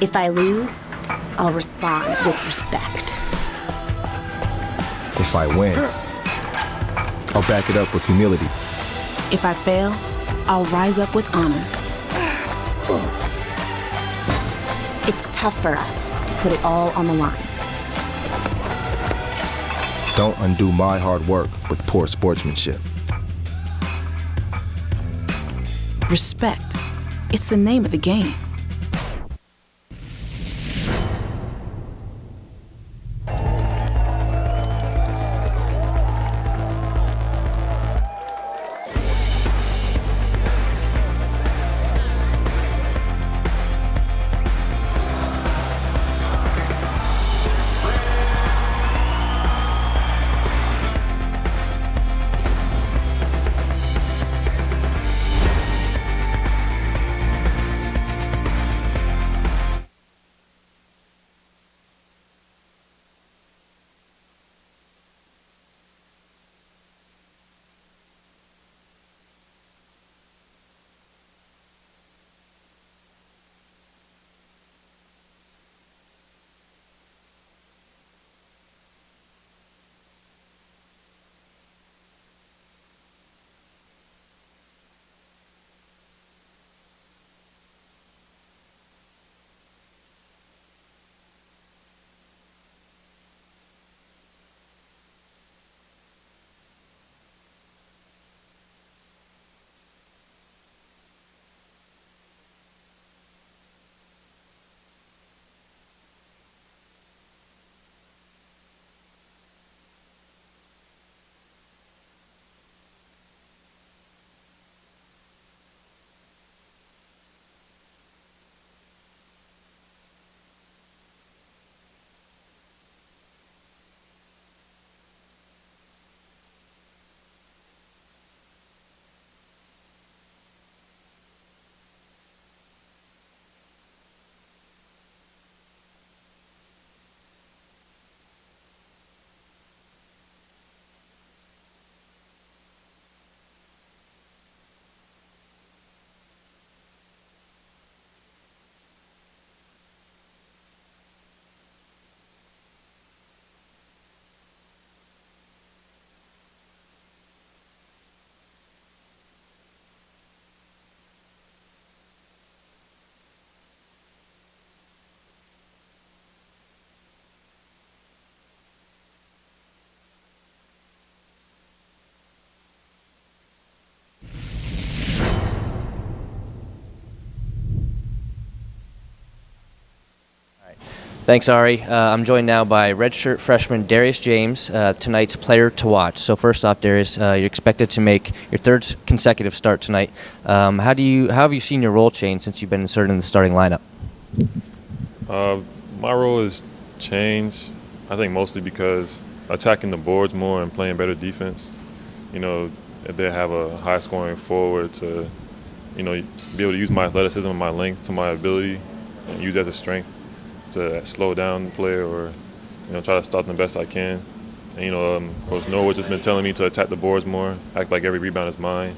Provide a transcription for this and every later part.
If I lose, I'll respond with respect. If I win, I'll back it up with humility. If I fail, I'll rise up with honor. It's tough for us to put it all on the line. Don't undo my hard work with poor sportsmanship. Respect. It's the name of the game. Thanks, Ari. I'm joined now by redshirt freshman Darius James, tonight's player to watch. So first off, Darius, you're expected to make your third consecutive start tonight. How have you seen your role change since you've been inserted in the starting lineup? My role has changed, I think mostly because attacking the boards more and playing better defense. You know, if they have a high-scoring forward to, be able to use my athleticism and my length to my ability and use that as a strength to slow down the player or, try to stop them the best I can. And, Coach Norwood's just been telling me to attack the boards more, act like every rebound is mine,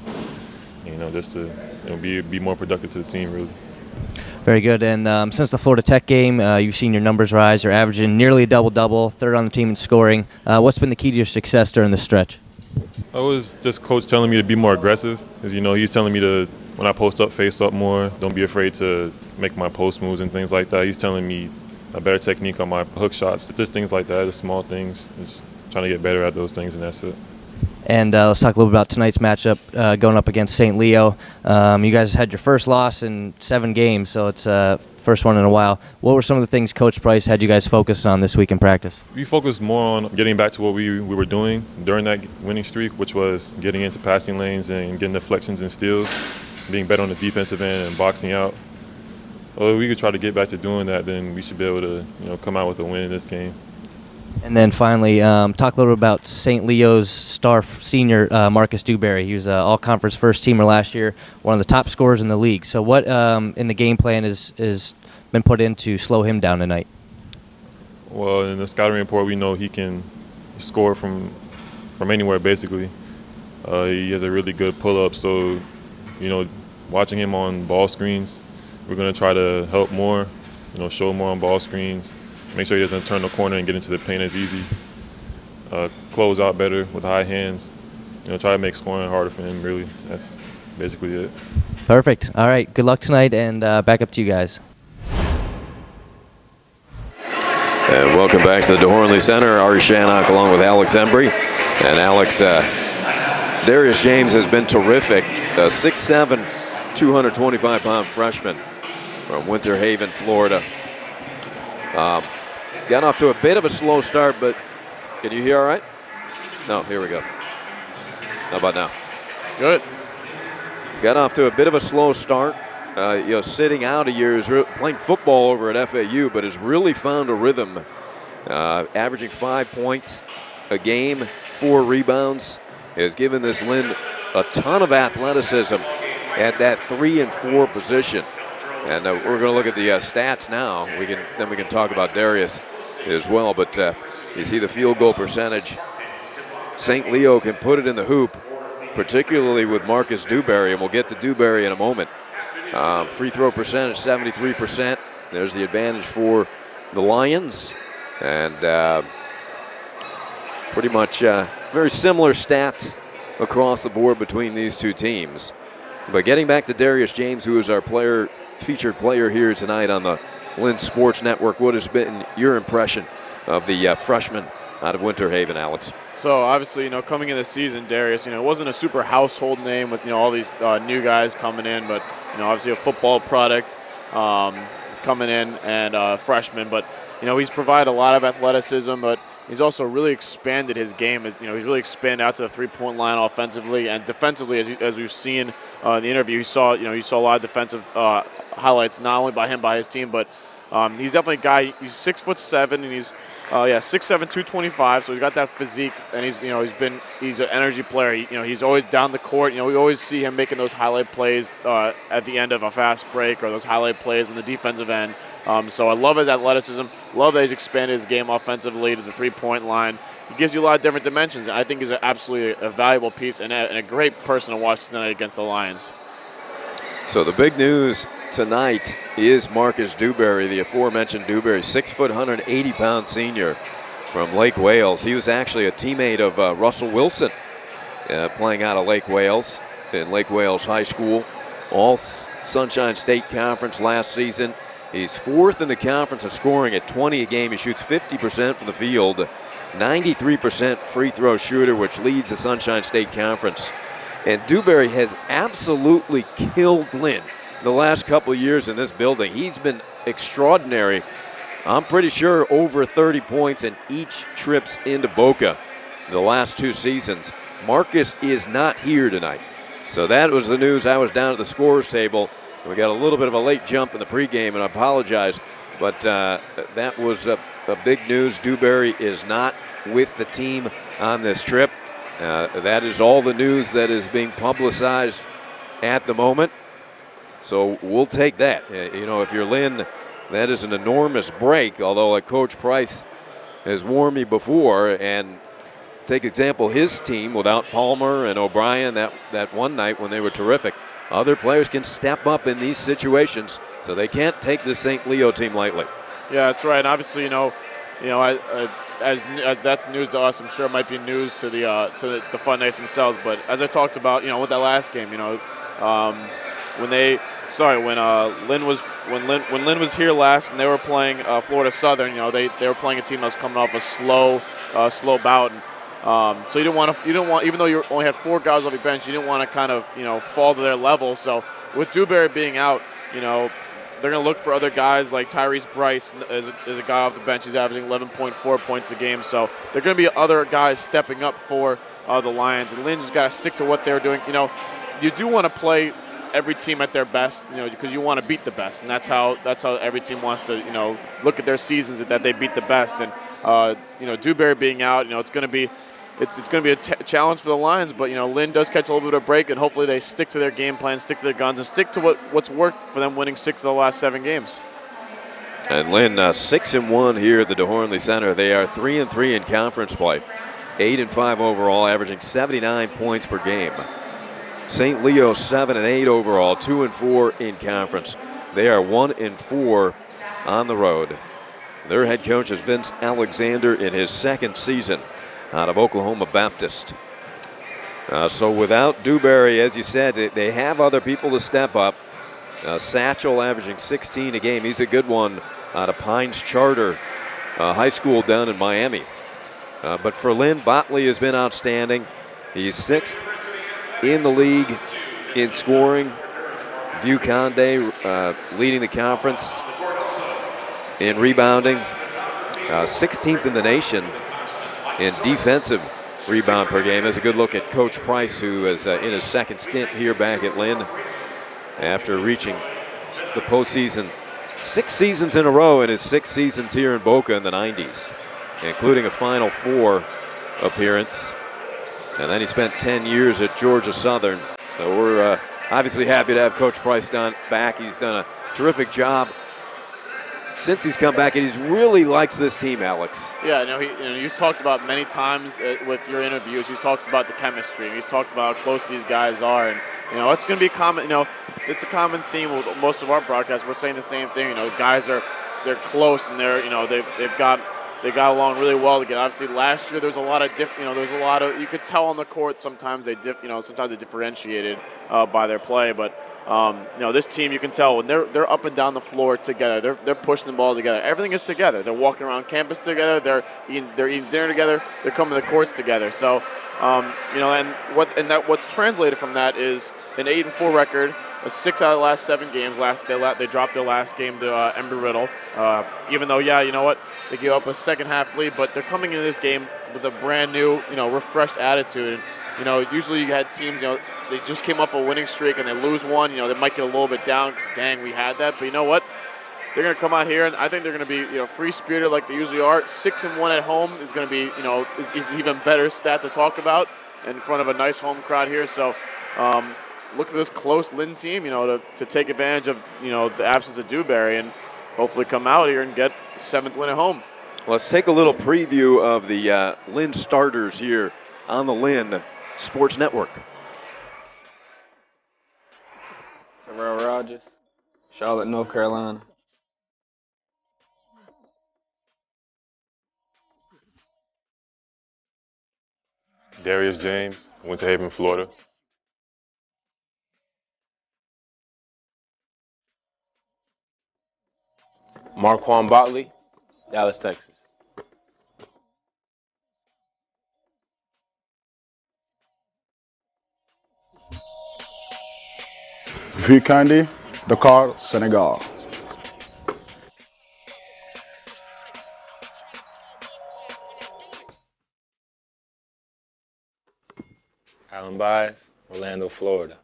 just to be more productive to the team, really. Very good. And since the Florida Tech game, you've seen your numbers rise. You're averaging nearly a double-double, third on the team in scoring. What's been the key to your success during this stretch? It was just Coach telling me to be more aggressive. Because, he's telling me to, when I post up, face up more. Don't be afraid to make my post moves and things like that. He's telling me a better technique on my hook shots. Just things like that, just small things. Just trying to get better at those things, and that's it. And let's talk a little bit about tonight's matchup going up against St. Leo. You guys had your first loss in 7 games, so it's first one in a while. What were some of the things Coach Price had you guys focus on this week in practice? We focused more on getting back to what we were doing during that winning streak, which was getting into passing lanes and getting deflections and steals, being better on the defensive end and boxing out. Well, if we could try to get back to doing that, then we should be able to come out with a win in this game. And then finally, talk a little bit about St. Leo's star senior Marcus Dewberry. He was all-conference first-teamer last year, one of the top scorers in the league. So what in the game plan is been put in to slow him down tonight? Well, in the scouting report, we know he can score from anywhere, basically. He has a really good pull-up, so, watching him on ball screens, we're going to try to help more show more on ball screens, make sure he doesn't turn the corner and get into the paint as easy, close out better with high hands, try to make scoring harder for him, really. That's basically it. Perfect. All right. Good luck tonight, and back up to you guys. And welcome back to the DeHornley Center. Ari Shannock along with Alex Embry. And Alex, Darius James has been terrific. 6'7", 225-pound freshman from Winter Haven, Florida. Got off to a bit of a slow start, but can you hear all right? No, here we go. How about now? Good. Got off to a bit of a slow start. Sitting out a year, playing football over at FAU, but has really found a rhythm. Averaging 5 points a game, 4 rebounds, has given this Lynn a ton of athleticism at that 3 and 4 position. And we're going to look at the stats now. We can talk about Darius as well. But you see the field goal percentage. St. Leo can put it in the hoop, particularly with Marcus Dewberry, and we'll get to Dewberry in a moment. Free throw percentage, 73%. There's the advantage for the Lions. And pretty much very similar stats across the board between these two teams. But getting back to Darius James, who is our featured player here tonight on the Lynn Sports Network, what has been your impression of the freshman out of Winter Haven, Alex? So obviously, coming in the season, Darius, it wasn't a super household name with, all these new guys coming in, but, obviously a football product coming in and freshman. But, he's provided a lot of athleticism, but he's also really expanded his game. He's really expanded out to the three-point line offensively and defensively, as we've seen in the interview. You saw a lot of defensive highlights, not only by him, by his team, but he's definitely a guy. He's 6'7", and he's 6'7", 225. So he's got that physique, and he's an energy player. He's always down the court. We always see him making those highlight plays at the end of a fast break, or those highlight plays on the defensive end. So I love his athleticism. Love that he's expanded his game offensively to the three-point line. He gives you a lot of different dimensions. I think he's absolutely a valuable piece and a great person to watch tonight against the Lions. So the big news tonight is Marcus Dewberry, the aforementioned Dewberry, 6 foot, 180-pound senior from Lake Wales. He was actually a teammate of Russell Wilson, playing out of Lake Wales in Lake Wales High School. All Sunshine State Conference last season. He's 4th in the conference in scoring at 20 a game. He shoots 50% from the field, 93% free throw shooter, which leads the Sunshine State Conference. And Dewberry has absolutely killed Lynn the last couple of years in this building. He's been extraordinary. I'm pretty sure over 30 points in each trips into Boca the last 2 seasons. Marcus is not here tonight. So that was the news. I was down at the scorers table. We got a little bit of a late jump in the pregame, and I apologize. But that was a big news. Dewberry is not with the team on this trip. That is all the news that is being publicized at the moment. So we'll take that. If you're Lynn, that is an enormous break, although like Coach Price has warned me before. And take example, his team without Palmer and O'Brien that one night when they were terrific. Other players can step up in these situations, so they can't take the St. Leo team lightly. Yeah, that's right. And obviously, as that's news to us, I'm sure it might be news to the Fun Knights themselves. But as I talked about, with that last game, when Lynn was here last and they were playing Florida Southern, they were playing a team that was coming off a slow bout. So you didn't want, even though you only had 4 guys off your bench, you didn't want to kind of, fall to their level. So with Dewberry being out, they're going to look for other guys like Tyrese Bryce as a guy off the bench. He's averaging 11.4 points a game. So they're going to be other guys stepping up for the Lions. And Lynn just got to stick to what they're doing. You do want to play every team at their best, because you want to beat the best. And that's how every team wants to, look at their seasons, that they beat the best. And, Dewberry being out, it's going to be a challenge for the Lions, but Lynn does catch a little bit of a break, and hopefully they stick to their game plan, stick to their guns, and stick to what's worked for them, winning 6 of the last 7 games. And Lynn 6-1 here at the DeHornley Center. They are 3-3 in conference play, 8-5 overall, averaging 79 points per game. St. Leo 7-8 overall, 2-4 in conference. They are 1-4 on the road. Their head coach is Vince Alexander in his second season out of Oklahoma Baptist. So without Dewberry, as you said, they have other people to step up. Satchel averaging 16 a game. He's a good one out of Pines Charter High School down in Miami. But for Lynn, Botley has been outstanding. He's 6th in the league in scoring. View Conde leading the conference in rebounding. 16th in the nation in defensive rebound per game. There's a good look at Coach Price, who is in his second stint here back at Lynn after reaching the postseason 6 seasons in a row in his 6 seasons here in Boca in the 90s, including a Final Four appearance. And then he spent 10 years at Georgia Southern. So we're obviously happy to have Coach Price back. He's done a terrific job since he's come back, and he really likes this team, Alex. Yeah, he's talked about many times with your interviews. He's talked about the chemistry. He's talked about how close these guys are, and it's going to be common. It's a common theme with most of our broadcasts. We're saying the same thing. Guys they're close, and they've got along really well together. Obviously, last year there's a lot of you could tell on the court sometimes sometimes they differentiated by their play, but this team, you can tell when they're up and down the floor together. They're pushing the ball together. Everything is together. They're walking around campus together. They're eating dinner together. They're coming to the courts together. So what's translated from that is an 8-4 record. 6 out of the last 7 games. They dropped their last game to Embry-Riddle. Even though, they gave up a second half lead, but they're coming into this game with a brand new, refreshed attitude. And, usually you had teams, they just came up a winning streak and they lose one. They might get a little bit down because, dang, we had that. But you know what? They're going to come out here, and I think they're going to be, free-spirited like they usually are. 6-1 at home is going to be, is even better stat to talk about in front of a nice home crowd here. So, look at this close Lynn team, to take advantage of, the absence of Dewberry and hopefully come out here and get 7th win at home. Let's take a little preview of the Lynn starters here on the Lynn Sports Network. Terrell Rogers, Charlotte, North Carolina. Darius James, Winter Haven, Florida. Marquand Botley, Dallas, Texas. Vikandi, Dakar, Senegal. Alan Baez, Orlando, Florida.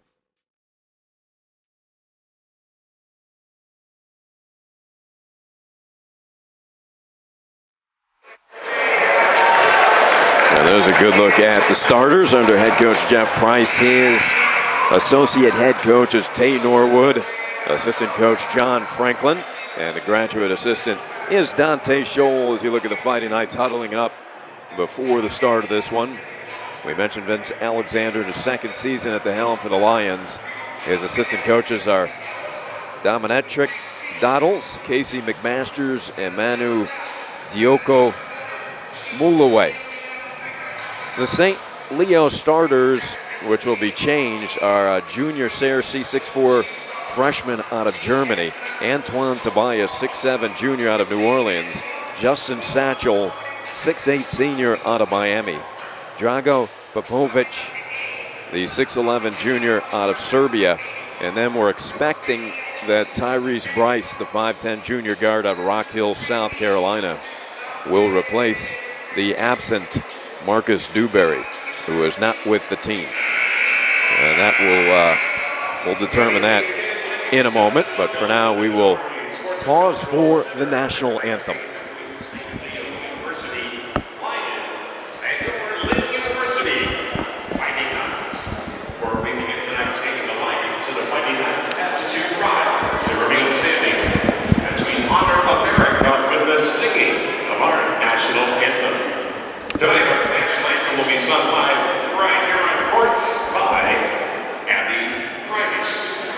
Now there's a good look at the starters under head coach Jeff Price. His associate head coach is Tay Norwood, assistant coach John Franklin, and the graduate assistant is Dante Scholl. As you look at the Fighting Knights huddling up before the start of this one. We mentioned Vince Alexander in his second season at the helm for the Lions. His assistant coaches are Dominatric Doddles, Casey McMasters, and Manu Dioko Mulaway. The St. Leo starters, which will be changed, are junior Cersei, 6'4", freshman out of Germany. Antoine Tobias, 6'7", junior out of New Orleans. Justin Satchel, 6'8", senior out of Miami. Drago Popovic, the 6'11", junior out of Serbia. And then we're expecting that Tyrese Bryce, the 5'10", junior guard out of Rock Hill, South Carolina, will replace the absent Marcus Dewberry, who is not with the team. And that will determine that in a moment. But for now, we will pause for the national anthem. Tonight, our national anthem will be sung live right here on courts by Andy Price.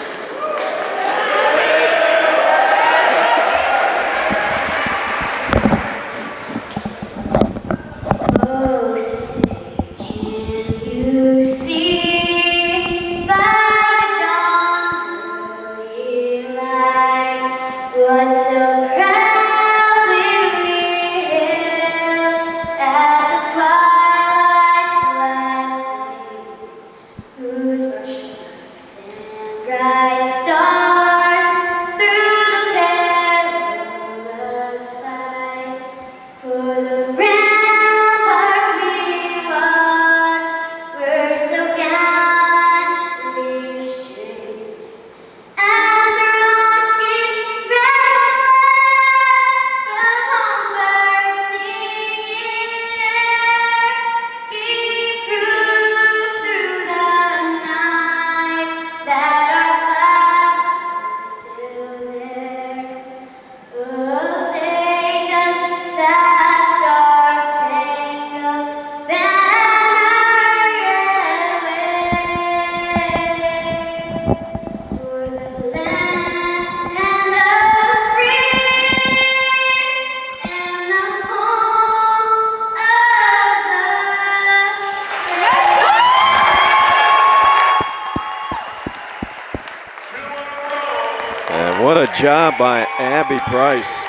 What a job by Abby Price.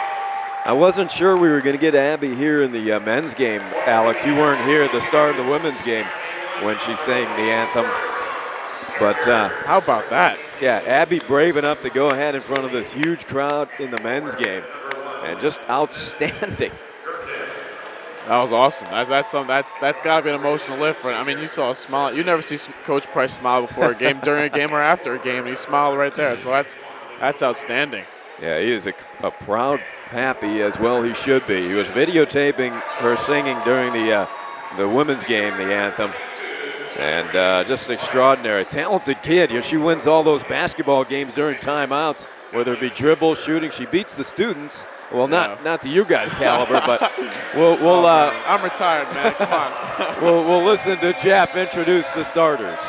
I wasn't sure we were going to get Abby here in the men's game, Alex. You weren't here at the start of the women's game when she sang the anthem. But how about that? Yeah, Abby brave enough to go ahead in front of this huge crowd in the men's game. And just outstanding. That was awesome. That's got to be an emotional lift for. I mean, you saw a smile. You never see Coach Price smile before a game, during a game, or after a game. And he smiled right there. So that's outstanding. Yeah, he is a proud pappy, as well he should be. He was videotaping her singing during the women's game, the anthem. And just an extraordinary, talented kid. You know, she wins all those basketball games during timeouts, whether it be dribble, shooting. She beats the students. Well, not to you guys' caliber, but we'll. I'm retired, man. Come on. we'll listen to Jeff introduce the starters.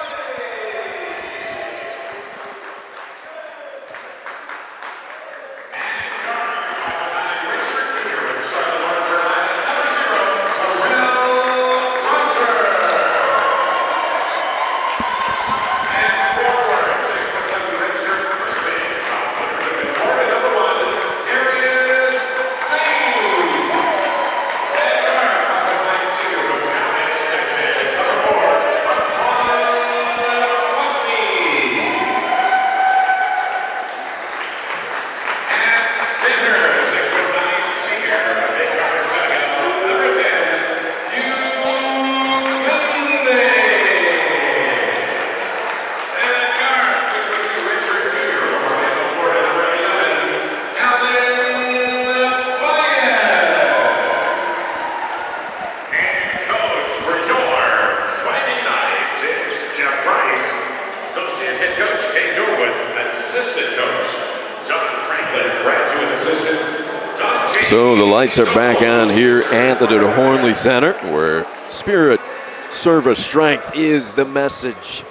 So the lights are back on here at the Hornley Center, where spirit, service, strength is the message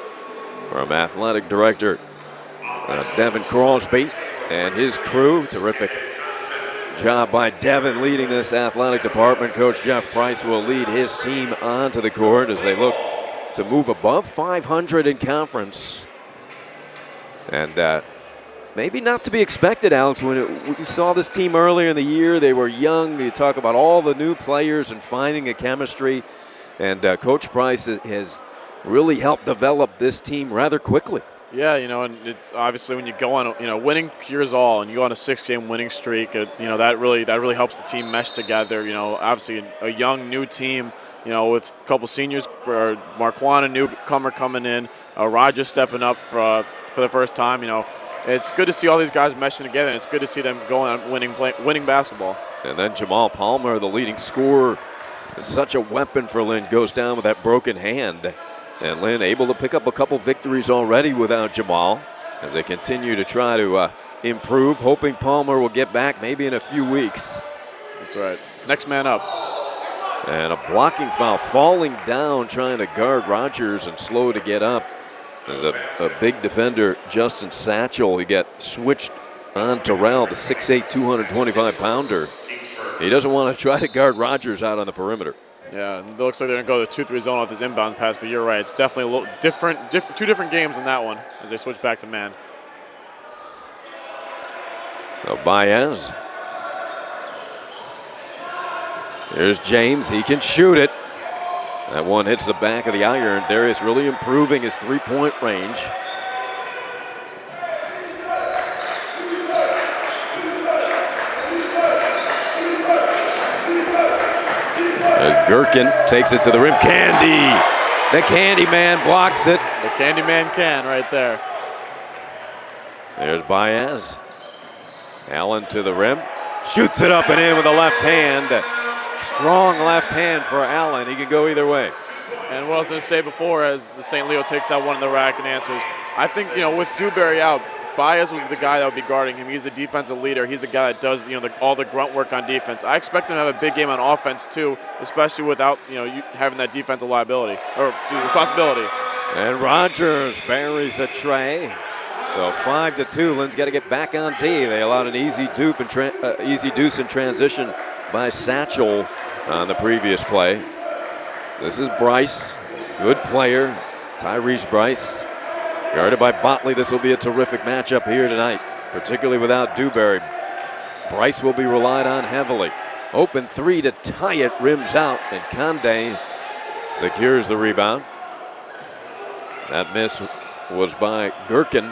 from Athletic Director Devin Crosby and his crew. Terrific job by Devin leading this athletic department. Coach Jeff Price will lead his team onto the court as they look to move above 500 in conference. And maybe not to be expected, Alex. When we saw this team earlier in the year, they were young. You talk about all the new players and finding a chemistry. And Coach Price has really helped develop this team rather quickly. Yeah, you know, and it's obviously when you go on, winning cures all, and you go on a 6-game winning streak, that really helps the team mesh together. You know, obviously a young new team, with a couple seniors, Marquand, a newcomer coming in, Roger stepping up for the first time. It's good to see all these guys meshing together, and it's good to see them going on winning basketball. And then Jamal Palmer, the leading scorer, is such a weapon for Lynn, goes down with that broken hand. And Lynn able to pick up a couple victories already without Jamal as they continue to try to improve, hoping Palmer will get back maybe in a few weeks. That's right. Next man up. And a blocking foul, falling down, trying to guard Rogers and slow to get up. There's a big defender, Justin Satchel. He got switched on Terrell, the 6'8", 225-pounder. He doesn't want to try to guard Rogers out on the perimeter. Yeah, it looks like they're going to go to the 2-3 zone off this inbound pass, but you're right. It's definitely a little different, two different games in that one as they switch back to man. So Baez. Here's James. He can shoot it. That one hits the back of the iron. Darius really improving his three-point range. As Gherkin takes it to the rim. Candy! The Candy Man blocks it. The Candy Man can right there. There's Baez. Allen to the rim. Shoots it up and in with the left hand. Strong left hand for Allen. He can go either way. And what I was going to say before, as the St. Leo takes that one in the rack and answers, I think, with Dewberry out, Baez was the guy that would be guarding him. He's the defensive leader. He's the guy that does, all the grunt work on defense. I expect him to have a big game on offense too, especially without, you having that defensive liability or responsibility. And Rogers buries a tray. So 5-2. Lynn's got to get back on D. They allowed an easy deuce in transition by Satchel on the previous play. This is Bryce, good player, Tyrese Bryce. Guarded by Botley. This will be a terrific matchup here tonight, particularly without Dewberry. Bryce will be relied on heavily. Open three to tie it, rims out, and Conde secures the rebound. That miss was by Gherkin,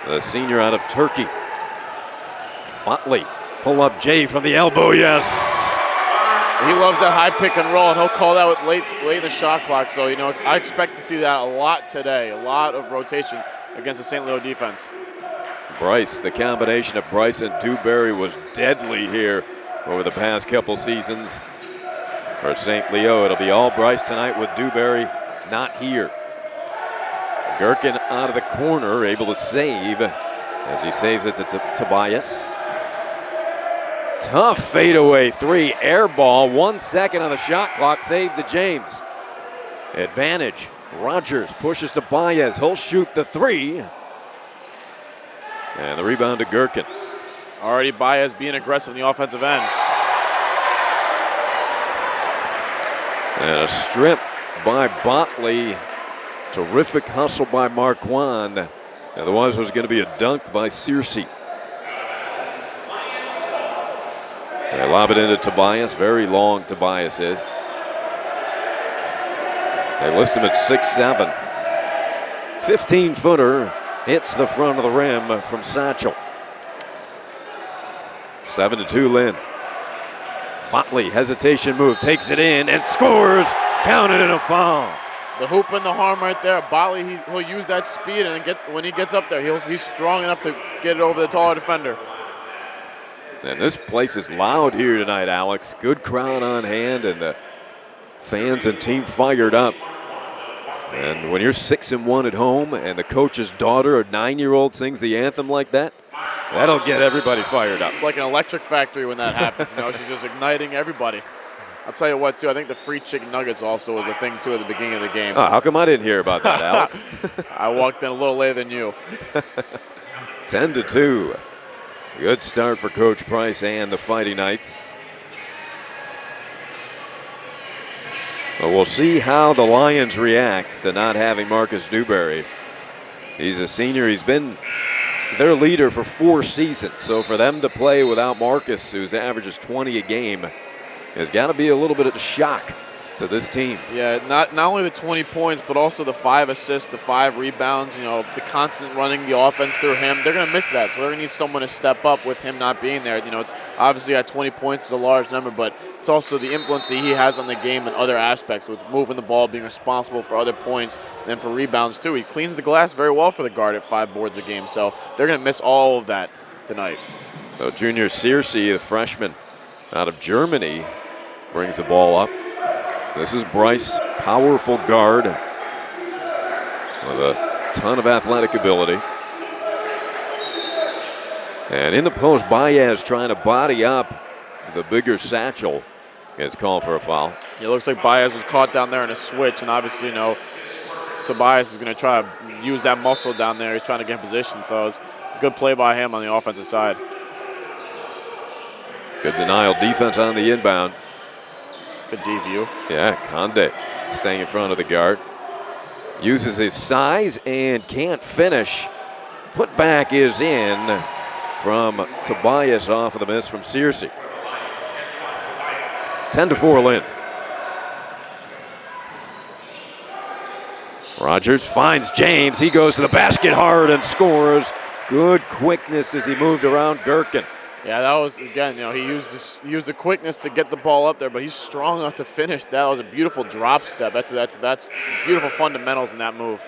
the senior out of Turkey. Botley, pull up Jay from the elbow, yes. He loves that high pick and roll, and he'll call that with late in the shot clock. So, I expect to see that a lot today, a lot of rotation against the St. Leo defense. Bryce, the combination of Bryce and Dewberry was deadly here over the past couple seasons. For St. Leo, it'll be all Bryce tonight with Dewberry not here. Gherkin out of the corner, able to save as he saves it to Tobias. Tough fadeaway three, air ball, 1 second on the shot clock, saved to James. Advantage, Rogers pushes to Baez, he'll shoot the three. And the rebound to Gherkin. Already Baez being aggressive in the offensive end. And a strip by Botley. Terrific hustle by Marquand. Otherwise, it was going to be a dunk by Searcy. They lob it into Tobias. Very long Tobias is. They list him at 6'7". 15-footer hits the front of the rim from Satchel. 7-2 Lynn. Botley, hesitation move, takes it in and scores. Counted in a foul. The hoop and the harm right there. Botley, he'll use that speed, and when he gets up there, he's strong enough to get it over the taller defender. And this place is loud here tonight, Alex. Good crowd on hand, and the fans and team fired up. And when you're 6-1 at home, and the coach's daughter, a 9-year-old, sings the anthem like that, that'll get everybody fired up. It's like an electric factory when that happens. She's just igniting everybody. I'll tell you what, too, I think the free chicken nuggets also was a thing, too, at the beginning of the game. Oh, how come I didn't hear about that, Alex? I walked in a little later than you. 10-2. Good start for Coach Price and the Fighting Knights. But we'll see how the Lions react to not having Marcus Dewberry. He's a senior. He's been their leader for 4 seasons. So for them to play without Marcus, whose average is 20 a game, has got to be a little bit of a shock to this team. Yeah, not only the 20 points, but also the 5 assists, the 5 rebounds, the constant running the offense through him. They're going to miss that, so they're going to need someone to step up with him not being there. It's obviously at 20 points is a large number, but it's also the influence that he has on the game in other aspects with moving the ball, being responsible for other points, and for rebounds too. He cleans the glass very well for the guard at 5 boards a game, so they're going to miss all of that tonight. So junior Searcy, the freshman out of Germany, brings the ball up. This is Bryce, powerful guard with a ton of athletic ability. And in the post, Baez trying to body up the bigger Satchel. Gets called for a foul. It looks like Baez was caught down there in a switch, and obviously, Tobias is going to try to use that muscle down there. He's trying to get in position, so it's a good play by him on the offensive side. Good denial defense on the inbound. Good D view. Yeah, Conde staying in front of the guard. Uses his size and can't finish. Put back is in from Tobias off of the miss from Searcy. 10-4 Lynn. Rogers finds James. He goes to the basket hard and scores. Good quickness as he moved around Gherkin. Yeah, that was, again, he used the quickness to get the ball up there, but he's strong enough to finish. That was a beautiful drop step. That's beautiful fundamentals in that move.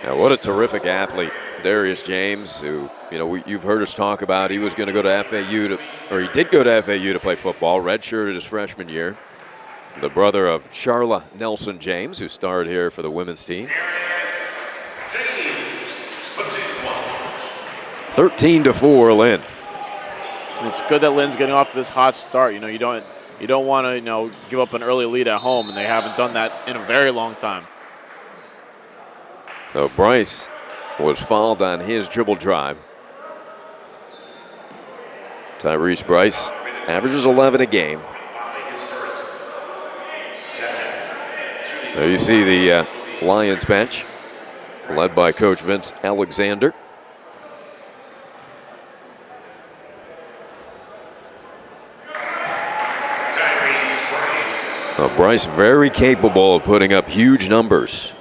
Yeah, what a terrific athlete, Darius James, who, you've heard us talk about. He was going to go to FAU he did go to FAU to play football, redshirted his freshman year. The brother of Charla Nelson James, who starred here for the women's team. 13-4 Lynn. It's good that Lynn's getting off to this hot start. You don't want to give up an early lead at home, and they haven't done that in a very long time. So Bryce was fouled on his dribble drive. Tyrese Bryce averages 11 a game. There you see the Lions bench, led by Coach Vince Alexander. Bryce very capable of putting up huge numbers.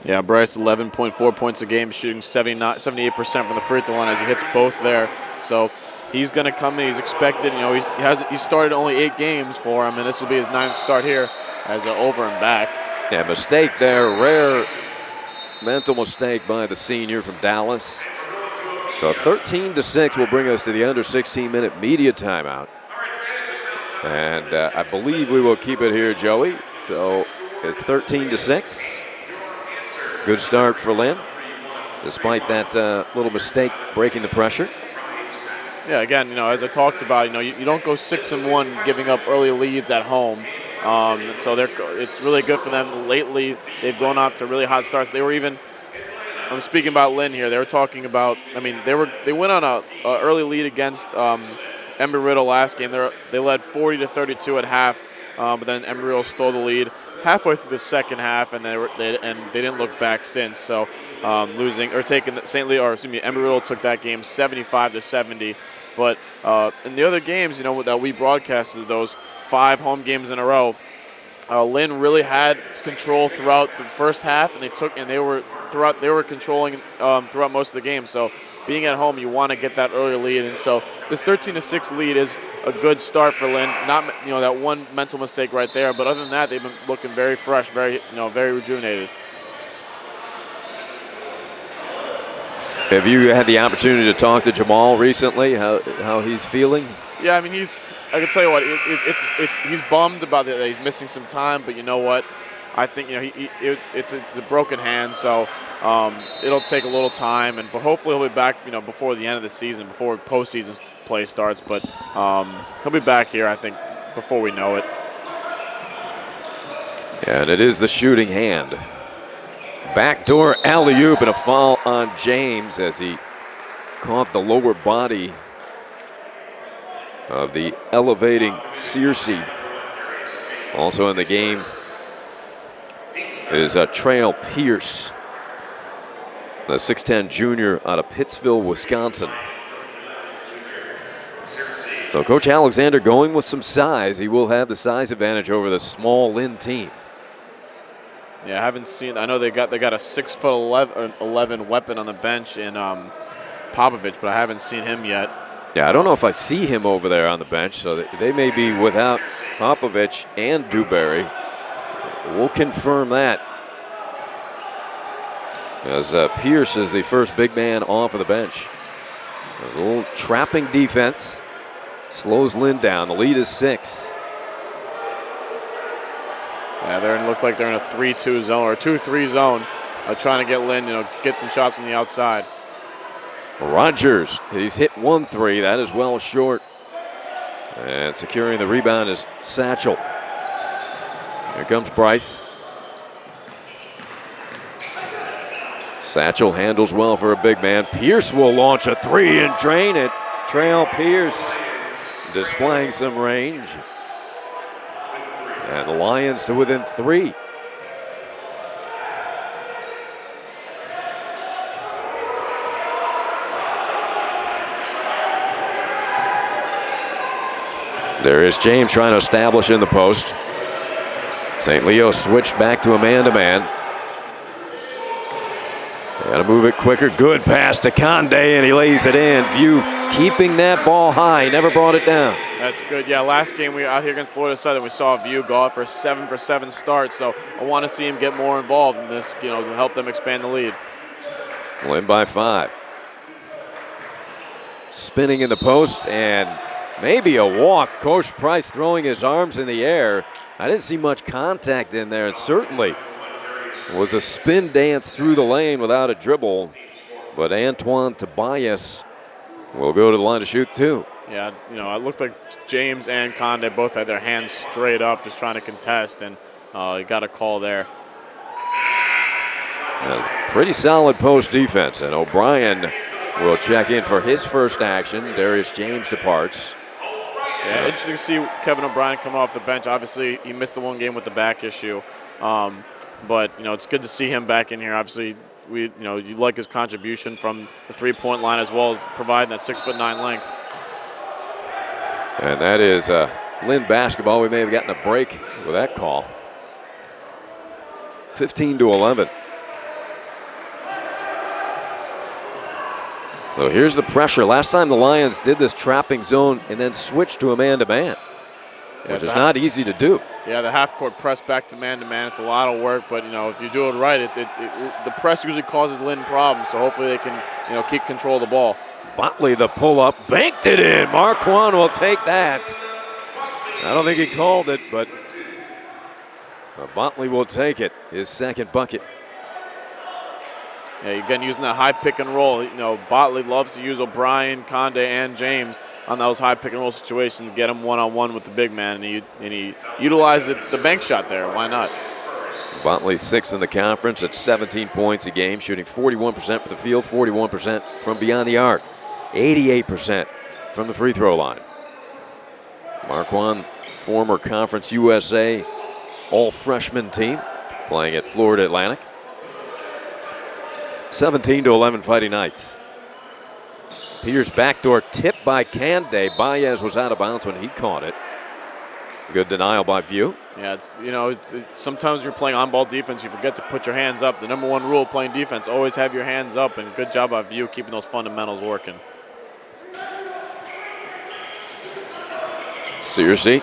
Yeah, Bryce 11.4 points a game, shooting 78% from the free throw line as he hits both there. So he's going to come in. He's expected. He started only 8 games for him, and this will be his 9th start here as an over and back. Yeah, mistake there. Rare mental mistake by the senior from Dallas. So 13-6 will bring us to the under 16-minute media timeout. And I believe we will keep it here, Joey. So it's 13-6. Good start for Lynn, despite that little mistake breaking the pressure. Yeah, again, as I talked about, you don't go 6-1 giving up early leads at home. So it's really good for them. Lately, they've gone out to really hot starts. They were even, I'm speaking about Lynn here. They were talking about, they went on a early lead against Embry-Riddle last game. They led 40-32 at half, but then Embry-Riddle stole the lead halfway through the second half, and they didn't look back since. So Embry-Riddle took that game 75-70. But in the other games, that we broadcasted, those 5 home games in a row, Lynn really had control throughout the first half, and they were controlling throughout most of the game. So being at home, you want to get that early lead, and so this 13-6 lead is a good start for Lynn. Not that one mental mistake right there, but other than that, they've been looking very fresh, very rejuvenated. Have you had the opportunity to talk to Jamal recently? How he's feeling? Yeah, I can tell you what, he's bummed about that he's missing some time, but you know what? I think it's a broken hand, so it'll take a little time, but hopefully he'll be back before the end of the season, before postseason play starts. But he'll be back here, I think, before we know it. Yeah, and it is the shooting hand. Backdoor alley-oop and a foul on James as he caught the lower body of the elevating Searcy. Also in the game is Trail Pierce, the 6'10 junior out of Pittsville, Wisconsin. So Coach Alexander going with some size. He will have the size advantage over the small Lynn team. Yeah, I haven't seen. I know they got a 6'11" weapon on the bench in Popovich, but I haven't seen him yet. Yeah, I don't know if I see him over there on the bench, so they may be without Popovich and Dewberry. We'll confirm that. As Pierce is the first big man off of the bench. There's a little trapping defense. Slows Lynn down. The lead is 6. Yeah, they look like they're in a 3-2 zone or 2-3 zone, trying to get Lynn, get them shots from the outside. Rogers, he's hit 1 3. That is well short. And securing the rebound is Satchel. Here comes Bryce. Satchel handles well for a big man. Pierce will launch a 3 and drain it. Trail Pierce displaying some range. And the Lions to within 3. There is James trying to establish in the post. St. Leo switched back to a man-to-man. Got to move it quicker. Good pass to Conde, and he lays it in. View keeping that ball high. Never brought it down. That's good. Yeah, last game we out here against Florida Southern, we saw View go out for a 7-for-7 start. So I want to see him get more involved in this, to help them expand the lead. Lynn by 5. Spinning in the post, and maybe a walk. Coach Price throwing his arms in the air. I didn't see much contact in there. It certainly was a spin dance through the lane without a dribble. But Antoine Tobias will go to the line to shoot 2. Yeah, it looked like James and Conde both had their hands straight up just trying to contest, and he got a call there. Pretty solid post defense, and O'Brien will check in for his first action. Darius James departs. Yeah, interesting to see Kevin O'Brien come off the bench. Obviously, he missed the one game with the back issue, but it's good to see him back in here. Obviously, you like his contribution from the three-point line as well as providing that 6'9" length. And that is Lynn basketball. We may have gotten a break with that call. 15-11. So here's the pressure. Last time the Lions did this trapping zone and then switched to a man-to-man, which is not easy to do. Yeah, the half-court press back to man-to-man. It's a lot of work, but if you do it right, the press usually causes Lynn problems. So hopefully they can keep control of the ball. Botley, the pull-up, banked it in. Marquand will take that. I don't think he called it, but Botley will take it. His second bucket. Yeah, again, using that high pick and roll. Botley loves to use O'Brien, Conde, and James on those high pick and roll situations, get him one-on-one with the big man, and he utilized the bank shot there. Why not? Botley 6th in the conference at 17 points a game, shooting 41% for the field, 41% from beyond the arc, 88% from the free throw line. Marquand, former Conference USA all-freshman team, playing at Florida Atlantic. 17-11 Fighting Knights. Peters backdoor tip by Cande. Baez was out of bounds when he caught it. Good denial by View. Yeah, sometimes you're playing on-ball defense, you forget to put your hands up. The number one rule of playing defense, always have your hands up, and good job by View keeping those fundamentals working. Searcy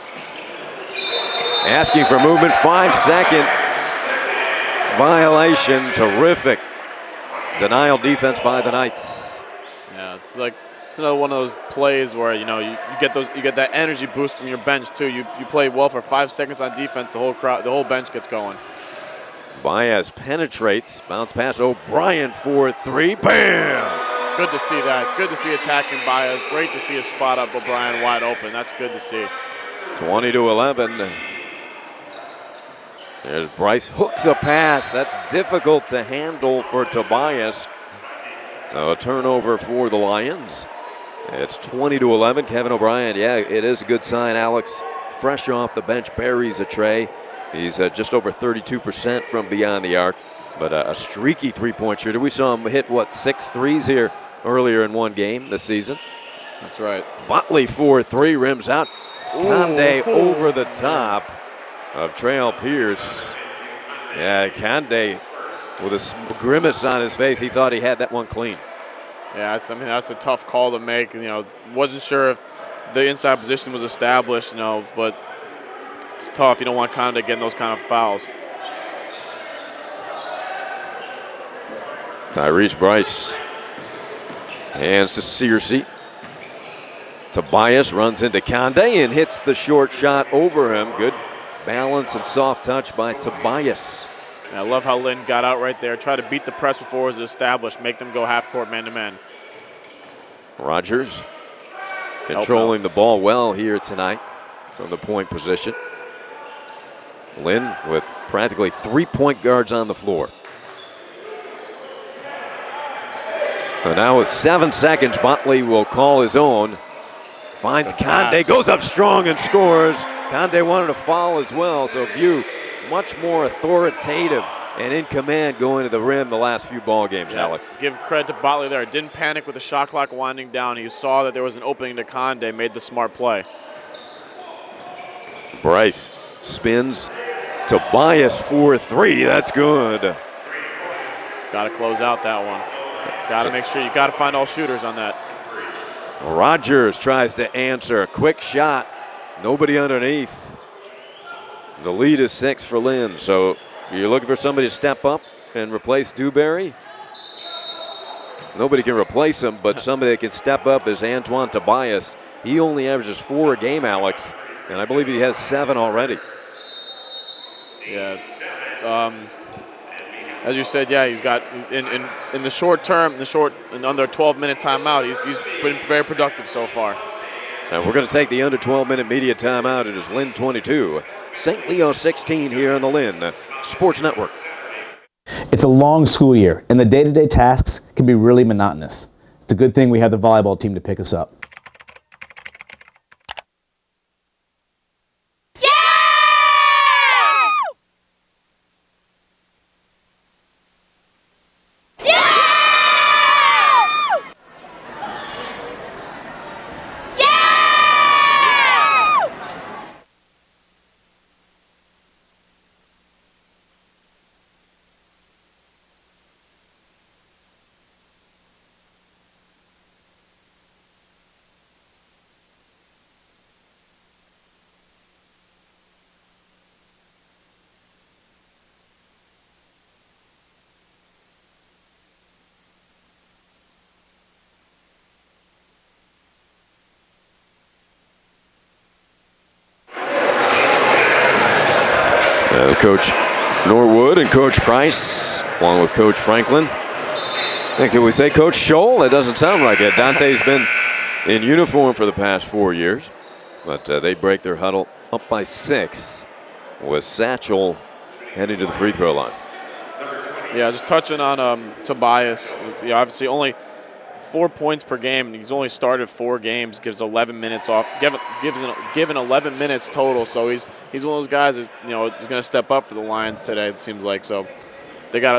asking for movement, 5-second violation, terrific. Denial defense by the Knights. Yeah, it's another one of those plays where you get that energy boost from your bench too. You play well for 5 seconds on defense, the whole bench gets going. Baez penetrates, bounce pass O'Brien for 3, bam! Good to see that. Good to see attacking Baez. Great to see a spot up O'Brien wide open. That's good to see. 20-11. There's Bryce, hooks a pass. That's difficult to handle for Tobias. So a turnover for the Lions. It's 20-11. Kevin O'Brien, yeah, it is a good sign. Alex, fresh off the bench, buries a tray. He's just over 32% from beyond the arc, but a streaky three-point shooter. We saw him hit, 6 threes here earlier in one game this season. That's right. Botley 4-3, rims out. Conde over the top of Trail Pierce. Yeah, Conde with a grimace on his face. He thought he had that one clean. Yeah, that's a tough call to make. Wasn't sure if the inside position was established, but it's tough. You don't want Conde getting those kind of fouls. Tyrese Bryce hands to Searcy. Tobias runs into Conde and hits the short shot over him. Good balance and soft touch by Tobias. I love how Lynn got out right there. Try to beat the press before it was established. Make them go half-court man-to-man. Rogers controlling the ball well here tonight from the point position. Lynn with practically 3 point guards on the floor. And now with 7 seconds, Botley will call his own. Finds Conde, goes up strong and scores. Conde wanted a foul as well, so View much more authoritative and in command going to the rim the last few ball games, Alex. Give credit to Botley there. Didn't panic with the shot clock winding down. He saw that there was an opening to Conde, made the smart play. Bryce spins. Tobias for 3. That's good. Got to close out that one. Got to make sure you got to find all shooters on that. Rogers tries to answer. Quick shot. Nobody underneath. The lead is 6 for Lynn. So you're looking for somebody to step up and replace Dewberry? Nobody can replace him, but somebody that can step up is Antoine Tobias. He only averages 4 a game, Alex, and I believe he has 7 already. Yes. As you said, yeah, he's got in the short term, in under a 12-minute timeout, he's been very productive so far. And we're going to take the under 12-minute media timeout. It is Lynn 22, St. Leo 16 here on the Lynn Sports Network. It's a long school year, and the day-to-day tasks can be really monotonous. It's a good thing we have the volleyball team to pick us up. Coach Norwood and Coach Price, along with Coach Franklin. And can we say Coach Scholl? That doesn't sound like it. Dante's been in uniform for the past 4 years, but they break their huddle up by 6 with Satchel heading to the free throw line. Yeah, just touching on Tobias. Yeah, obviously only 4 points per game. He's only started 4 games. Gives 11 minutes off. Given 11 minutes total. So he's one of those guys that, is going to step up for the Lions today. It seems like so.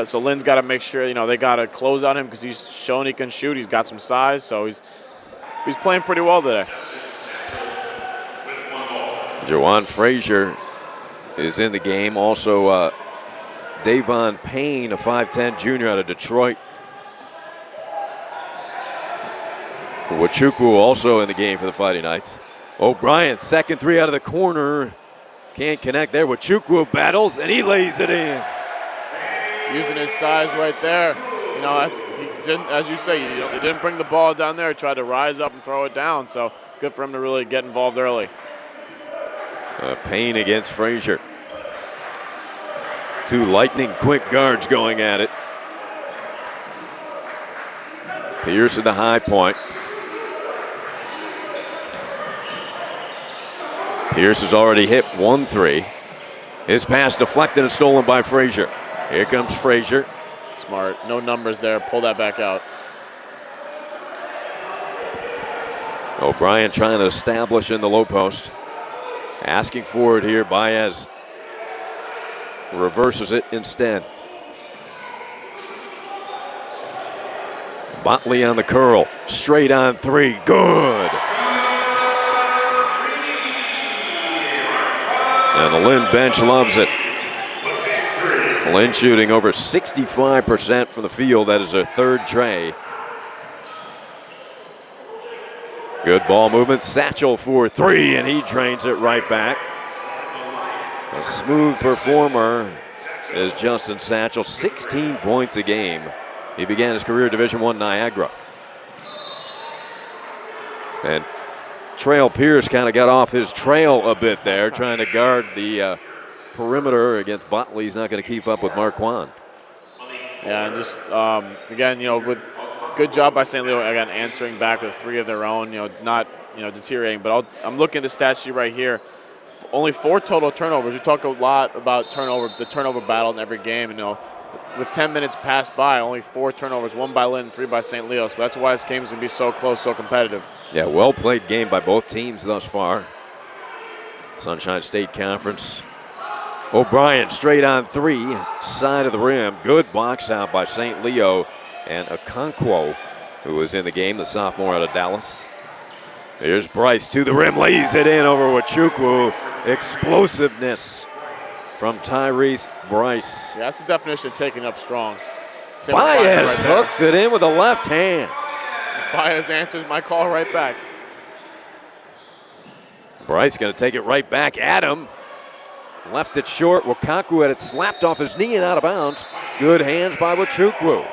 So Lynn's got to make sure they got to close on him because he's shown he can shoot. He's got some size. So he's playing pretty well today. Jawan Frazier is in the game. Also, Davon Payne, a 5'10 junior out of Detroit. Wachukwu also in the game for the Fighting Knights. O'Brien, second 3 out of the corner. Can't connect there. Wachukwu battles, and he lays it in. Using his size right there. He didn't, as you say, he didn't bring the ball down there. He tried to rise up and throw it down. So good for him to really get involved early. Payne against Frazier. 2 lightning quick guards going at it. Pierce at the high point. Pierce has already hit 1 3. His pass deflected and stolen by Frazier. Here comes Frazier. Smart. No numbers there. Pull that back out. O'Brien trying to establish in the low post. Asking for it here. Baez reverses it instead. Botley on the curl. Straight on 3. Good. And the Lynn bench loves it. Lynn shooting over 65% from the field. That is their 3rd tray. Good ball movement. Satchel for 3, and he drains it right back. A smooth performer is Justin Satchel. 16 points a game. He began his career at Division I Niagara. And Trail Pierce kind of got off his trail a bit there, trying to guard the perimeter against Botley. He's not going to keep up with Marquand. Yeah, and just, again, with good job by St. Leo, again, answering back with 3 of their own, not, deteriorating. But I'm looking at the stat sheet right here. Only 4 total turnovers. We talk a lot about the turnover battle in every game. With 10 minutes passed by, only 4 turnovers, 1 by Lynn, 3 by St. Leo. So that's why this game's going to be so close, so competitive. Yeah, well-played game by both teams thus far. Sunshine State Conference. O'Brien straight on 3, side of the rim. Good box out by St. Leo. And Okonkwo, who was in the game, the sophomore out of Dallas. Here's Bryce to the rim, lays it in over Wachukwu. explosiveness from Tyrese Bryce. Yeah, that's the definition of taking up strong. Baez hooks it in with a left hand. Baez answers my call right back. Bryce going to take it right back at him. Left it short. Lukaku had it slapped off his knee and out of bounds. Good hands by Wachukwu.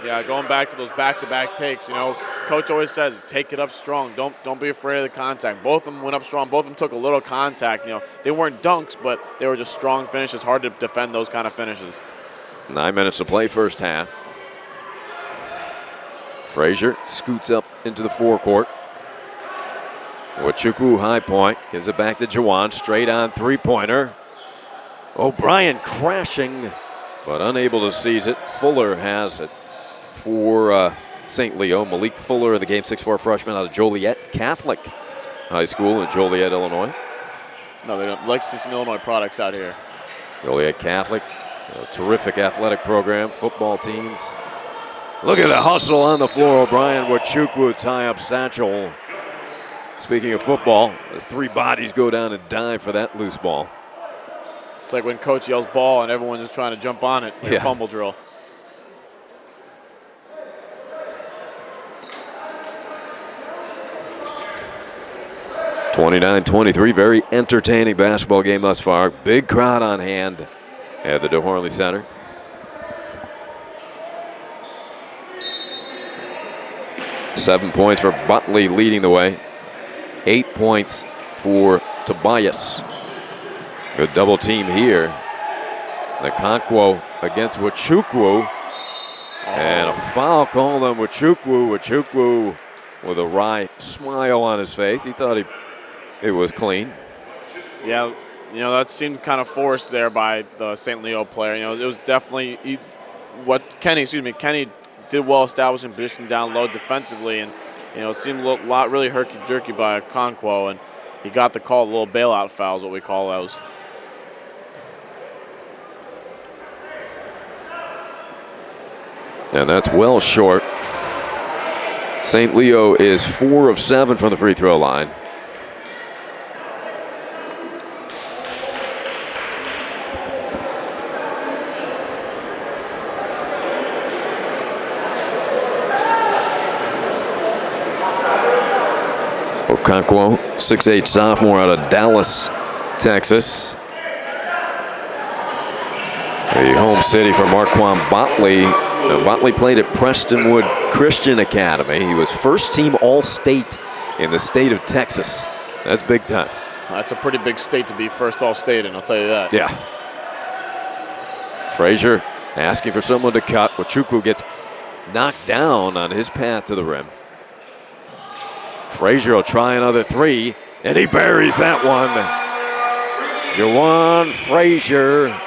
Yeah, going back to those back-to-back takes, Coach always says, take it up strong. Don't be afraid of the contact. Both of them went up strong. Both of them took a little contact. They weren't dunks, but they were just strong finishes. Hard to defend those kind of finishes. 9 minutes to play first half. Frazier scoots up into the forecourt. Wachukwu high point, gives it back to Jawan, straight on three-pointer. O'Brien crashing, but unable to seize it. Fuller has it for St. Leo. Malik Fuller, the game 6'4" freshman out of Joliet Catholic High School in Joliet, Illinois. No, they don't like to see some Illinois products out here. Joliet Catholic, a terrific athletic program, football teams. Look at the hustle on the floor. O'Brien, Wachukwu tie up Satchel. Speaking of football, as three bodies go down and dive for that loose ball. It's like when coach yells ball and everyone's just trying to jump on it, like a fumble drill. (29-23), very entertaining basketball game thus far. Big crowd on hand at the DeHorley Center. Seven points for Butley leading the way. 8 points for Tobias. Good double team here. Nkonkwo against Wachukwu. And a foul called on Wachukwu. Wachukwu with a wry smile on his face. He thought it was clean. Yeah, that seemed kind of forced there by the St. Leo player. It was definitely Kenny did well establishing position down low defensively, and it seemed a lot really herky-jerky by Nkonkwo, and he got the call, a little bailout foul is what we call those. And that's well short. St. Leo is 4 of 7 from the free throw line. Nkonkwo, 6'8" sophomore out of Dallas, Texas. The home city for Marquand Botley. Now, Botley played at Prestonwood Christian Academy. He was first team All-State in the state of Texas. That's big time. That's a pretty big state to be first All-State in, I'll tell you that. Yeah. Frazier asking for someone to cut. Wachukwu gets knocked down on his path to the rim. Frazier will try another three, and he buries that one. Jawan Frazier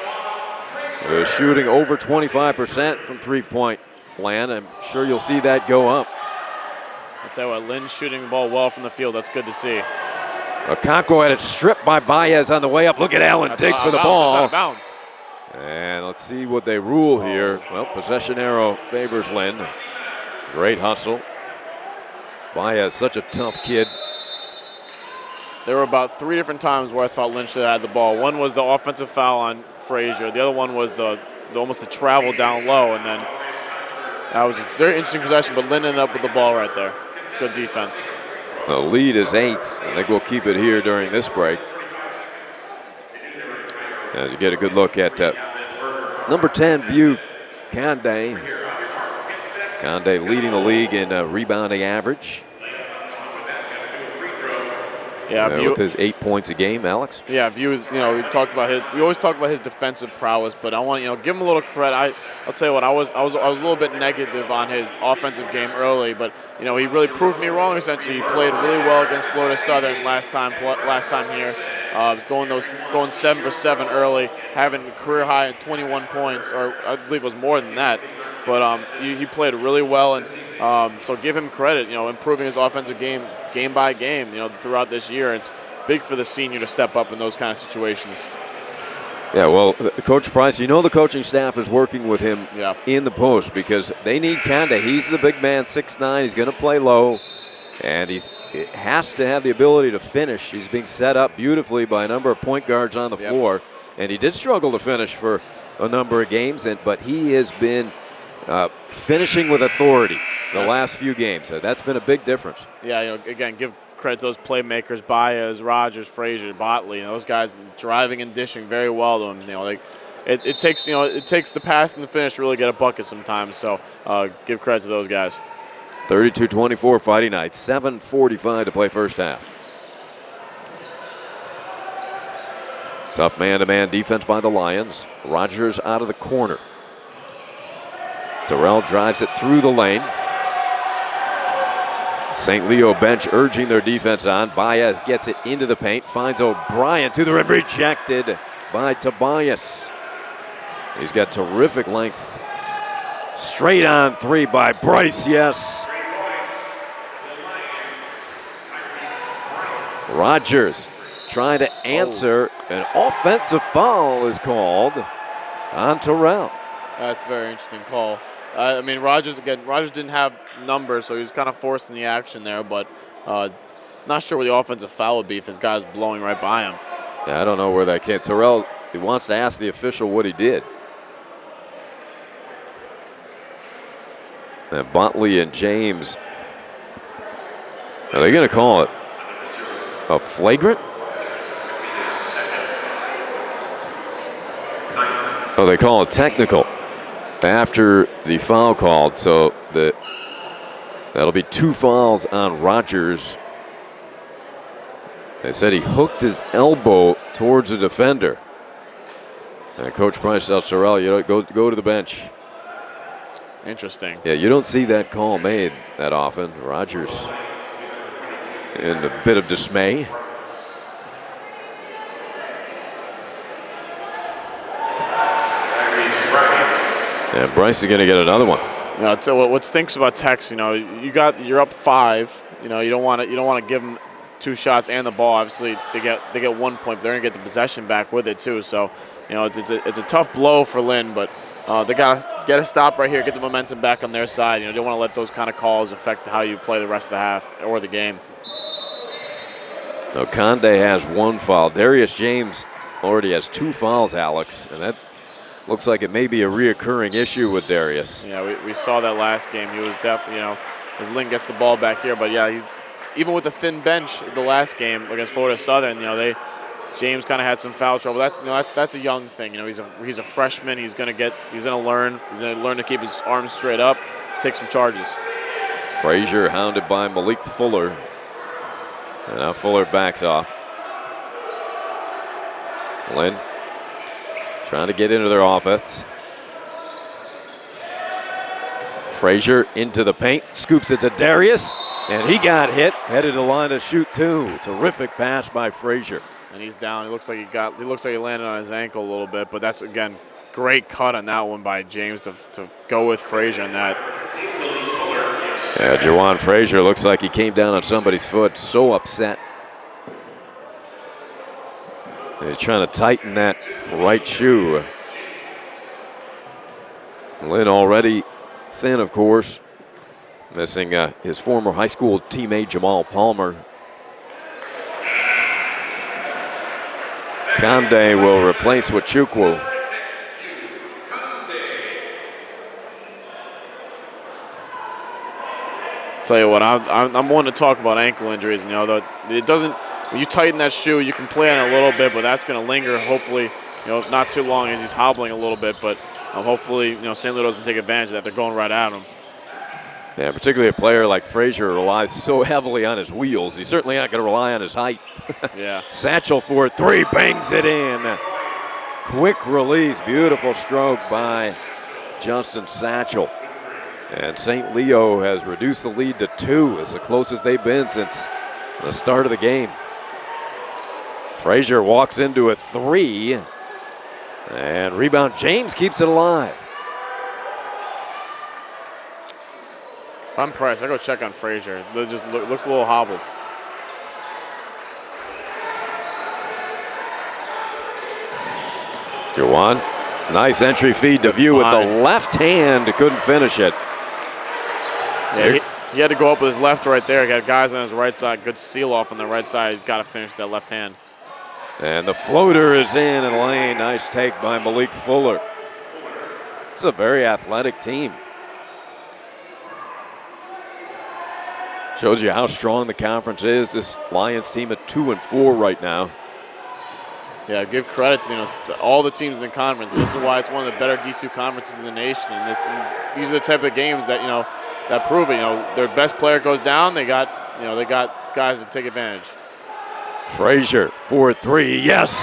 is shooting over 25% from three-point land. I'm sure you'll see that go up. I'll tell you what, Lynn's shooting the ball well from the field. That's good to see. Nkonkwo had it stripped by Baez on the way up. Look at Allen dig for the ball. That's out of bounds. And let's see what they rule here. Well, possession arrow favors Lynn. Great hustle. Baez, such a tough kid. There were about 3 different times where I thought Lynn should have had the ball. One was the offensive foul on Frazier. The other one was the almost the travel down low, and then that was just very interesting possession, but Lynn ended up with the ball right there. Good defense. The lead is 8. I think we'll keep it here during this break. As you get a good look at number 10, View Conde. Conde leading the league in rebounding average. Yeah, with his 8 points a game, Alex. Yeah, View is. We always talk about his defensive prowess, but I want give him a little credit. I'll tell you what, I was a little bit negative on his offensive game early, but he really proved me wrong. Essentially, he played really well against Florida Southern last time here. Going 7 for 7 early, having a career high at 21 points, or I believe it was more than that. But he played really well, and so give him credit. Improving his offensive game by game. Throughout this year, it's big for the senior to step up in those kind of situations. Yeah, well, Coach Price, the coaching staff is working with him in the post because they need Conde. He's the big man, 6'9". He's going to play low. And he has to have the ability to finish. He's being set up beautifully by a number of point guards on the floor. And he did struggle to finish for a number of games, but he has been finishing with authority the last few games. That's been a big difference. Yeah, again, give credit to those playmakers, Baez, Rogers, Frazier, Botley. Those guys driving and dishing very well to him. It takes the pass and the finish to really get a bucket sometimes. So give credit to those guys. 32-24 Fighting Knights. 7:45 to play first half. Tough man-to-man defense by the Lions. Rogers out of the corner. Terrell drives it through the lane. St. Leo bench urging their defense on. Baez gets it into the paint. Finds O'Brien to the rim. Rejected by Tobias. He's got terrific length. Straight on three by Bryce, yes. Rogers trying to answer. An offensive foul is called on Terrell. That's a very interesting call. Rogers didn't have numbers, so he was kind of forcing the action there, but not sure where the offensive foul would be if his guy's blowing right by him. Yeah, I don't know where that came. Terrell, he wants to ask the official what he did. And Botley and James, are they going to call it a flagrant? Oh, they call it technical after the foul called, so that'll be 2 fouls on Rogers. They said he hooked his elbow towards the defender. And Coach Price tells Terrell, go to the bench. Interesting. Yeah, you don't see that call made that often. Rogers in a bit of dismay. And Bryce is going to get another one. So what stinks about Tex, you're up 5. You don't want to give them 2 shots and the ball. Obviously, they get 1 point, but they're going to get the possession back with it too. So, it's a tough blow for Lynn, but they got to get a stop right here, get the momentum back on their side. You don't want to let those kind of calls affect how you play the rest of the half or the game. So Conde has 1 foul. Darius James already has 2 fouls, Alex, and that looks like it may be a reoccurring issue with Darius. Yeah, we saw that last game. He was definitely, as Lynn gets the ball back here, but yeah, even with the thin bench the last game against Florida Southern, James kind of had some foul trouble. That's a young thing. He's a freshman. He's gonna learn to keep his arms straight up, take some charges. Frazier hounded by Malik Fuller, and now Fuller backs off. Lynn trying to get into their offense. Frazier into the paint, scoops it to Darius, and he got hit, headed to the line to shoot 2. Terrific pass by Frazier. And he's down. He looks like he landed on his ankle a little bit, but that's, again, great cut on that one by James to go with Frazier on that. Yeah, Jawan Frazier looks like he came down on somebody's foot, so upset. He's trying to tighten that right shoe. Lynn already thin, of course, missing his former high school teammate Jamal Palmer. Conde will replace Wachukwu. Tell you what, I'm one to talk about ankle injuries. It doesn't. When you tighten that shoe, you can play on it a little bit, but that's going to linger. Hopefully, not too long as he's hobbling a little bit. But hopefully, St. Louis doesn't take advantage of that. They're going right at him. Yeah, particularly a player like Frazier relies so heavily on his wheels. He's certainly not going to rely on his height. Yeah. Satchel for 3, bangs it in. Quick release, beautiful stroke by Justin Satchel. And St. Leo has reduced the lead to 2. It's the closest they've been since the start of the game. Frazier walks into a 3. And rebound, James keeps it alive. If I'm Price, I go check on Frazier. It just looks a little hobbled. Jawan, nice entry feed to View with the left hand. Couldn't finish it. Yeah, He had to go up with his left right there. He got guys on his right side. Good seal off on the right side. He's got to finish that left hand. And the floater is in and lane. Nice take by Malik Fuller. It's a very athletic team. Shows you how strong the conference is. This Lions team at 2-4 right now. Yeah, give credit to all the teams in the conference. This is why it's one of the better D2 conferences in the nation. And these are the type of games that that prove it. Their best player goes down. They got guys to take advantage. Frazier for 3. Yes.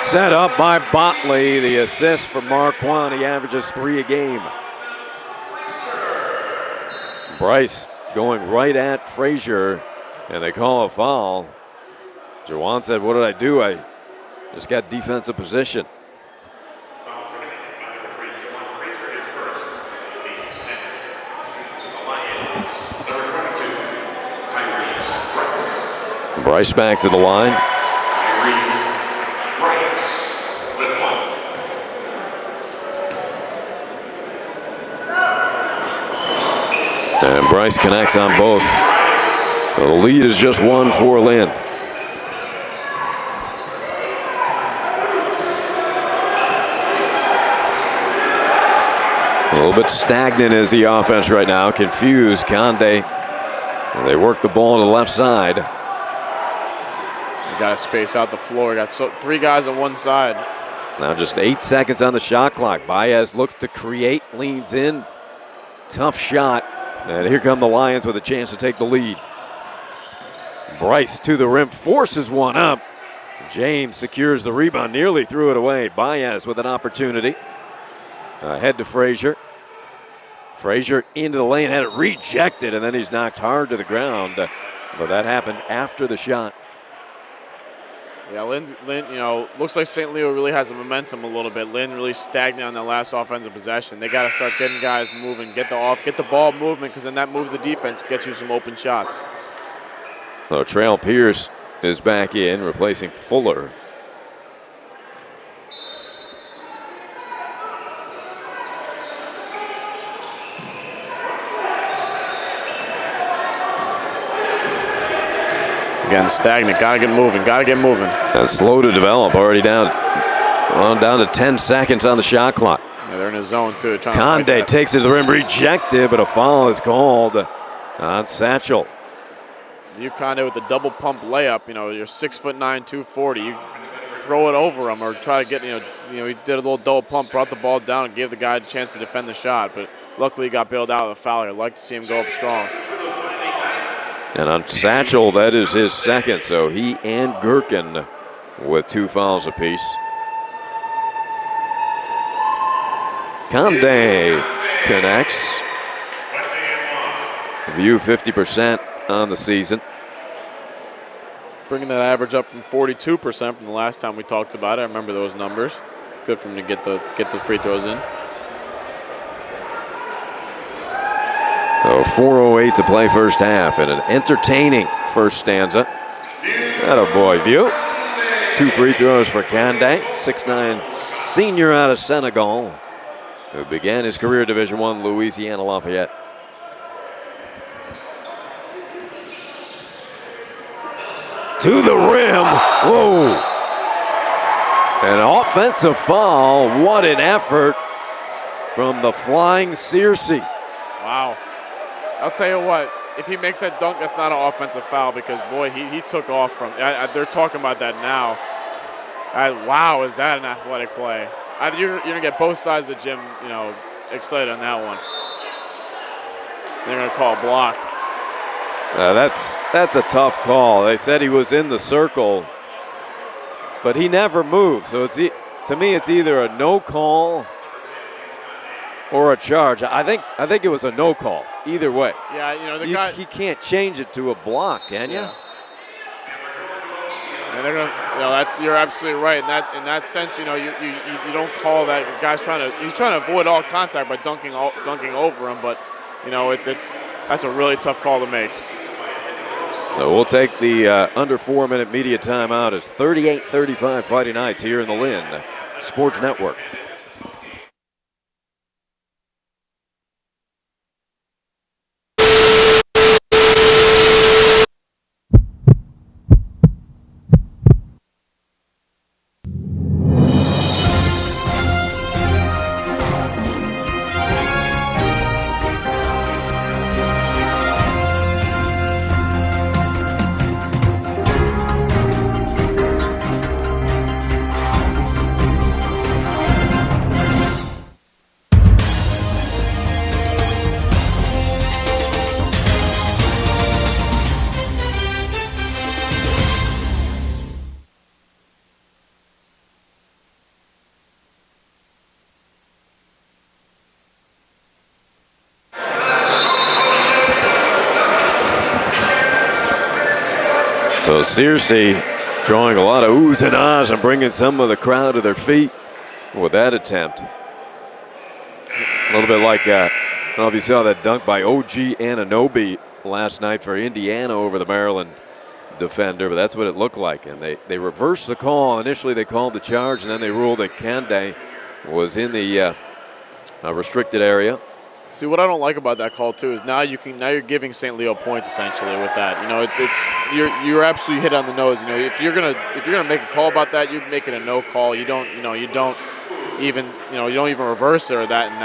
Set up by Botley. The assist for Marquand. He averages 3 a game. Bryce going right at Frazier, and they call a foul. Jawan said, "What did I do? I just got defensive position." Bryce back to the line. And Bryce connects on both. So the lead is just 1 for Lynn. A little bit stagnant is the offense right now. Confused. Conde. They work the ball to the left side. They got to space out the floor. Got 3 guys on one side. Now just 8 seconds on the shot clock. Baez looks to create, leans in. Tough shot. And here come the Lions with a chance to take the lead. Bryce to the rim, forces one up. James secures the rebound, nearly threw it away. Baez with an opportunity. Head to Frazier. Frazier into the lane, had it rejected, and then he's knocked hard to the ground. But that happened after the shot. Yeah, Lynn, looks like St. Leo really has a momentum a little bit. Lynn really stagnant on that last offensive possession. They got to start getting guys moving, get the ball movement, because then that moves the defense, gets you some open shots. So Trail Pierce is back in, replacing Fuller. Again, stagnant. Got to get moving. Got to get moving. And slow to develop. Already down to 10 seconds on the shot clock. Yeah, they're in a zone too. Conde takes it to the rim, rejected, but a foul is called on Satchel. You Conde with the double pump layup. You're 6'9", 240. You throw it over him or try to get. He did a little double pump, brought the ball down, and gave the guy a chance to defend the shot. But luckily, he got bailed out of the foul. I'd like to see him go up strong. And on Satchel, that is his second, so he and Gherkin with 2 fouls apiece. Conde connects. View 50% on the season. Bringing that average up from 42% from the last time we talked about it. I remember those numbers. Good for him to get the free throws in. So 4:08 to play first half, and an entertaining first stanza. Attaboy, View. 2 free throws for Conde, 6'9" senior out of Senegal, who began his career at Division I Louisiana Lafayette. To the rim. Whoa. An offensive foul. What an effort from the Flying Searcy. Wow. I'll tell you what, if he makes that dunk, that's not an offensive foul because, boy, he took off from they're talking about that now. Wow, is that an athletic play? You're going to get both sides of the gym, excited on that one. They're going to call a block. That's a tough call. They said he was in the circle, but he never moved. So to me, it's either a no call or a charge. I think it was a no call. Either way. Yeah, the guy. He can't change it to a block, can you? Yeah. And they're gonna. You're absolutely right. In that sense, you don't call that. The guy's he's trying to avoid all contact by dunking over him, but that's a really tough call to make. So we'll take the under 4-minute media timeout. It's 38-35 Friday nights here in the Lynn Sports Network. So Searcy drawing a lot of oohs and ahs and bringing some of the crowd to their feet with that attempt. A little bit like, I don't know if you saw that dunk by OG Anunoby last night for Indiana over the Maryland defender, but that's what it looked like. And they reversed the call. Initially they called the charge, and then they ruled that Kande was in the restricted area. See, what I don't like about that call too is now you're giving St. Leo points essentially with that. You know, you're absolutely hit on the nose. You know, if you're gonna make a call about that, you make it a no call. You don't even reverse it or that in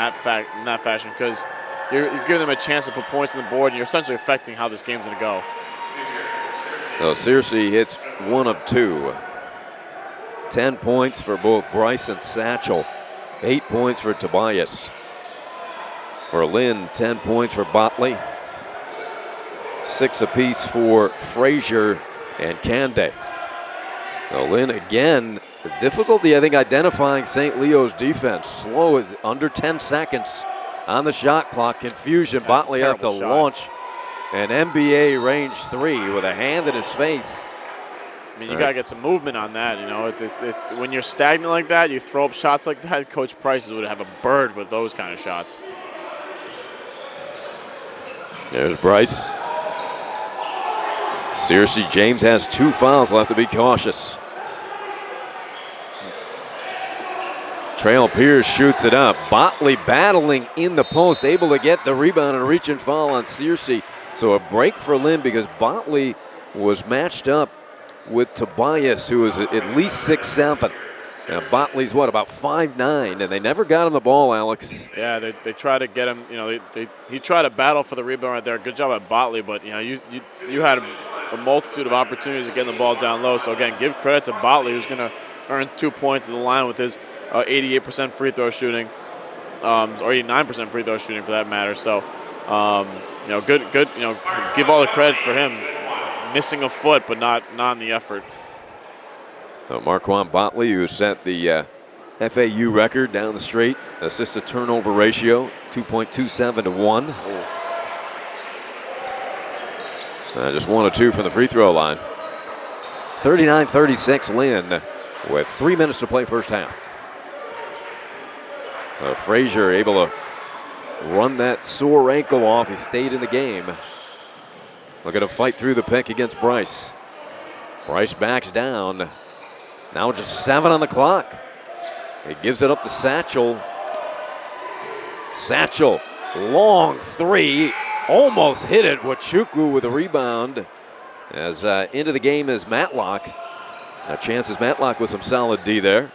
that fashion, because you're giving them a chance to put points on the board, and you're essentially affecting how this game's gonna go. So Searcy hits 1 of 2. 10 points for both Bryce and Satchel. 8 points for Tobias. For Lynn, 10 points for Botley. 6 apiece for Frazier and Kande. Now Lynn again, the difficulty I think identifying St. Leo's defense. Slow, under 10 seconds on the shot clock. Confusion. Botley have to launch an NBA range 3 with a hand in his face. I mean, you gotta get some movement on that. You know, it's when you're stagnant like that, you throw up shots like that. Coach Price would have a bird with those kind of shots. There's Bryce. Searcy James has 2 fouls. Will have to be cautious. Trail Pierce shoots it up. Botley battling in the post, able to get the rebound and reach and foul on Searcy. So a break for Lynn because Botley was matched up with Tobias, who is at least 6'7". Now Botley's about 5'9", and they never got him the ball, Alex. Yeah, they try to get him. You know, he tried to battle for the rebound right there. Good job at Botley, but you know, you had a multitude of opportunities to get the ball down low. So again, give credit to Botley, who's going to earn 2 points in the line with his 88% free throw shooting, or 89% free throw shooting for that matter. So you know, good. You know, give all the credit for him. Missing a foot, but not in the effort. So Marquand Botley, who set the FAU record down the street, assist to turnover ratio, 2.27 to 1. Just 1 of 2 from the free throw line. 39-36 Lynn with 3 minutes to play first half. Frazier able to run that sore ankle off. He stayed in the game. Looking to fight through the pick against Bryce. Bryce backs down. Now just 7 on the clock. He gives it up to Satchel. Satchel, long 3. Almost hit it. Wachukwu with a rebound. As into the game is Matlock. Now chances Matlock with some solid D there.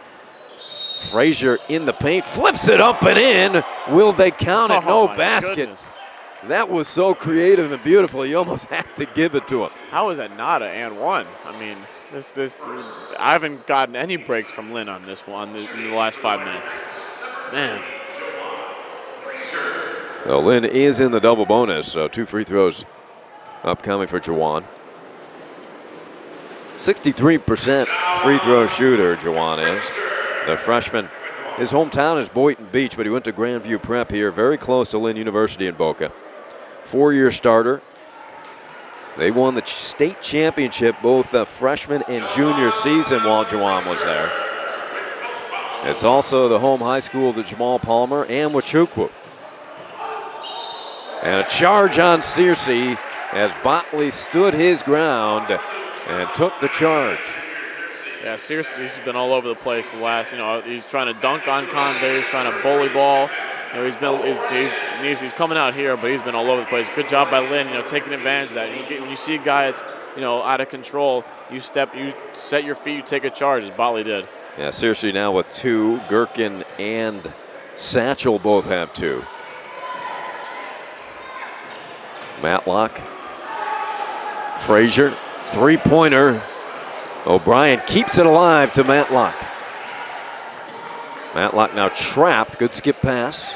Frazier in the paint. Flips it up and in. Will they count it? No basket. Goodness. That was so creative and beautiful. You almost have to give it to him. How is that not an and one? I mean, this I haven't gotten any breaks from Lynn on this one in the last 5 minutes. Man. Well, Lynn is in the double bonus, so 2 free throws upcoming for Jawan. 63% free throw shooter, Jawan is. The freshman. His hometown is Boynton Beach, but he went to Grandview Prep here, very close to Lynn University in Boca. 4-year starter. They won the state championship both the freshman and junior season while Jawan was there. It's also the home high school to Jamal Palmer and Wachukwu. And a charge on Searcy as Botley stood his ground and took the charge. Yeah, Searcy's been all over the place the last, he's trying to dunk on Conde, he's trying to bully ball. He's coming out here, but he's been all over the place. Good job by Lynn, taking advantage of that. When you see a guy that's, out of control, you set your feet, you take a charge, as Botley did. Yeah, Searcy now with 2. Gherkin and Satchel both have 2. Matlock. Frazier, 3-pointer. O'Brien keeps it alive to Matlock. Matlock now trapped. Good skip pass.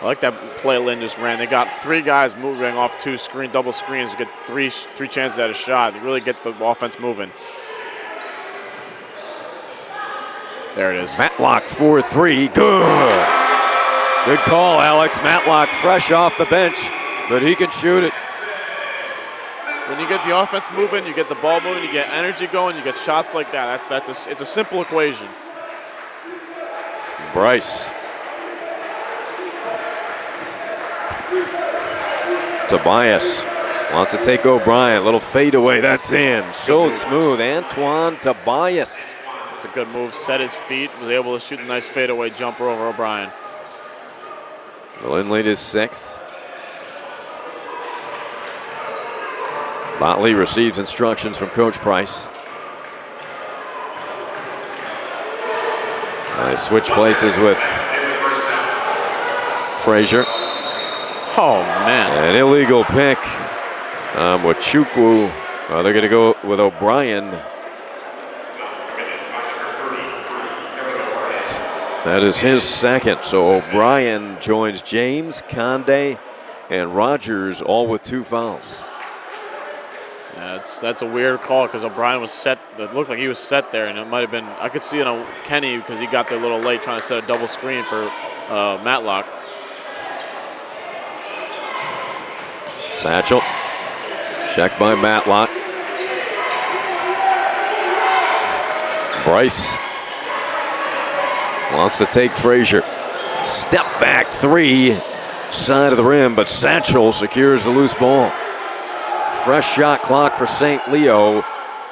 I like that play Lynn just ran. They got 3 guys moving off 2 double screens to get three chances at a shot. They really get the offense moving. There it is. Matlock for 3. Good. Good call, Alex. Matlock fresh off the bench, but he can shoot it. when you get the offense moving, you get the ball moving, you get energy going, you get shots like that. It's a simple equation. Bryce. Tobias wants to take O'Brien. Little fadeaway. That's in. So smooth. Antoine Tobias. It's a good move. Set his feet. Was able to shoot a nice fadeaway jumper over O'Brien. The Lynn lead is 6. Botley receives instructions from Coach Price. They switch places with Frazier. Oh, man. An illegal pick with Chukwu. They're going to go with O'Brien. That is his second. So O'Brien joins James, Conde, and Rogers, all with 2 fouls. Yeah, that's a weird call because O'Brien was set. It looked like he was set there, and it might have been. I could see it on Kenny because he got there a little late trying to set a double screen for Matlock. Satchel, checked by Matlock. Bryce wants to take Frazier. Step back 3, side of the rim, but Satchel secures the loose ball. Fresh shot clock for St. Leo.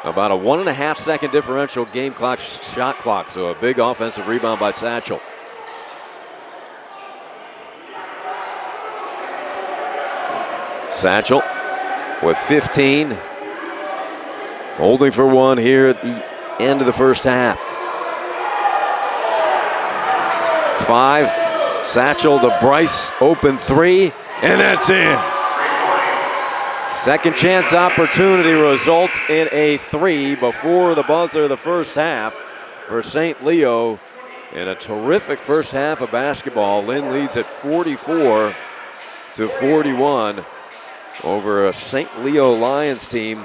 About a 1.5 second differential game clock, shot clock. So a big offensive rebound by Satchel. Satchel with 15. Holding for 1 here at the end of the first half. 5. Satchel to Bryce. Open 3. And that's in. Second chance opportunity results in a 3 before the buzzer of the first half for St. Leo. In a terrific first half of basketball. Lynn leads at 44-41 over a St. Leo Lions team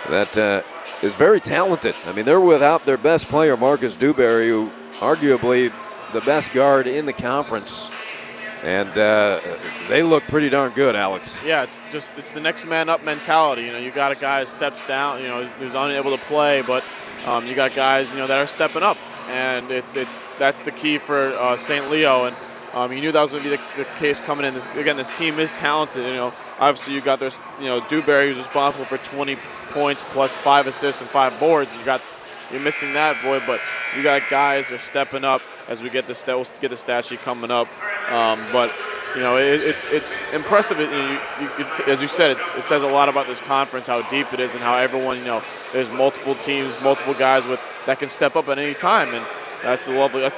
that is very talented. I mean, they're without their best player, Marcus Dewberry, who arguably the best guard in the conference. And they look pretty darn good, Alex. Yeah, it's the next man up mentality. You know, you got a guy who steps down, you know, who's unable to play, but you got guys, you know, that are stepping up, and that's the key for St. Leo. And you knew that was going to be the case coming in. This team is talented. You know, obviously you got Dewberry, who's responsible for 20 points plus 5 assists and 5 boards. You're missing that, boy, but you got guys that are stepping up as we get the stat sheet coming up. But you know, it's impressive. As you said, it says a lot about this conference, how deep it is, and how everyone, you know, there's multiple teams, multiple guys that can step up at any time, and that's the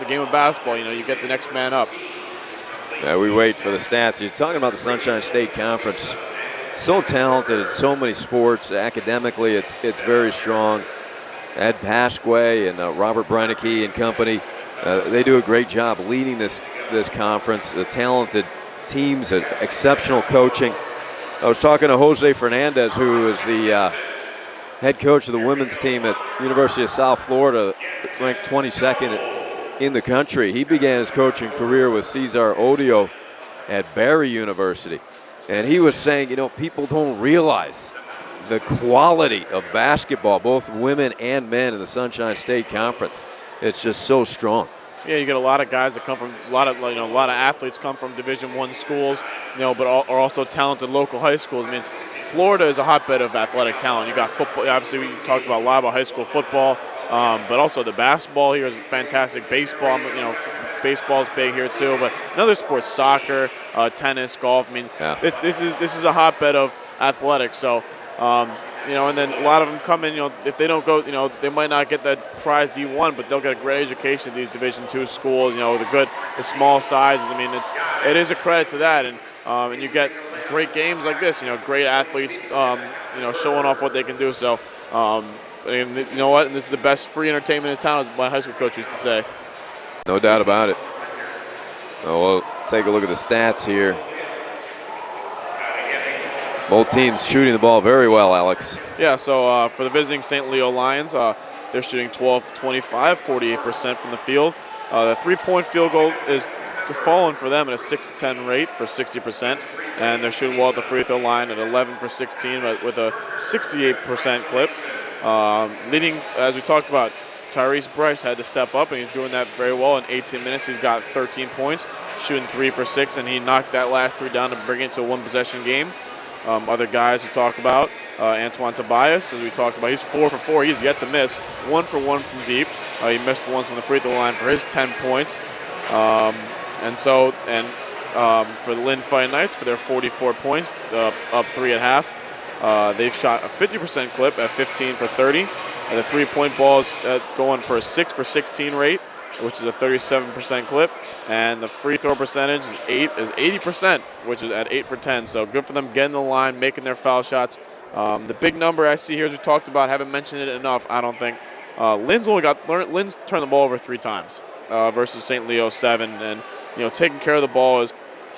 game of basketball. You know, you get the next man up. Yeah, we wait for the stats. You're talking about the Sunshine State Conference. So talented in so many sports. Academically, it's very strong. Ed Pasque and Robert Breinecke and company, they do a great job leading this conference. The talented teams, exceptional coaching. I was talking to Jose Fernandez, who is the head coach of the women's team at University of South Florida, ranked 22nd in the country. He began his coaching career with Cesar Odio at Barry University. And he was saying, you know, people don't realize the quality of basketball, both women and men in the Sunshine State Conference. It's just so strong. Yeah, you get a lot of guys that come from a lot of athletes come from Division I schools, you know, but are also talented local high schools. I mean, Florida is a hotbed of athletic talent. You got football. Obviously, we talked a lot about high school football, but also the basketball here is fantastic. Baseball, you know, baseball's big here too. But other sports, soccer, tennis, golf. I mean, yeah. This is a hotbed of athletics. So. You know, and then a lot of them come in, you know, if they don't go, you know, they might not get that prize D1, but they'll get a great education at these Division II schools, you know, the small sizes. I mean, it is a credit to that. And you get great games like this, you know, great athletes, you know, showing off what they can do. So, and you know what? And this is the best free entertainment in this town, as my high school coach used to say. No doubt about it. We'll take a look at the stats here. Both teams shooting the ball very well, Alex. Yeah, so for the visiting St. Leo Lions, they're shooting 12-25, 48% from the field. The three-point field goal is fallen for them at a 6-10 rate for 60%. and they're shooting well at the free throw line at 11 for 16 with a 68% clip. Leading, as we talked about, Tyrese Bryce had to step up, and he's doing that very well. In 18 minutes, he's got 13 points, shooting 3 for 6, and he knocked that last 3 down to bring it to a one-possession game. Other guys to talk about, Antoine Tobias, as we talked about, he's 4 for 4. He's yet to miss. 1 for 1 from deep. He missed once from the free throw line for his 10 points. For the Lynn Fighting Knights, for their 44 points, up 3 at half. They've shot a 50% clip at 15 for 30. And the three-point ball is going for a 6 for 16 rate, which is a 37% clip. And the free throw percentage is 80%, which is at 8 for 10. So good for them getting the line, making their foul shots. The big number I see here, as we talked about, haven't mentioned it enough, I don't think. Lynn's turned the ball over 3 times versus St. Leo's 7. And, taking care of the ball is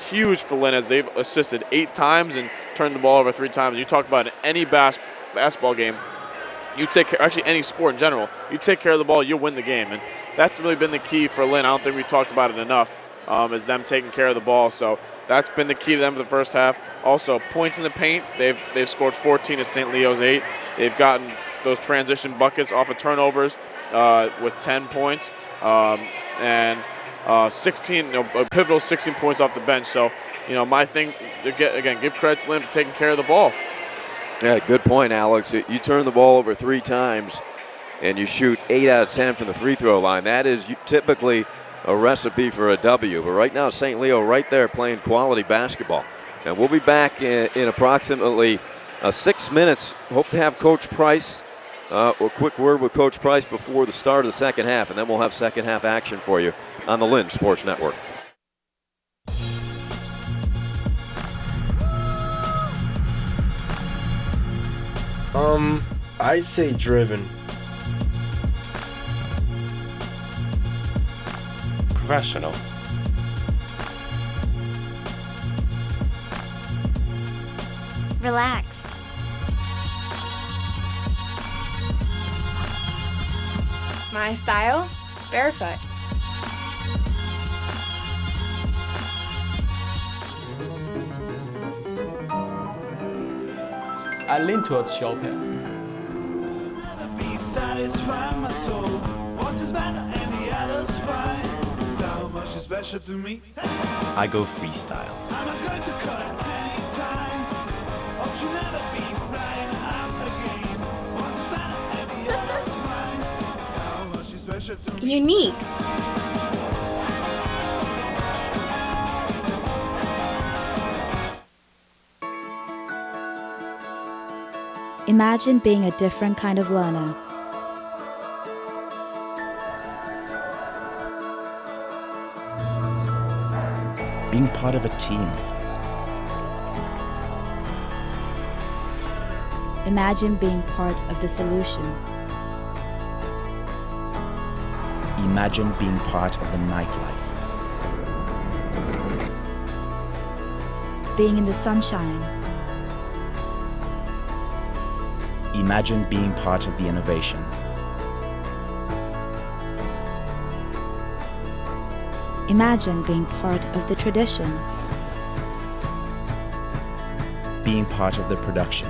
huge for Lynn, as they've assisted 8 times and turned the ball over 3 times. You talk about in any basketball game, you take care, actually any sport in general, you take care of the ball, you win the game. And that's really been the key for Lynn. I don't think we talked about it enough, is them taking care of the ball. So that's been the key to them for the first half. Also, points in the paint, they've scored 14 to St. Leo's 8. They've gotten those transition buckets off of turnovers with 10 points. 16, a pivotal 16 points off the bench. So, my thing, give credit to Lynn for taking care of the ball. Yeah, good point, Alex. You turn the ball over 3 times and you shoot 8 out of 10 from the free throw line. That is typically a recipe for a W. But right now, St. Leo right there playing quality basketball. And we'll be back in approximately 6 minutes. Hope to have Coach Price, a quick word with Coach Price before the start of the second half, and then we'll have second half action for you on the Lynn Sports Network. I'd say driven. Professional. Relaxed. My style? Barefoot. I lean towards Chopin. Satisfy my soul. What's his better and the other's fine. So much is special to me. I go freestyle. I'm going to cut it anytime. Hope she'll never be flying out again. What's his better and the other's fine. So much is special to me. Unique. Imagine being a different kind of learner. Being part of a team. Imagine being part of the solution. Imagine being part of the nightlife. Being in the sunshine. Imagine being part of the innovation. Imagine being part of the tradition. Being part of the production.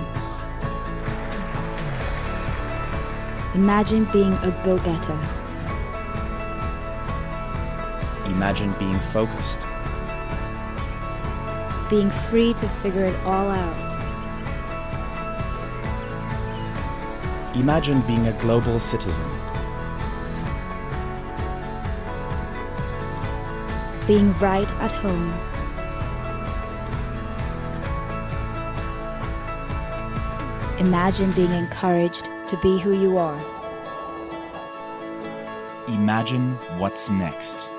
Imagine being a go-getter. Imagine being focused. Being free to figure it all out. Imagine being a global citizen. Being right at home. Imagine being encouraged to be who you are. Imagine what's next.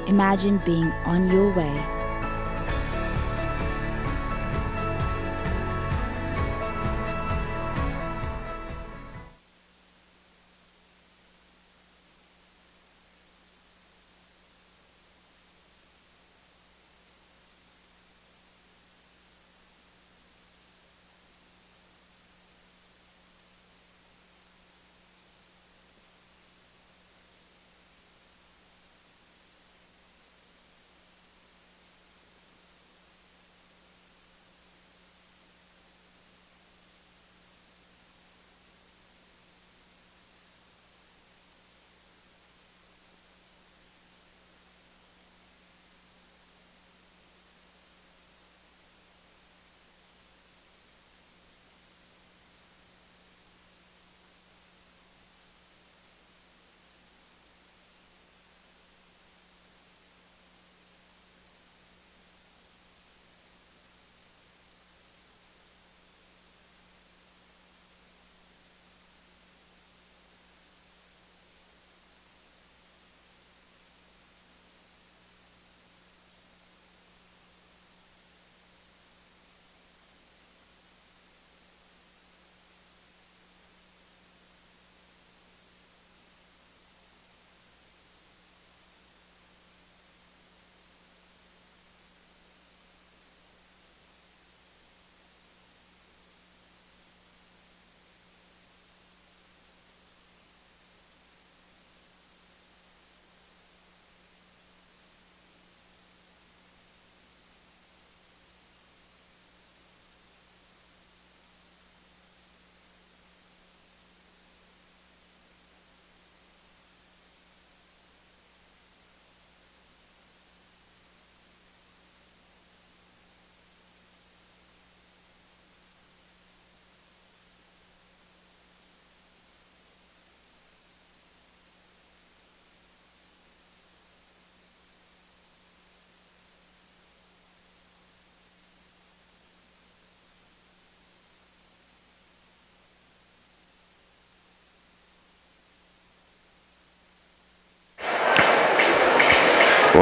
Imagine being on your way.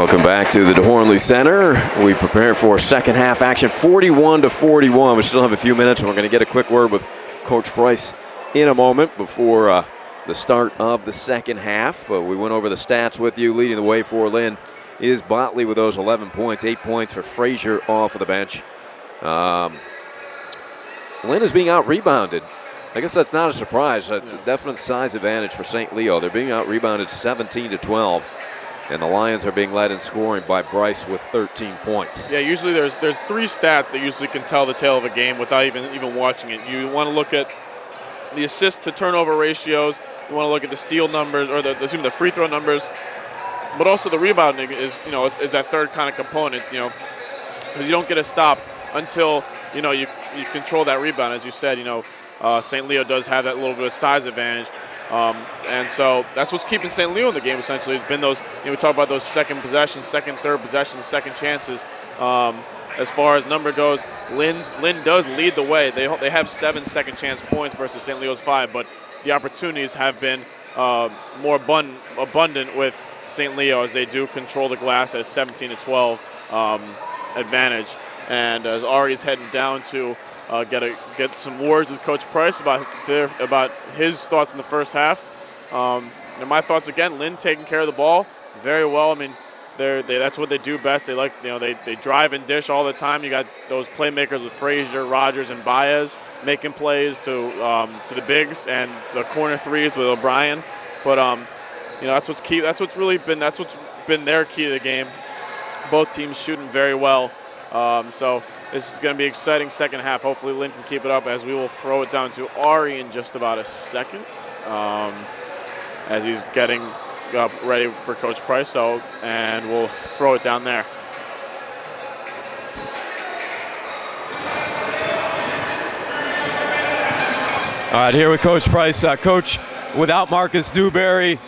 Welcome back to the DeHornley Center. We prepare for second half action, 41-41. We still have a few minutes, and we're going to get a quick word with Coach Price in a moment before the start of the second half. But we went over the stats with you. Leading the way for Lynn is Botley with those 11 points, 8 points for Frazier off of the bench. Lynn is being out-rebounded. I guess that's not a surprise. A definite size advantage for St. Leo. They're being out-rebounded 17-12. And the Lions are being led in scoring by Bryce with 13 points. Yeah, usually there's three stats that usually can tell the tale of a game without even watching it. You want to look at the assist to turnover ratios. You want to look at the steal numbers or the free throw numbers. But also the rebounding is that third kind of component. Because you don't get a stop until you control that rebound. As you said, St. Leo does have that little bit of size advantage. And so that's what's keeping St. Leo in the game, essentially. It's been those, we talk about those second possessions, second, third possessions, second chances. As far as number goes, Lynn does lead the way. They have 7 second chance points versus St. Leo's 5, but the opportunities have been more abundant with St. Leo as they do control the glass at 17-12 advantage. And as Ari's heading down to get some words with Coach Price about his thoughts in the first half. And my thoughts again, Lynn taking care of the ball very well. I mean, that's what they do best. They they drive and dish all the time. You got those playmakers with Frazier, Rogers, and Baez making plays to the bigs and the corner threes with O'Brien. But that's what's key. That's what's been their key to the game. Both teams shooting very well. So this is going to be an exciting second half. Hopefully Lynn can keep it up as we will throw it down to Ari in just about a second as he's getting up ready for Coach Price. And we'll throw it down there. All right, here with Coach Price. Coach, without Marcus Dewberry,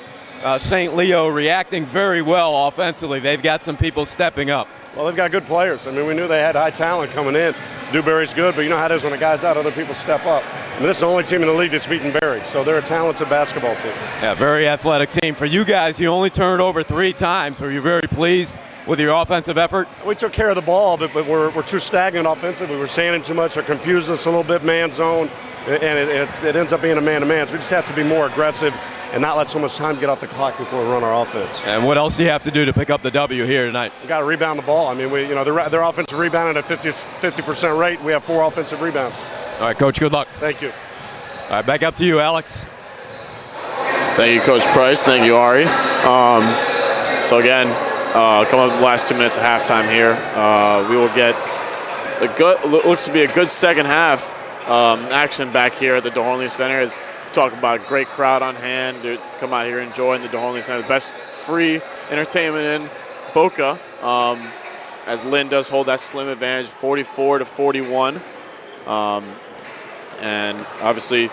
St. Leo reacting very well offensively. They've got some people stepping up. Well, they've got good players. I mean, we knew they had high talent coming in. Dewberry's good, but you know how it is when a guy's out, other people step up. And this is the only team in the league that's beaten Berry, so they're a talented basketball team. Yeah, very athletic team. For you guys, you only turned over 3 times. Were you very pleased with your offensive effort? We took care of the ball, but we're too stagnant offensively. We're standing too much. They're confusing us a little bit, man zone, and it ends up being a man-to-man. So we just have to be more aggressive and not let so much time get off the clock before we run our offense. And what else do you have to do to pick up the W here tonight? We got to rebound the ball. I mean, their offensive rebounding at 50% rate. We have 4 offensive rebounds. All right, Coach, good luck. Thank you. All right, back up to you, Alex. Thank you, Coach Price. Thank you, Ari. So again, coming up the last 2 minutes of halftime here, we will get looks to be a good second half action back here at the DeHornley Center. Talk about a great crowd on hand. They come out here enjoying the DeHornley Center, the best free entertainment in Boca. As Lynn does hold that slim advantage, 44-41. And obviously,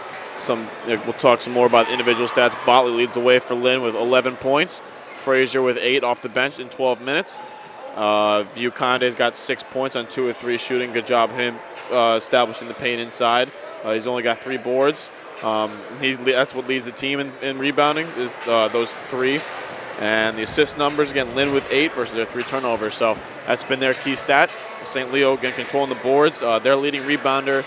we'll talk some more about individual stats. Botley leads the way for Lynn with 11 points. Frazier with 8 off the bench in 12 minutes. View Conde's got 6 points on 2 of 3 shooting. Good job him establishing the paint inside. He's only got 3 boards. That's what leads the team in rebounding is those 3. And the assist numbers, again, Lynn with 8 versus their 3 turnovers. So that's been their key stat. St. Leo, again, controlling the boards. Their leading rebounder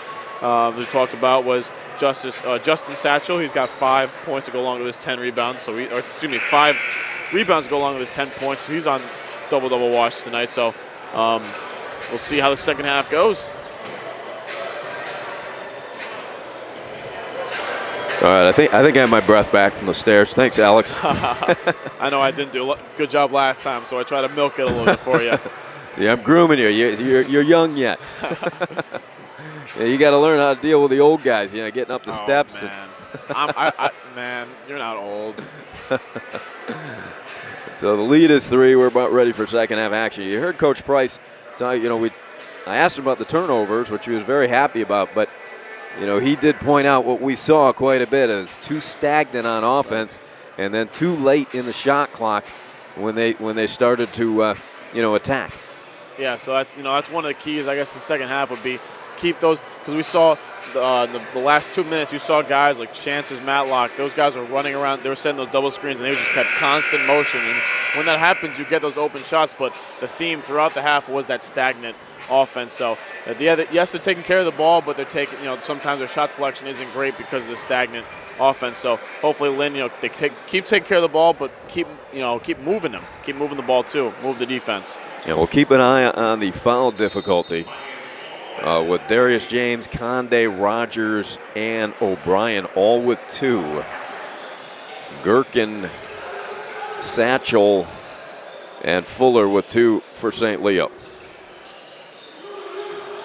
we talked about was Justin Satchel. He's got 5 points to go along with his 10 rebounds. 5 rebounds to go along with his 10 points. So he's on double-double watch tonight. So we'll see how the second half goes. All right, I think I have my breath back from the stairs. Thanks, Alex. I know I didn't do a good job last time, so I try to milk it a little bit for you. See, I'm grooming you. You're young yet. Yeah, you got to learn how to deal with the old guys. Getting up the steps. Man. Man, you're not old. So the lead is 3. We're about ready for second half action. You heard Coach Price tell I asked him about the turnovers, which he was very happy about, but he did point out what we saw quite a bit is too stagnant on offense, and then too late in the shot clock when they started to attack. Yeah, so that's one of the keys. I guess the second half would be keep those, because we saw the last 2 minutes, you saw guys like Chances, Matlock, those guys were running around, they were setting those double screens, and they just kept constant motion. And when that happens, you get those open shots, but the theme throughout the half was that stagnant offense. So, yes, they're taking care of the ball, but they're taking, sometimes their shot selection isn't great because of the stagnant offense. So hopefully Lynn, they keep taking care of the ball, but keep moving them, keep moving the ball too, move the defense. Yeah, we'll keep an eye on the foul difficulty with Darius James, Conde, Rogers, and O'Brien, all with 2. Gherkin, Satchel, and Fuller with 2 for St. Leo.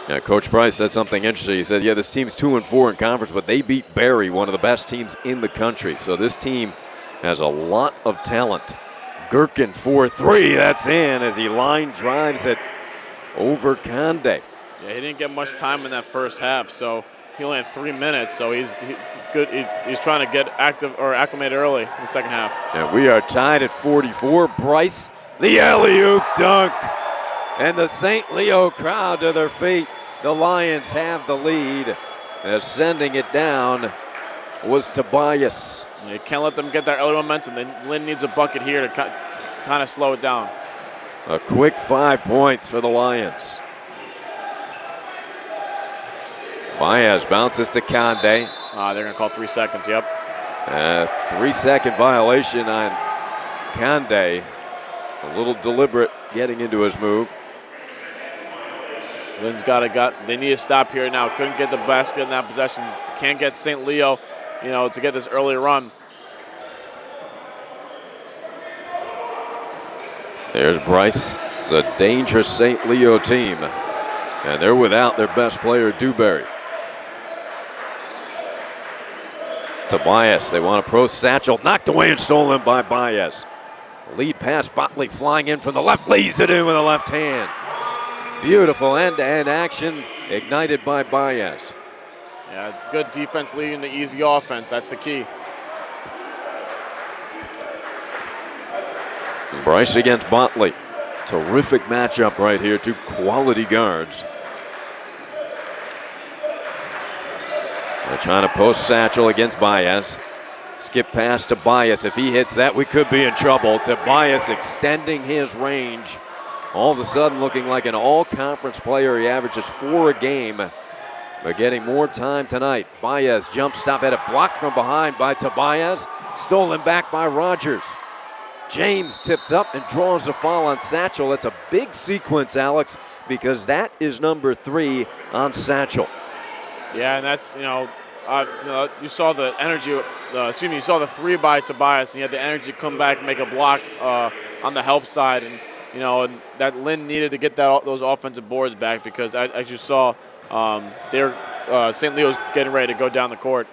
Yeah, Coach Price said something interesting. He said, this team's 2-4 in conference, but they beat Barry, one of the best teams in the country. So this team has a lot of talent. Gherkin 4-3, that's in as he line drives it over Conde. Yeah, he didn't get much time in that first half, so he only had 3 minutes. So he's good. He's trying to get acclimated early in the second half. And we are tied at 44. Bryce, the alley-oop dunk, and the St. Leo crowd to their feet. The Lions have the lead. As sending it down was Tobias. You can't let them get that early momentum. Lynn needs a bucket here to kind of slow it down. A quick 5 points for the Lions. Baez bounces to Conde. They're going to call 3 seconds, yep. 3-second violation on Conde. A little deliberate getting into his move. Lynn's they need to stop here now. Couldn't get the basket in that possession. Can't get St. Leo, to get this early run. There's Bryce. It's a dangerous St. Leo team. And they're without their best player, Dewberry. Tobias, they want a pro Satchel. Knocked away and stolen by Baez. Lead pass, Botley flying in from the left. Lays it in with the left hand. Beautiful end-to-end action ignited by Baez. Yeah, good defense leading the easy offense. That's the key. Bryce against Botley. Terrific matchup right here. 2 quality guards. They're trying to post Satchel against Baez. Skip pass to Tobias. If he hits that, we could be in trouble. Tobias extending his range. All of a sudden looking like an all-conference player. He averages 4 a game, but getting more time tonight. Baez jump stop, had it blocked from behind by Tobias. Stolen back by Rogers. James tipped up and draws a foul on Satchel. That's a big sequence, Alex, because that is number 3 on Satchel. Yeah, and that's, you saw the energy, you saw the 3 by Tobias, and he had the energy to come back and make a block on the help side. And and that Lynn needed to get those offensive boards back because as you saw, St. Leo's getting ready to go down the court.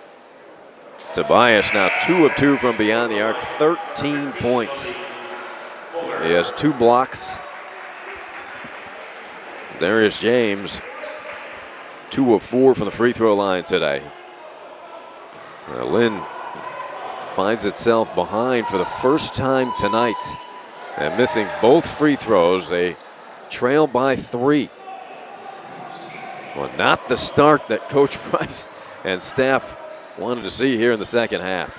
Tobias now 2 of 2 from beyond the arc, 13 points. He has 2 blocks. Darius James, 2 of 4 from the free throw line today. Lynn finds itself behind for the first time tonight. And missing both free throws, they trail by 3. Well, not the start that Coach Price and staff wanted to see here in the second half.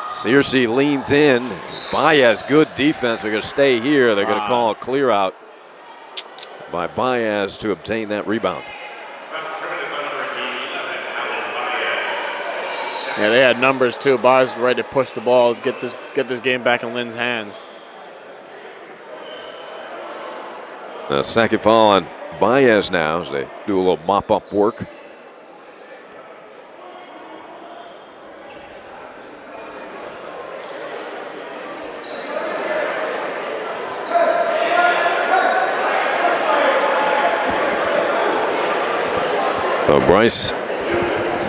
Searcy leans in. Baez, good defense. They're going to stay here. They're going to call a clear out by Baez to obtain that rebound. Yeah, they had numbers too. Baez was ready to push the ball, get this game back in Lynn's hands. The second foul on Baez now as they do a little mop-up work. So Bryce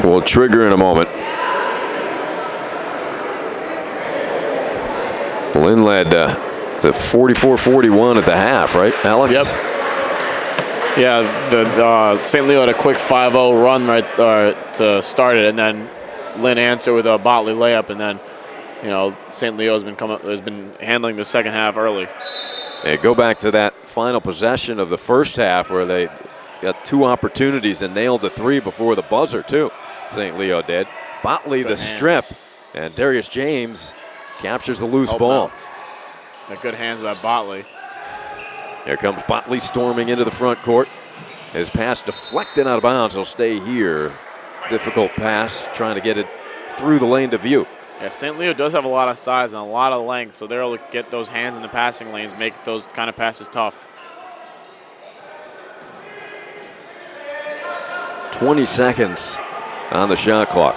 will trigger in a moment. Lynn led to 44-41 at the half, right, Alex? Yep. Yeah, the St. Leo had a quick 5-0 run to start it, and then Lynn answered with a Botley layup, and then St. Leo has been handling the second half early. Hey, go back to that final possession of the first half where they got 2 opportunities and nailed the 3 before the buzzer, too. St. Leo did. Botley the strip, and Darius James captures the loose ball. The good hands by Botley. Here comes Botley storming into the front court. His pass deflected out of bounds. He'll stay here. Difficult pass, trying to get it through the lane to View. Yeah, St. Leo does have a lot of size and a lot of length, so they're able to get those hands in the passing lanes, make those kind of passes tough. 20 seconds on the shot clock.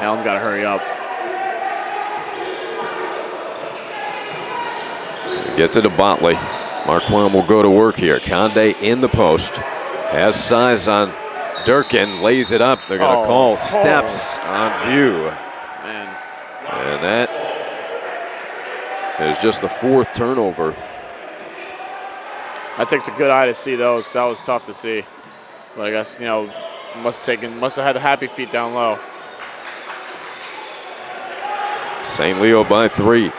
Allen's got to hurry up. Gets it to Botley. Marquand will go to work here. Conde in the post. Has size on Durkin. Lays it up. They're going to call steps on View. Man. And that is just the 4th turnover. That takes a good eye to see those, because that was tough to see. But I guess, you know, must have had the happy feet down low. St. Leo by 3.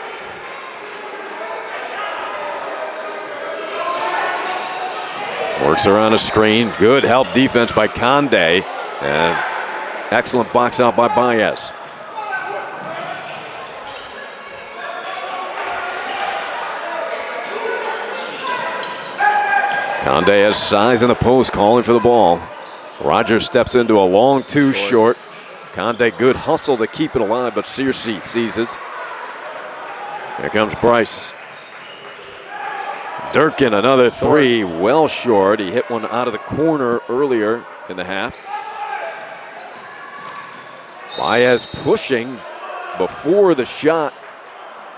Works around a screen. Good help defense by Conde. And excellent box out by Baez. Conde has size in the post, calling for the ball. Rogers steps into a long 2 short. Conde, good hustle to keep it alive, but Searcy seizes. Here comes Bryce. Durkin, another 3, well short. He hit one out of the corner earlier in the half. Baez pushing before the shot.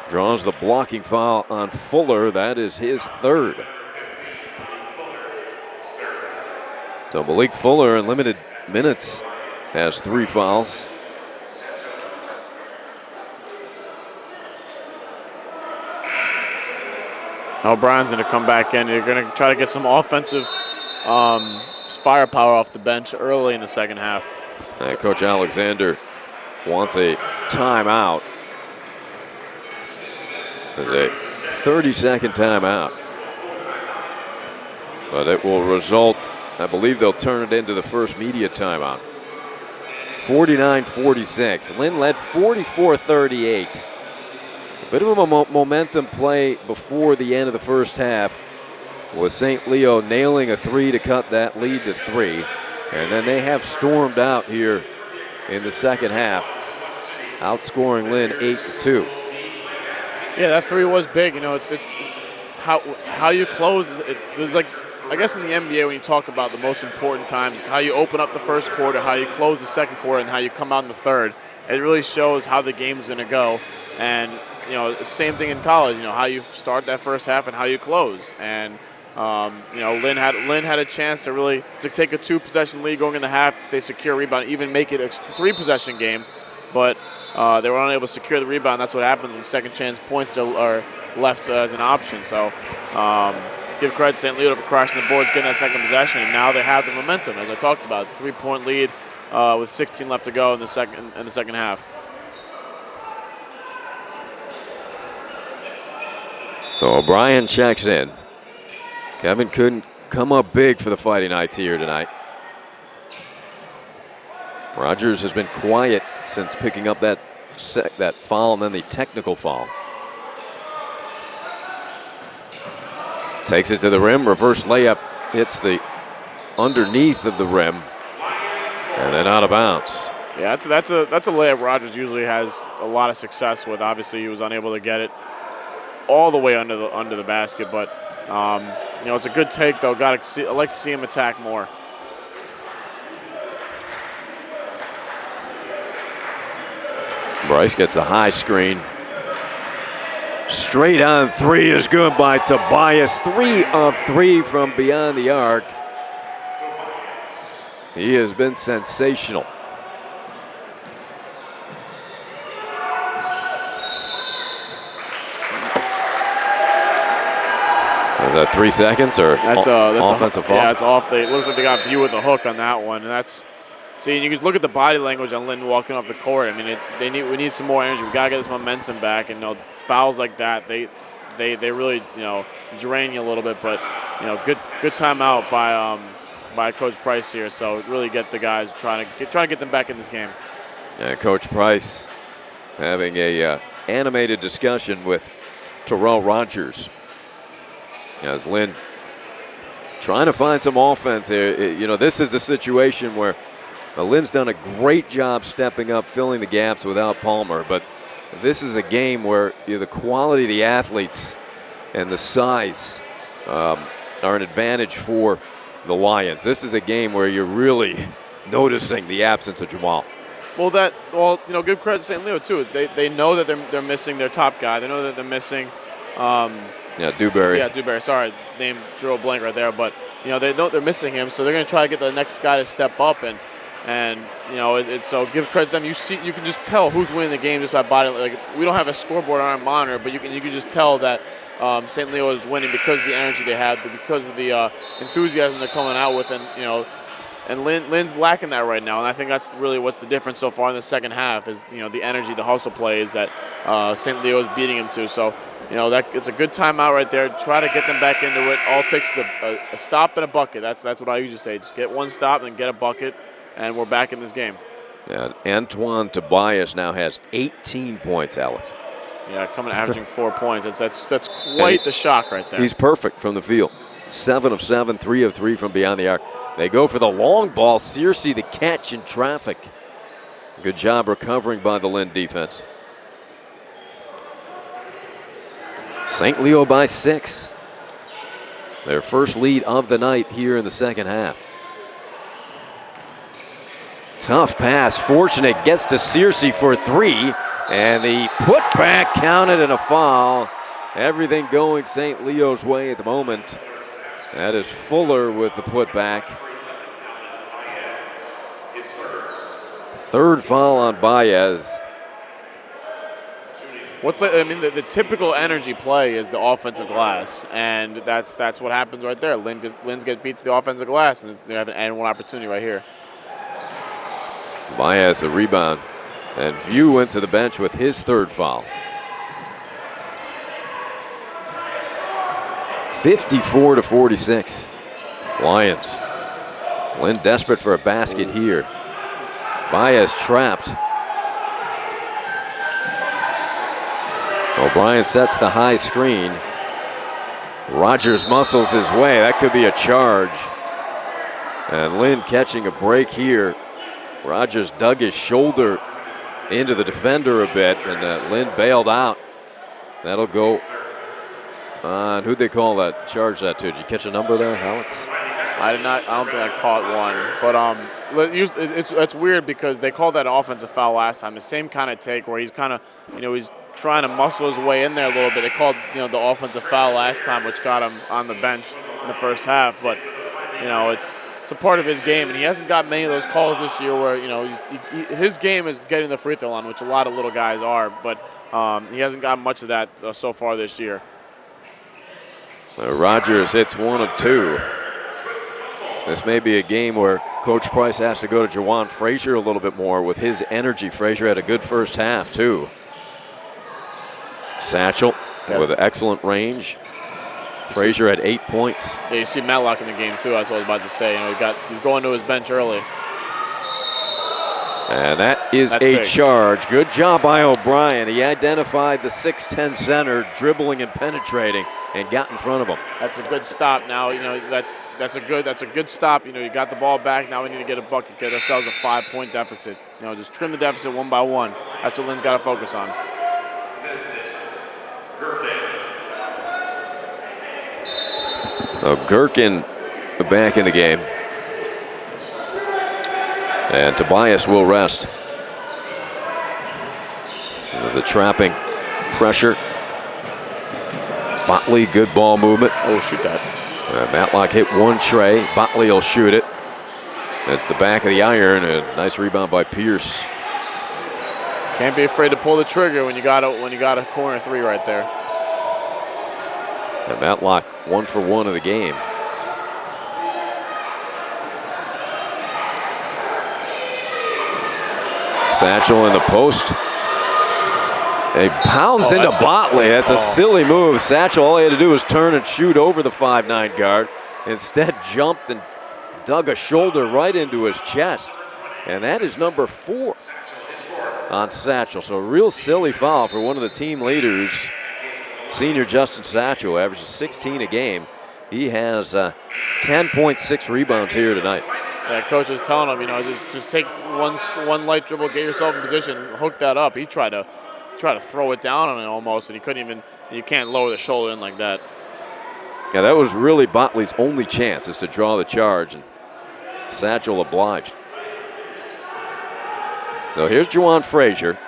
Draws the blocking foul on Fuller. That is his 3rd. So Malik Fuller in limited minutes has 3 fouls. O'Brien's going to come back in. They're going to try to get some offensive firepower off the bench early in the second half. And Coach Alexander wants a timeout. There's a 30-second timeout. But it will result, I believe they'll turn it into the first media timeout. 49-46. Lynn led 44-38. A bit of a momentum play before the end of the first half, with St. Leo nailing a 3 to cut that lead to 3. And then they have stormed out here in the second half, outscoring Lynn 8-2. Yeah, that 3 was big. You know, it's how you close. There's like, I guess in the NBA, when you talk about the most important times, is how you open up the first quarter, how you close the second quarter, and how you come out in the third. It really shows how the game's going to go. And you know, same thing in college. You know, how you start that first half and how you close. And you know, Lynn had a chance to take a 2-possession lead going in the half. They secure a rebound, even make it a 3-possession game, but they were unable to secure the rebound. That's what happens when second chance points are left as an option. So give credit to St. Leo for crashing the boards, getting that second possession, and now they have the momentum, as I talked about. 3-point lead with 16 left to go in the second half. So O'Brien checks in. Kevin couldn't come up big for the Fighting Knights here tonight. Rogers has been quiet since picking up that foul and then the technical foul. Takes it to the rim, reverse layup, hits the underneath of the rim, and then out of bounds. Yeah, that's a layup Rogers usually has a lot of success with. Obviously, he was unable to get it all the way under the basket, but you know, it's a good take though. I like to see him attack more. Bryce gets the high screen. Straight on 3 is good by Tobias. 3 of 3 from beyond the arc. He has been sensational. Is that 3 seconds or that's offensive foul? Yeah, it's off. It looks like they got View with the hook on that one, and that's. See, and you can look at the body language on Lynn walking off the court. I mean, we need some more energy. We gotta get this momentum back, and you know, fouls like that, they really, you know, drain you a little bit. But you know, good timeout by Coach Price here. So really get the guys trying to get them back in this game. Coach Price having a animated discussion with Terrell Rogers as Lynn trying to find some offense here. You know, this is the situation where Lynn's done a great job stepping up, filling the gaps without Palmer, but this is a game where the quality of the athletes and the size are an advantage for the Lions. This is a game where you're really noticing the absence of Jamal. Well, you know, give credit to St. Leo too. They know that they're missing their top guy. They know that they're missing. Dewberry. Yeah, Dewberry. Sorry, name drew a blank right there. But you know, they know they're missing him, so they're going to try to get the next guy to step up and you know, so give credit to them. You can just tell who's winning the game just by body. Like, we don't have a scoreboard on our monitor, but you can just tell that St. Leo is winning because of the energy they have, because of the enthusiasm they're coming out with, and you know. And Lynn's lacking that right now, and I think that's really what's the difference so far in the second half is, you know, the energy, the hustle plays that St. Leo is beating him to. So, you know, it's a good timeout right there. Try to get them back into it. All it takes is a stop and a bucket. That's what I usually say. Just get one stop and get a bucket, and we're back in this game. Yeah, Antoine Tobias now has 18 points, Alice. Yeah, averaging 4 points. That's quite the shock right there. He's perfect from the field. 7 of 7, 3 of 3 from beyond the arc. They go for the long ball. Searcy the catch in traffic. Good job recovering by the Lynn defense. St. Leo by 6. Their first lead of the night here in the second half. Tough pass. Fortunate gets to Searcy for 3. And the putback counted and a foul. Everything going St. Leo's way at the moment. That is Fuller with the putback. Third foul on Baez. The typical energy play is the offensive glass, and that's what happens right there. Lynn beats the offensive glass, and they have an and one opportunity right here. Baez a rebound, and View went to the bench with his third foul. 54-46. Lions. Lynn desperate for a basket here. Baez trapped. O'Brien sets the high screen. Rogers muscles his way. That could be a charge. And Lynn catching a break here. Rogers dug his shoulder into the defender a bit, and Lynn bailed out. That'll go on. Who'd they call that? Charge that to? Did you catch a number there, Alex? I did not. I don't think I caught one. But it's weird because they called that an offensive foul last time. The same kind of take where he's kind of, you know, he's trying to muscle his way in there a little bit. They called, you know, the offensive foul last time, which got him on the bench in the first half. But, you know, it's a part of his game, and he hasn't got many of those calls this year where, you know, his game is getting the free throw line, which a lot of little guys are. But he hasn't got much of that so far this year. Rogers hits 1 of 2. This may be a game where Coach Price has to go to Jawan Frazier a little bit more with his energy. Frazier had a good first half, too. Satchel with excellent range. Frazier had 8 points. Yeah, you see Matlock in the game, too. That's what I was about to say. You know, he's going to his bench early. And that's a big charge. Good job by O'Brien. He identified the 6'10 center, dribbling and penetrating, and got in front of him. That's a good stop. Now, you know, that's a good stop. You know, you got the ball back. Now we need to get a bucket, get ourselves a 5-point deficit. You know, just trim the deficit one by one. That's what Lynn's got to focus on. Gherkin back in the game. And Tobias will rest. The trapping pressure. Botley, good ball movement. Oh, shoot that. Matlock hit one tray. Botley will shoot it. That's the back of the iron. A nice rebound by Pierce. Can't be afraid to pull the trigger when you got a corner three right there. And Matlock 1 for 1 of the game. Satchel in the post. He pounds into Botley. That's a silly move. Satchel, all he had to do was turn and shoot over the 5'9" guard. Instead, jumped and dug a shoulder right into his chest. And that is number 4 on Satchel. So a real silly foul for one of the team leaders. Senior Justin Satchel averages 16 a game. He has 10.6 rebounds here tonight. Yeah, coach is telling him, just take one light dribble, get yourself in position, hook that up. He tried to throw it down on it almost, and he couldn't even. You can't lower the shoulder in like that. Yeah, that was really Botley's only chance, is to draw the charge, and Satchel obliged. So here's Juwan Frazier.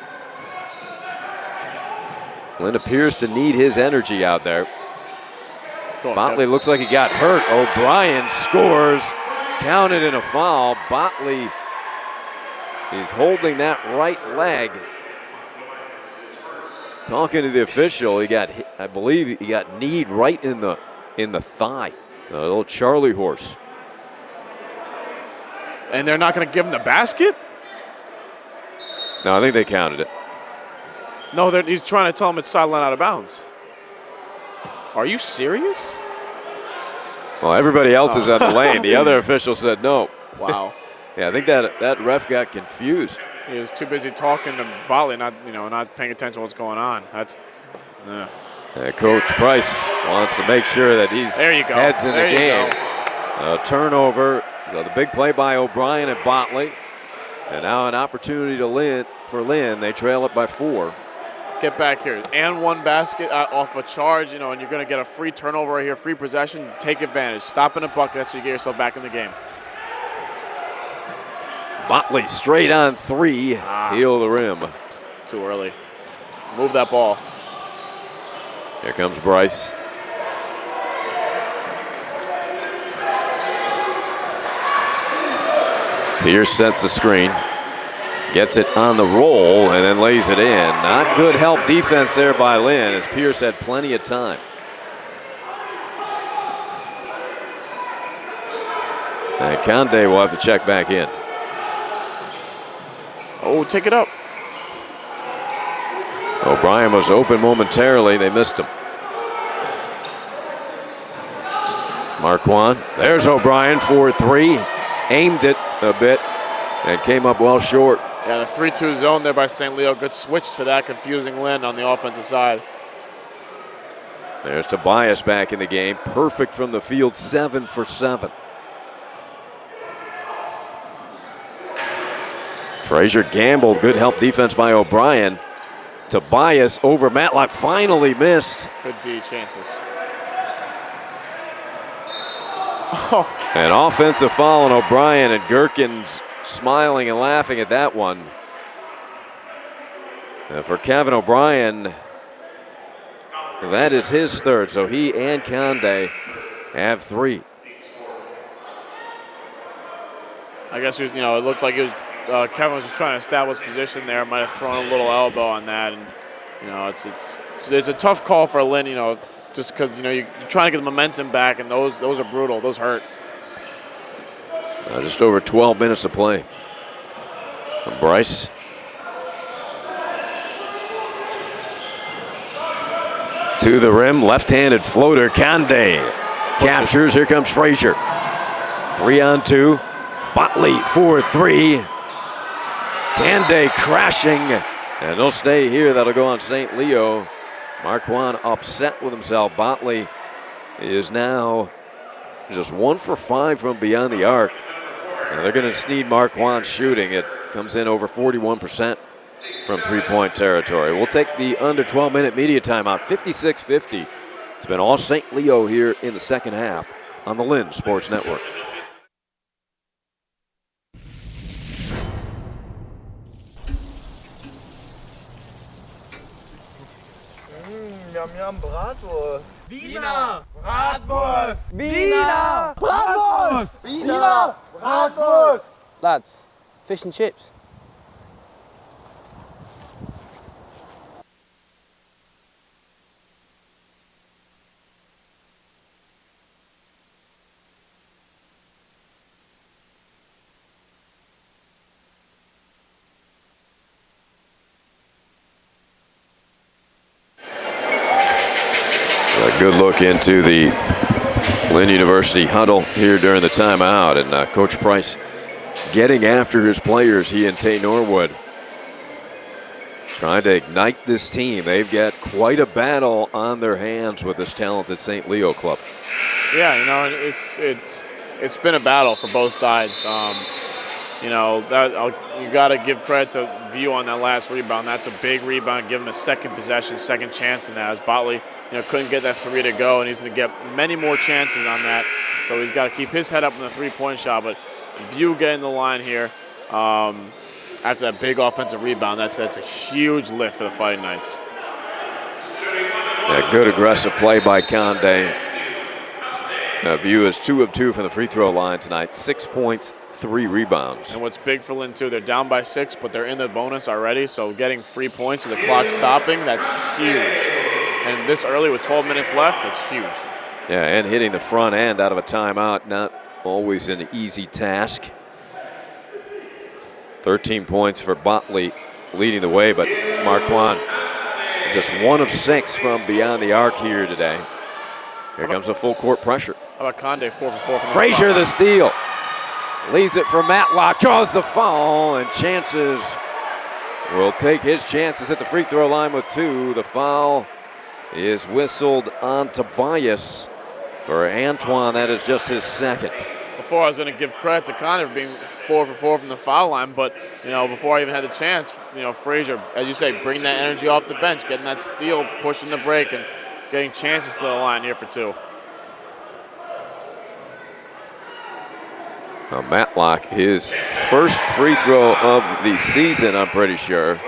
Lynn appears to need his energy out there. Botley looks like he got hurt. O'Brien scores. Counted in a foul. Botley is holding that right leg. Talking to the official, he got hit, I believe he got kneed right in the thigh. A little Charlie horse. And they're not going to give him the basket? No, I think they counted it. No, he's trying to tell him it's sideline out of bounds. Are you serious? Well, everybody else is on the lane. The other official said no. Wow. Yeah, I think that ref got confused. He was too busy talking to Botley, not paying attention to what's going on. Coach Price wants to make sure that he's heads in the game. Turnover. So the big play by O'Brien and Botley. And now an opportunity for Lynn. They trail it by 4. Get back here. And one basket off a charge, and you're going to get a free turnover right here, free possession. Take advantage. Stop in a bucket. That's so you get yourself back in the game. Botley straight on 3. Heel the rim. Too early. Move that ball. Here comes Bryce. Pierce sets the screen. Gets it on the roll and then lays it in. Not good help defense there by Lynn, as Pierce had plenty of time. And Conde will have to check back in. Oh, take it up. O'Brien was open momentarily. They missed him. Marquand. There's O'Brien for 3. Aimed it a bit and came up well short. Yeah, the 3-2 zone there by St. Leo. Good switch to that, confusing Lynn on the offensive side. There's Tobias back in the game. Perfect from the field, 7 for 7. Frazier gambled. Good help defense by O'Brien. Tobias over Matlock, finally missed. Good D chances. An offensive foul on O'Brien, and Gherkin's smiling and laughing at that one. And for Kevin O'Brien, that is his 3rd, so he and Conde have 3. I guess it looked like Kevin was just trying to establish position there. Might have thrown a little elbow on that, and it's a tough call for Lynn. Just because you're trying to get the momentum back, and those are brutal. Those hurt. Just over 12 minutes of play. From Bryce. To the rim, left-handed floater. Conde captures. Here comes Frazier. 3-on-2. Botley for 3. Conde crashing. And they'll stay here. That'll go on St. Leo. Marquand upset with himself. Botley is now just 1 for 5 from beyond the arc. Now they're going to need Marquand shooting. It comes in over 41% from three-point territory. We'll take the under 12-minute media timeout. 56-50. It's been all St. Leo here in the second half on the Lynn Sports Network. Yum yum Bratwurst. Wiener Bratwurst. Wiener Bratwurst. Wiener Bratwurst. Lads, fish and chips. A good look into the Lynn University huddle here during the timeout, and Coach Price getting after his players, he and Tay Norwood. Trying to ignite this team. They've got quite a battle on their hands with this talented St. Leo club. Yeah, you know, it's been a battle for both sides. You know, you got to give credit to View on that last rebound. That's a big rebound. Give him a second possession, second chance in that. As Botley, couldn't get that 3 to go, and he's going to get many more chances on that. So he's got to keep his head up in the 3-point shot. But View getting the line here after that big offensive rebound, that's a huge lift for the Fighting Knights. Yeah, good aggressive play by Conde. View is 2 of 2 from the free throw line tonight. 6 points, 3 rebounds. And what's big for Lynn, too, they're down by 6, but they're in the bonus already, so getting free points with the clock stopping, that's huge. And this early with 12 minutes left, that's huge. Yeah, and hitting the front end out of a timeout, not always an easy task. 13 points for Botley leading the way, but Marquand just 1 of 6 from beyond the arc here today. Here comes a full court pressure. How about Conde, 4 for 4 from Frazier the steal. Leaves it for Matlock, draws the foul, and Chances will take his chances at the free throw line with 2. The foul is whistled on Tobias for Antoine. That is just his second. Before I was going to give credit to Conde for being 4 for 4 from the foul line, but before I even had the chance, Frazier, as you say, bringing that energy off the bench, getting that steal, pushing the break, and getting chances to the line here for 2. Now Matlock, his first free throw of the season, I'm pretty sure.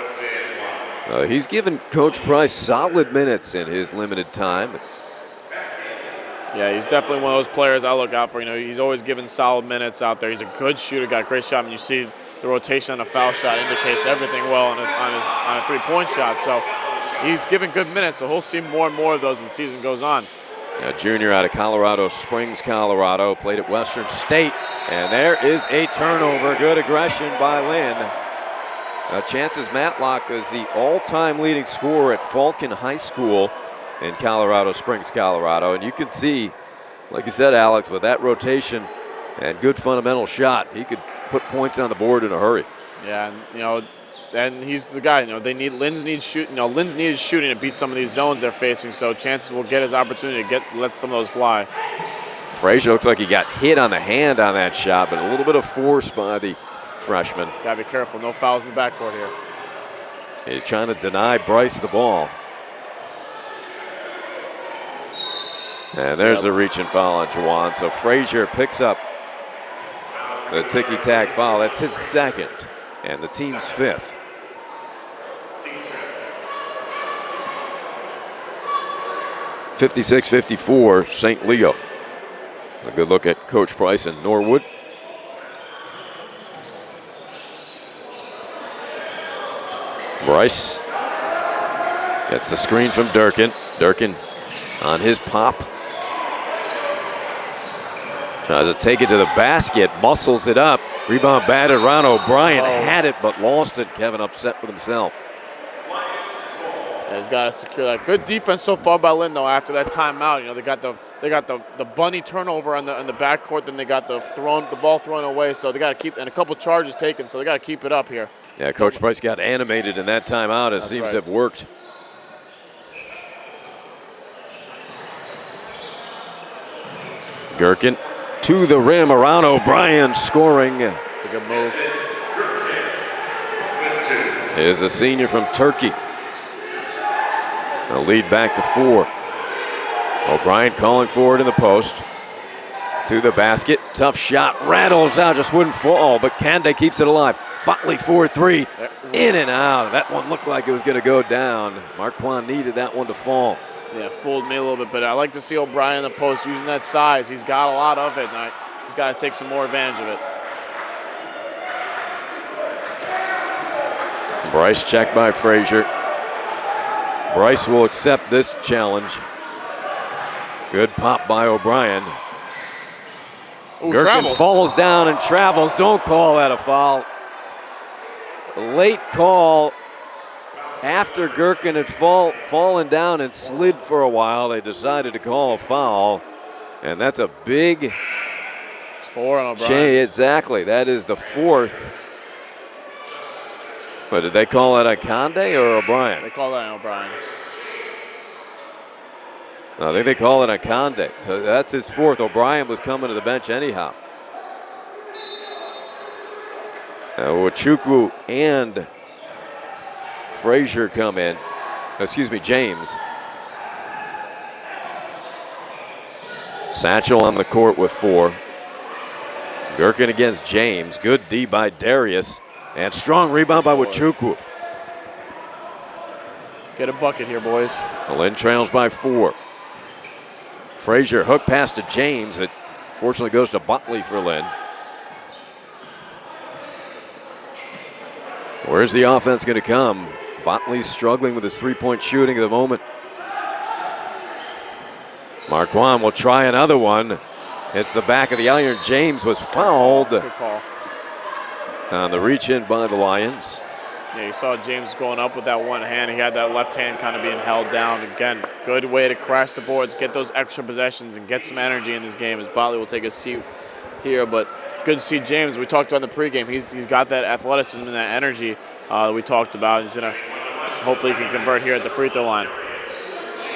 He's given Coach Price solid minutes in his limited time. Yeah, he's definitely one of those players I look out for. He's always given solid minutes out there. He's a good shooter, got a great shot. And you see the rotation on a foul shot indicates everything well on a 3-point shot. So he's given good minutes, so he'll see more and more of those as the season goes on. Junior out of Colorado Springs, Colorado, played at Western State. And there is a turnover. Good aggression by Lynn. Chances Matlock is the all-time leading scorer at Falcon High School in Colorado Springs, Colorado. And you can see, like you said, Alex, with that rotation and good fundamental shot, he could put points on the board in a hurry. Yeah, and he's the guy. Lynn's needed shooting to beat some of these zones they're facing. So Chances will get his opportunity to let some of those fly. Frazier looks like he got hit on the hand on that shot, but a little bit of force by the freshman. He's got to be careful. No fouls in the backcourt here. He's trying to deny Bryce the ball. And there's the reach and foul on Juwan. So Frazier picks up the ticky-tack foul. That's his second and the team's 5th. (56-54) St. Leo. A good look at Coach Price and Norwood. Bryce gets the screen from Durkin. Durkin on his pop. Tries to take it to the basket, muscles it up. Rebound batted around. O'Brien had it but lost it. Kevin upset with himself. Yeah, he's got to secure that. Good defense so far by Lynn though. After that timeout, they got the bunny turnover on the backcourt. Then they got the ball thrown away. So they got to keep, and a couple charges taken. So they got to keep it up here. Yeah, Coach Price got animated in that timeout. It seems to have worked. Gherkin to the rim around O'Brien, scoring. It's a good move. Is a senior from Turkey. A lead back to 4. O'Brien calling for it in the post. To the basket, tough shot, rattles out, just wouldn't fall, but Kande keeps it alive. Botley 4-3, in and out. That one looked like it was going to go down. Marquand needed that one to fall. Yeah, fooled me a little bit, but I like to see O'Brien in the post using that size. He's got a lot of it, and he's got to take some more advantage of it. Bryce checked by Frazier. Bryce will accept this challenge. Good pop by O'Brien. Gherkin falls down and travels. Don't call that a foul. Late call after Gherkin had fallen down and slid for a while. They decided to call a foul. And that's a big It's 4 on O'Brien. Exactly. That is the 4th. But did they call it a Conde or O'Brien? They call that an O'Brien. I think they call it a Conde. So that's his 4th. O'Brien was coming to the bench anyhow. Wachukwu and Frazier come in. Excuse me, James. Satchel on the court with 4. Gherkin against James. Good D by Darius. And strong rebound by Wachukwu. Get a bucket here, boys. Lynn trails by 4. Frazier hook pass to James. It fortunately goes to Butley for Lynn. Where's the offense going to come? Botley's struggling with his three-point shooting at the moment. Marquand will try another one. Hits the back of the iron. James was fouled. Good call. On the reach in by the Lions. Yeah, you saw James going up with that one hand. He had that left hand kind of being held down. Again, good way to crash the boards, get those extra possessions, and get some energy in this game as Botley will take a seat here. But good to see James. We talked about in the pregame. He's got that athleticism and that energy we talked about. He's going to hopefully he can convert here at the free throw line.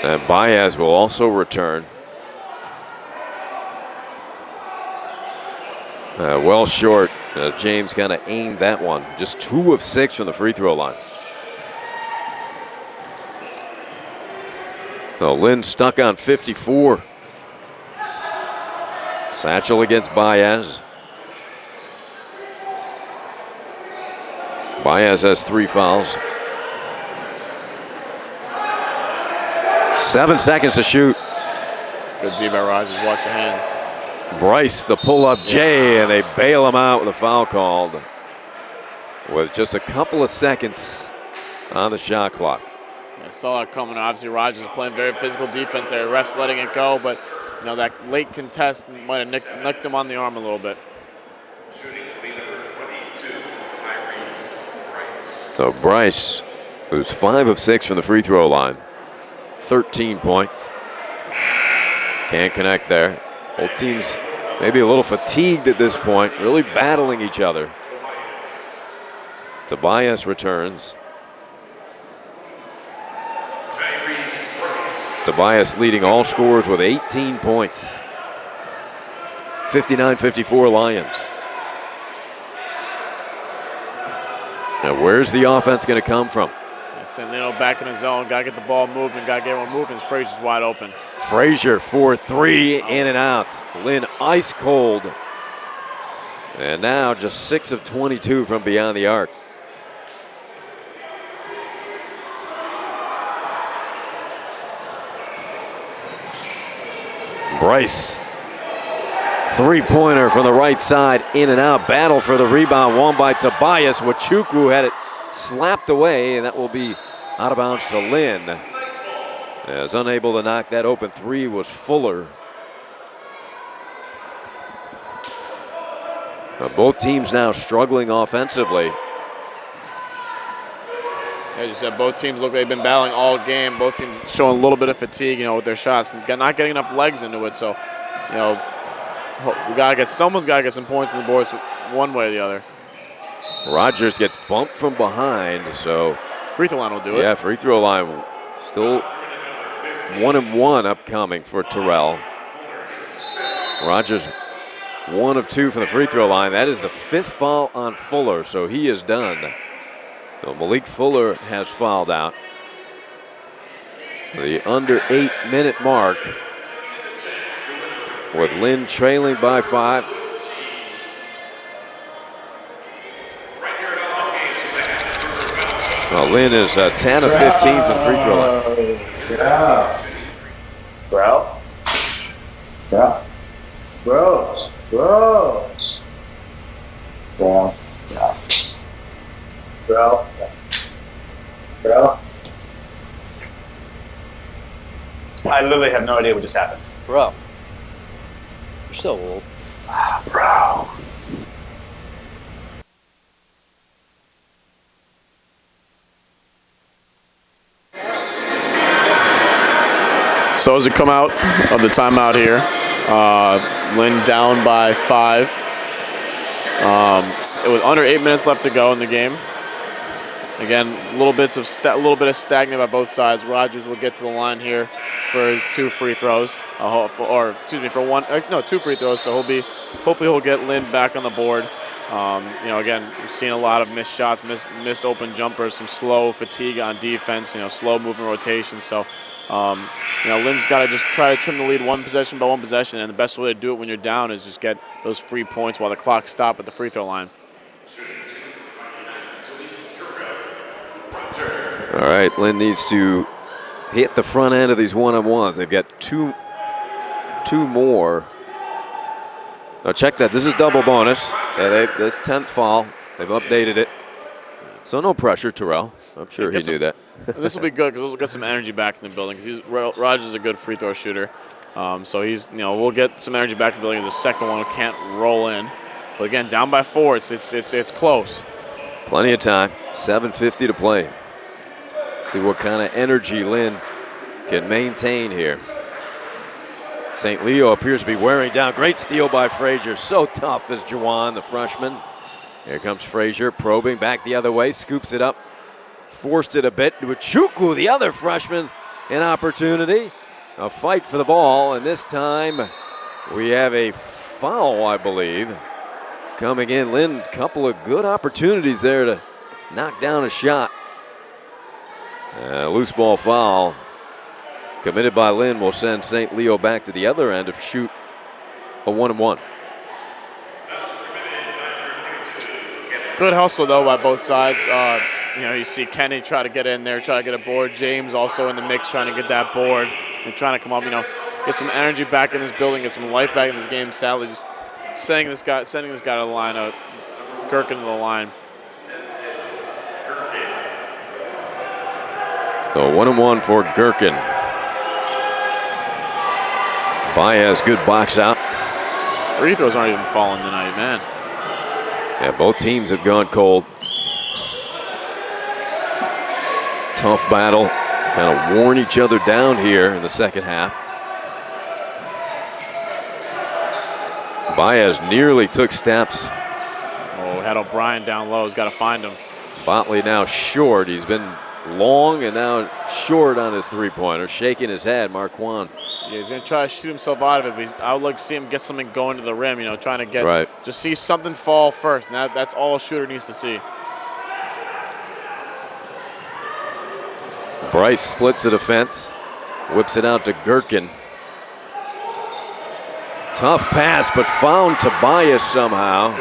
And Baez will also return. Well short. James kind of aimed that one. Just 2 of 6 from the free throw line. So Lynn stuck on 54. Satchel against Baez. Baez has 3 fouls. 7 seconds to shoot. Good D by Rogers. Watch your hands. Bryce, the pull-up J, and they bail him out with a foul called with just a couple of seconds on the shot clock. I saw that coming. Obviously, Rogers is playing very physical defense there. Refs letting it go, but you know that late contest might have nicked him on the arm a little bit. So Bryce, who's 5 of 6 from the free throw line, 13 points. Can't connect there. Both teams maybe a little fatigued at this point, really battling each other. Tobias returns. Tobias leading all scorers with 18 points. 59-54 Lions. Now where's the offense going to come from? Sandino back in the zone. Got to get the ball moving. Got to get everyone moving. Frazier's wide open. Frazier for 3, in and out. Lynn ice cold. And now just 6 of 22 from beyond the arc. Bryce. 3-pointer from the right side, in and out. Battle for the rebound, won by Tobias. Wachukwu had it slapped away, and that will be out of bounds to Lynn. As unable to knock that open 3 was Fuller. Now both teams now struggling offensively. As you said, both teams look like they've been battling all game. Both teams showing a little bit of fatigue, with their shots and not getting enough legs into it. So, someone's got to get some points on the boards one way or the other. Rogers gets bumped from behind, so free throw line will do it. Yeah, free throw line still 1-1 upcoming for Terrell. Rogers 1 of 2 from the free throw line. That is the 5th foul on Fuller, so he is done. So Malik Fuller has fouled out. The under 8-minute mark, with Lynn trailing by 5. Well, Lynn is 10 of 15 from the free throw line. Yeah. Bro. Yeah. Bros. Yeah. Yeah. Bro. I literally have no idea what just happened. Bro. You're so old. Bro. So as we come out of the timeout here, Lynn down by 5. With under 8 minutes left to go in the game. Again, a little bit of stagnant by both sides. Rogers will get to the line here for his 2 free throws, for 2 free throws. So hopefully he'll get Lynn back on the board. Again, we've seen a lot of missed shots, missed open jumpers, some slow fatigue on defense. Slow moving rotation. So, Lynn's got to just try to trim the lead one possession by one possession, and the best way to do it when you're down is just get those free points while the clock stops at the free throw line. All right, Lynn needs to hit the front end of these one-on-ones. They've got two more. Now check that. This is double bonus. This 10th foul. They've updated it. So no pressure, Terrell. I'm sure he knew that. This will be good because we'll get some energy back in the building. Because Rogers is a good free throw shooter. So we'll get some energy back in the building. As the second one can't roll in. But again, down by 4. It's close. Plenty of time. 7:50 to play. See what kind of energy Lynn can maintain here. St. Leo appears to be wearing down. Great steal by Frazier. So tough is Juwan, the freshman. Here comes Frazier, probing back the other way, scoops it up, forced it a bit. Chukwu, the other freshman, an opportunity. A fight for the ball, and this time we have a foul, I believe, coming in. Lynn, a couple of good opportunities there to knock down a shot. Loose ball foul committed by Lynn will send St. Leo back to the other end to shoot a 1-and-1. Good hustle, though, by both sides. You see Kenny try to get in there, try to get a board. James also in the mix trying to get that board and trying to come up, get some energy back in this building, get some life back in this game. Sadly, just sending this guy to the line out, Gherkin to the line. So 1-and-1 for Gherkin. Baez, good box out. Free throws aren't even falling tonight, man. Yeah, both teams have gone cold. Tough battle. Kind of worn each other down here in the second half. Baez nearly took steps. Oh, had O'Brien down low. He's got to find him. Botley now short. He's been long and now short on his three-pointer. Shaking his head, Marquand. Yeah, he's going to try to shoot himself out of it, but I would like to see him get something going to the rim, trying to get, just see something fall first. And that's all a shooter needs to see. Bryce splits the defense, whips it out to Gherkin. Tough pass, but found Tobias somehow.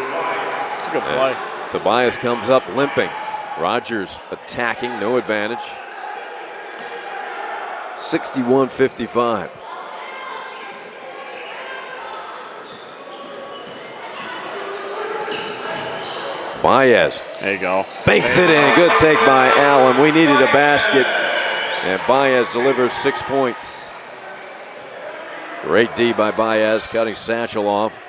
It's a good play. Tobias comes up limping. Rogers attacking, no advantage. 61-55. Baez. There you go. Banks it in. Good take by Allen. We needed a basket. And Baez delivers 6 points. Great D by Baez, cutting Satchel off.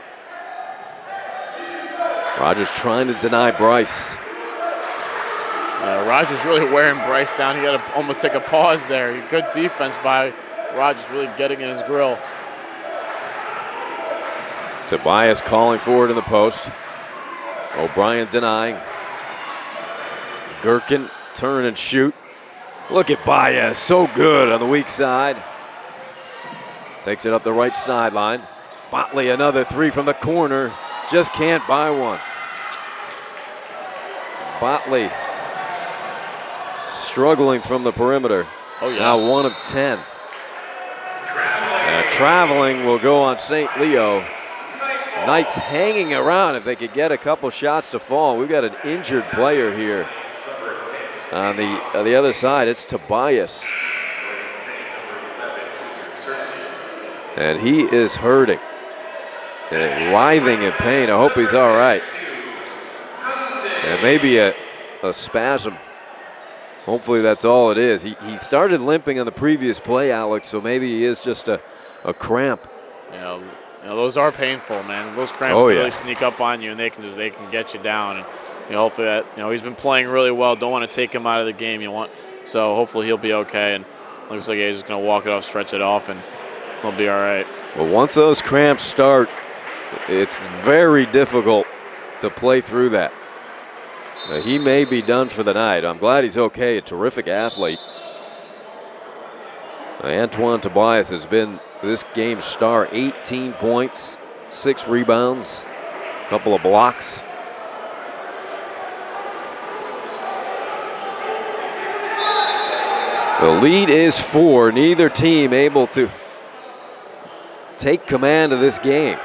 Rogers trying to deny Bryce. Rogers really wearing Bryce down. He got to almost take a pause there. Good defense by Rogers, really getting in his grill. Tobias calling for it in the post. O'Brien denying. Gherkin turn and shoot. Look at Baez, so good on the weak side. Takes it up the right sideline. Botley another three from the corner. Just can't buy one. Botley struggling from the perimeter. Oh, yeah. Now 1 of 10. Traveling will go on St. Leo. Knights hanging around if they could get a couple shots to fall. We've got an injured player here. On the other side, it's Tobias. And he is hurting. And writhing in pain. I hope he's all right. And maybe a spasm. Hopefully that's all it is. He started limping on the previous play, Alex, so maybe he is just a cramp. Those are painful, man. Those cramps really sneak up on you, and they can get you down. And hopefully that he's been playing really well. Don't want to take him out of the game. So hopefully he'll be okay. And looks like he's just gonna walk it off, stretch it off, and he'll be all right. But once those cramps start, it's very difficult to play through that. He may be done for the night. I'm glad he's okay, a terrific athlete. Antoine Tobias has been this game's star, 18 points, 6 rebounds, a couple of blocks. The lead is 4, neither team able to take command of this game.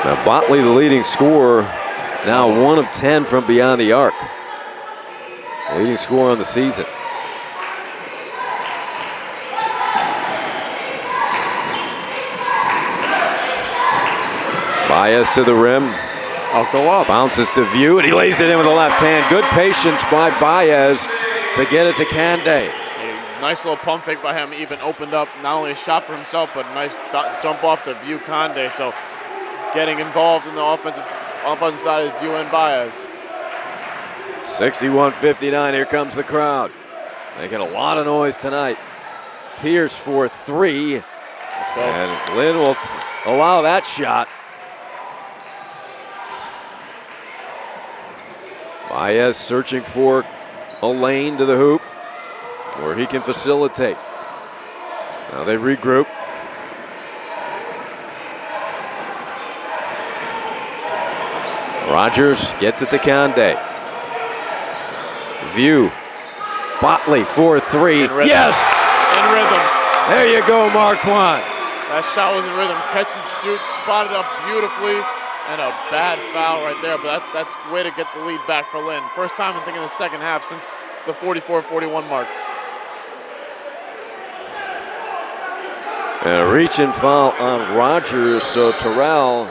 Now Botley, the leading scorer, now 1 of 10 from beyond the arc. Leading scorer on the season. Baez to the rim. I'll go up. Bounces to View, and he lays it in with the left hand. Good patience by Baez to get it to Kande. A nice little pump fake by him, even opened up not only a shot for himself, but a nice jump off to View Kande. So getting involved in the offensive side is View and Baez. 61-59, here comes the crowd. Making a lot of noise tonight. Pierce for 3. Let's go. And Lynn will allow that shot. Baez searching for a lane to the hoop where he can facilitate. Now they regroup. Rogers gets it to Kande. View. Botley for 3. Yes! In rhythm. There you go, Marquand. That shot was in rhythm. Catch and shoot, spotted up beautifully. And a bad foul right there, but that's the way to get the lead back for Lynn. First time I think in the second half since the 44-41 mark. And a reach and foul on Rogers, so Terrell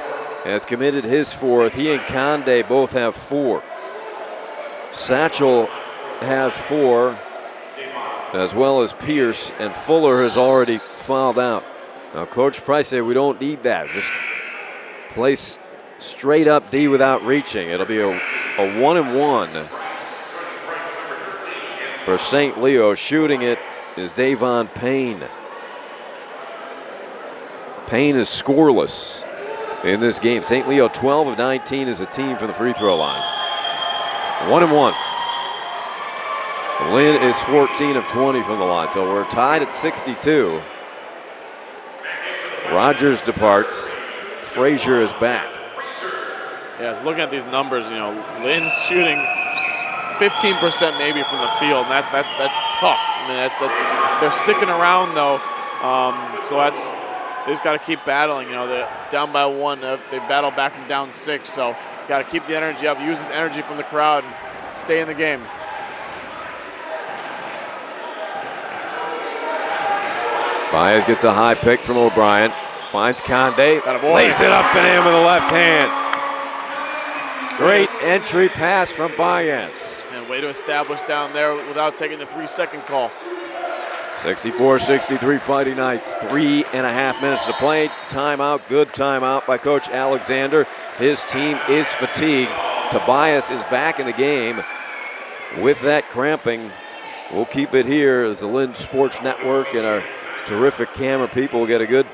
has committed his 4th. He and Kande both have 4. Satchel has 4, as well as Pierce, and Fuller has already fouled out. Now Coach Price said we don't need that. Just place straight up D without reaching. It'll be a 1-and-1 for St. Leo. Shooting it is Davon Payne. Payne is scoreless in this game. St. Leo 12 of 19 as a team from the free throw line. 1-and-1. Lynn is 14 of 20 from the line, so we're tied at 62. Rogers departs. Frazier is back. Yes, looking at these numbers, Lynn's shooting 15% maybe from the field, and that's tough. I mean, they're sticking around though, so they just got to keep battling. They're down by 1. They battle back from down 6, so got to keep the energy up, use this energy from the crowd, and stay in the game. Baez gets a high pick from O'Brien, finds Kande, lays it up and in with the left hand. Great entry pass from Baez. And way to establish down there without taking the 3-second call. 64-63 Fighting Knights. 3.5 minutes to play. Timeout, good timeout by Coach Alexander. His team is fatigued. Tobias is back in the game with that cramping. We'll keep it here as the Lynn Sports Network and our terrific camera people get a good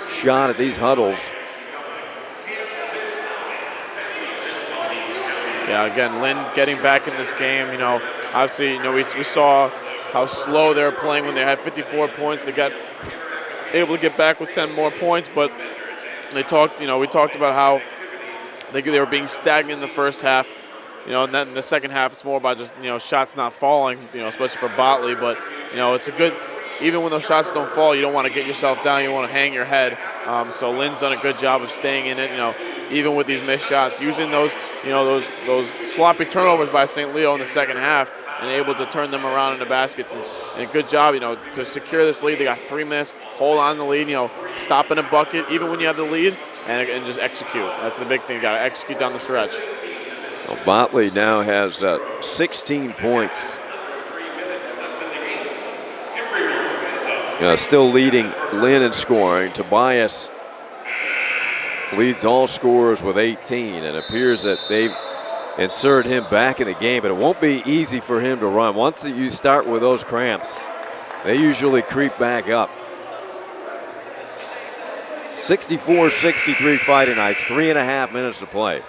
shot at these huddles. Yeah, again, Lynn getting back in this game. Obviously, we saw how slow they were playing when they had 54 points. They got able to get back with 10 more points, but we talked about how they were being stagnant in the first half. And then in the second half, it's more about just shots not falling. Especially for Botley, but it's a good. Even when those shots don't fall, you don't want to get yourself down. You want to hang your head. So Lynn's done a good job of staying in it. Even with these missed shots, using those sloppy turnovers by St. Leo in the second half, and able to turn them around into baskets. And good job, to secure this lead. They got 3 minutes, hold on the lead, stop in a bucket, even when you have the lead, and just execute. That's the big thing. You got to execute down the stretch. Well, Botley now has 16 points. Still leading Lynn in scoring. Tobias leads all scorers with 18, and it appears that they've insert him back in the game, but it won't be easy for him to run. Once you start with those cramps, they usually creep back up. 64-63 Fighting Knights, 3.5 minutes to play.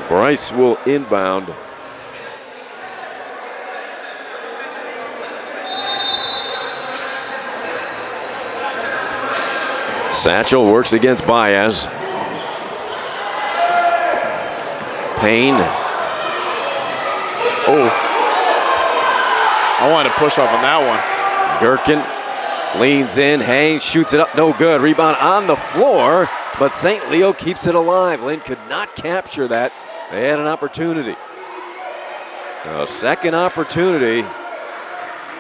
Bryce will inbound. Satchel works against Baez. Payne. Oh. I wanted to push off on that one. Gherkin leans in, hangs, shoots it up, no good. Rebound on the floor, but St. Leo keeps it alive. Lynn could not capture that. They had an opportunity. A second opportunity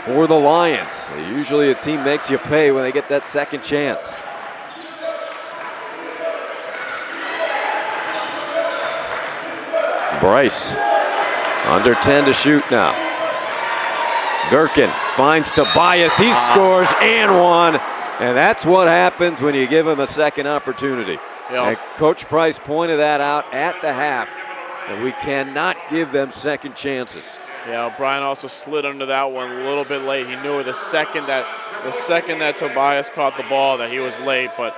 for the Lions. Usually a team makes you pay when they get that second chance. Bryce, under 10 to shoot now. Gherkin finds Tobias, he scores and one. And that's what happens when you give him a second opportunity. And Coach Price pointed that out at the half, that we cannot give them second chances. Yeah, Brian also slid under that one a little bit late. He knew the second that Tobias caught the ball that he was late, but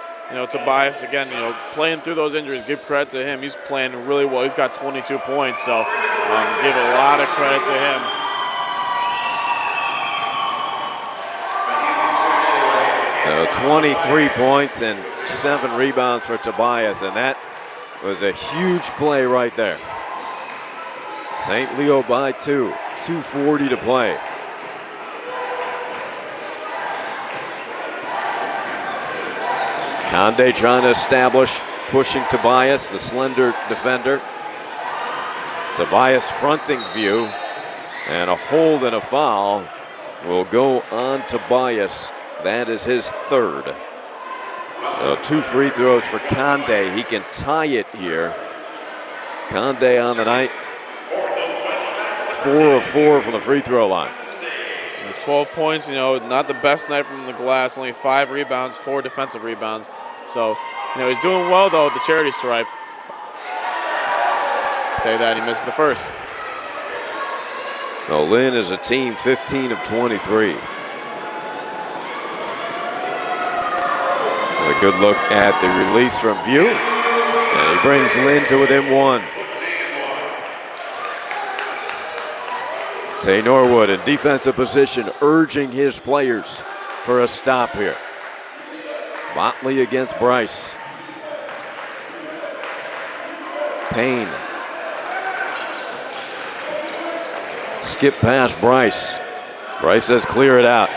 Tobias, again, playing through those injuries, give credit to him. He's playing really well. He's got 22 points, so give a lot of credit to him. So 23 points and 7 rebounds for Tobias, and that was a huge play right there. St. Leo by 2, 2:40 to play. Conde trying to establish, pushing Tobias, the slender defender. Tobias fronting view, and a hold and a foul will go on Tobias. That is his third. 2 free throws for Conde. He can tie it here. Conde on the night, 4 of 4 from the free throw line. 12 points, not the best night from the glass, only 5 rebounds, 4 defensive rebounds. So, he's doing well, though, at the charity stripe. Say that, he missed the first. So Lynn is a team 15 of 23. A good look at the release from view. And he brings Lynn to within 1. Tay Norwood in defensive position, urging his players for a stop here. Motley against Bryce. Payne. Skip past Bryce. Bryce says clear it out.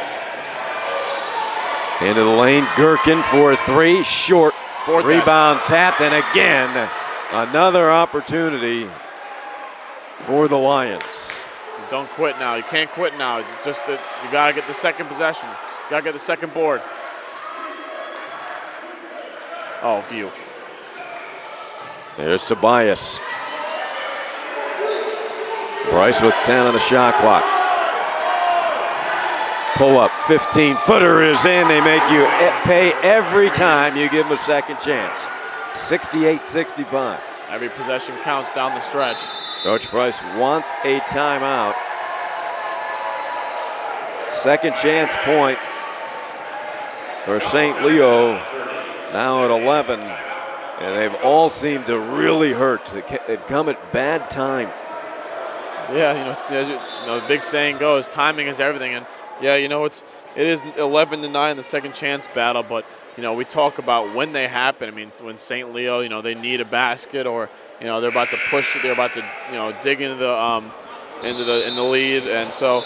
Into the lane, Gherkin for 3, short. Rebound tapped, and again, another opportunity for the Lions. Don't quit now. You can't quit now. It's just that you got to get the second possession. You got to get the second board. Oh, view. There's Tobias. Bryce with 10 on the shot clock. Pull up, 15-footer is in. They make you pay every time you give them a second chance. 68-65. Every possession counts down the stretch. Coach Price wants a timeout. Second chance point for St. Leo, now at 11. And they've all seemed to really hurt. They've come at bad time. Yeah, as the big saying goes, timing is everything. And yeah, it is 11-9 the second chance battle, but we talk about when they happen. I mean, when St. Leo, they need a basket, or they're about to push it, they're about to dig into the lead, and so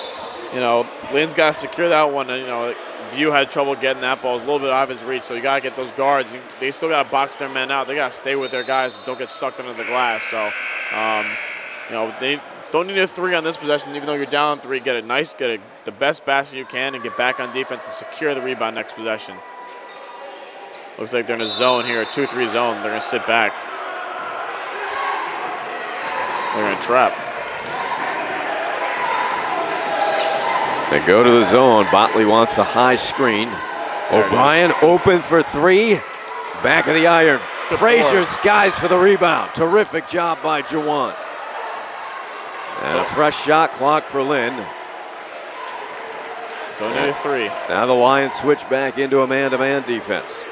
Lynn's got to secure that one. And View had trouble getting that ball; it was a little bit out of his reach. So you got to get those guards. They still got to box their men out. They got to stay with their guys, don't get sucked under the glass. So they don't need a 3 on this possession, even though you're down 3. Get it nice, get the best basket you can, and get back on defense and secure the rebound next possession. Looks like they're in a zone here, a 2-3 zone. They're going to sit back. They're going to trap. They go to the zone. Botley wants the high screen. O'Brien open for 3. Back of the iron. Good Frazier board. skies for the rebound. Terrific job by Jawan. And a fresh shot clock for Lynn. Don't need a three. Now the Lions switch back into a man-to-man defense.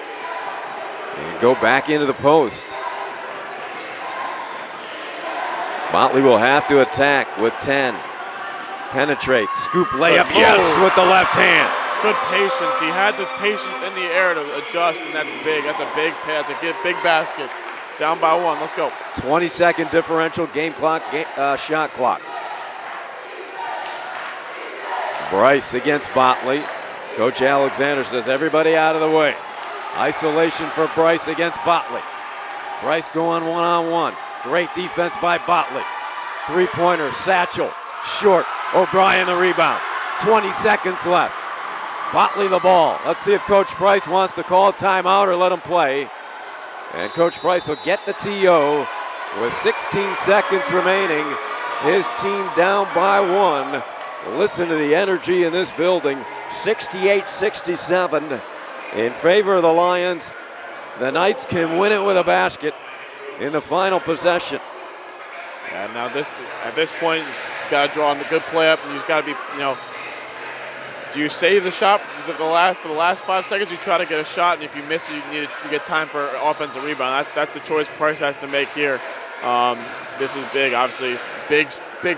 And go back into the post. Motley will have to attack with 10. Penetrates, scoop layup, yes, with the left hand. Good patience. He had the patience in the air to adjust, and that's big. That's a big pass. That's a big basket. Down by 1. Let's go. 20-second differential game clock, shot clock. Bryce against Botley. Coach Alexander says everybody out of the way. Isolation for Bryce against Botley. Bryce going one-on-one. Great defense by Botley. Three-pointer, Satchel, short. O'Brien the rebound. 20 seconds left. Botley the ball. Let's see if Coach Price wants to call a timeout or let him play. And Coach Price will get the TO with 16 seconds remaining. His team down by 1. Listen to the energy in this building. 68-67 in favor of the Lions. The Knights can win it with a basket in the final possession. Yeah, now at this point, you've got to draw on the good play up, and you've got to be, do you save the shot for the last 5 seconds? You try to get a shot, and if you miss it, you get time for offensive rebound. That's the choice Price has to make here. This is big, obviously. Big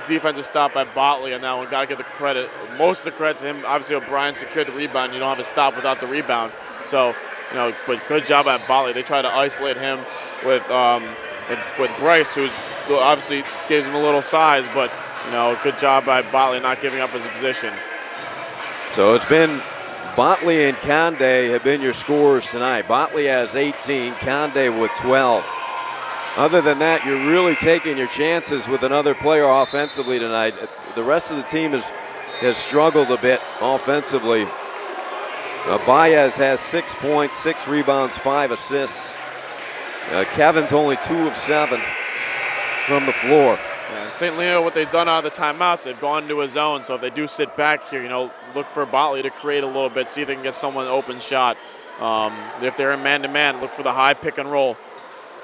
defensive stop by Botley on that one. Got to give the credit, most of the credit to him. Obviously, O'Brien secured the rebound. You don't have a stop without the rebound. So, but good job by Botley. They try to isolate him with Bryce, who's obviously gives him a little size, but good job by Botley not giving up his position. So it's been Botley and Conde have been your scorers tonight. Botley has 18, Conde with 12. Other than that, you're really taking your chances with another player offensively tonight. The rest of the team has struggled a bit offensively. Baez has 6 points, 6 rebounds, 5 assists. Kevin's only 2 of 7 from the floor. And St. Leo, what they've done out of the timeouts, they've gone into a zone. So if they do sit back here, look for Botley to create a little bit, see if they can get someone an open shot. If they're in man-to-man, look for the high pick and roll.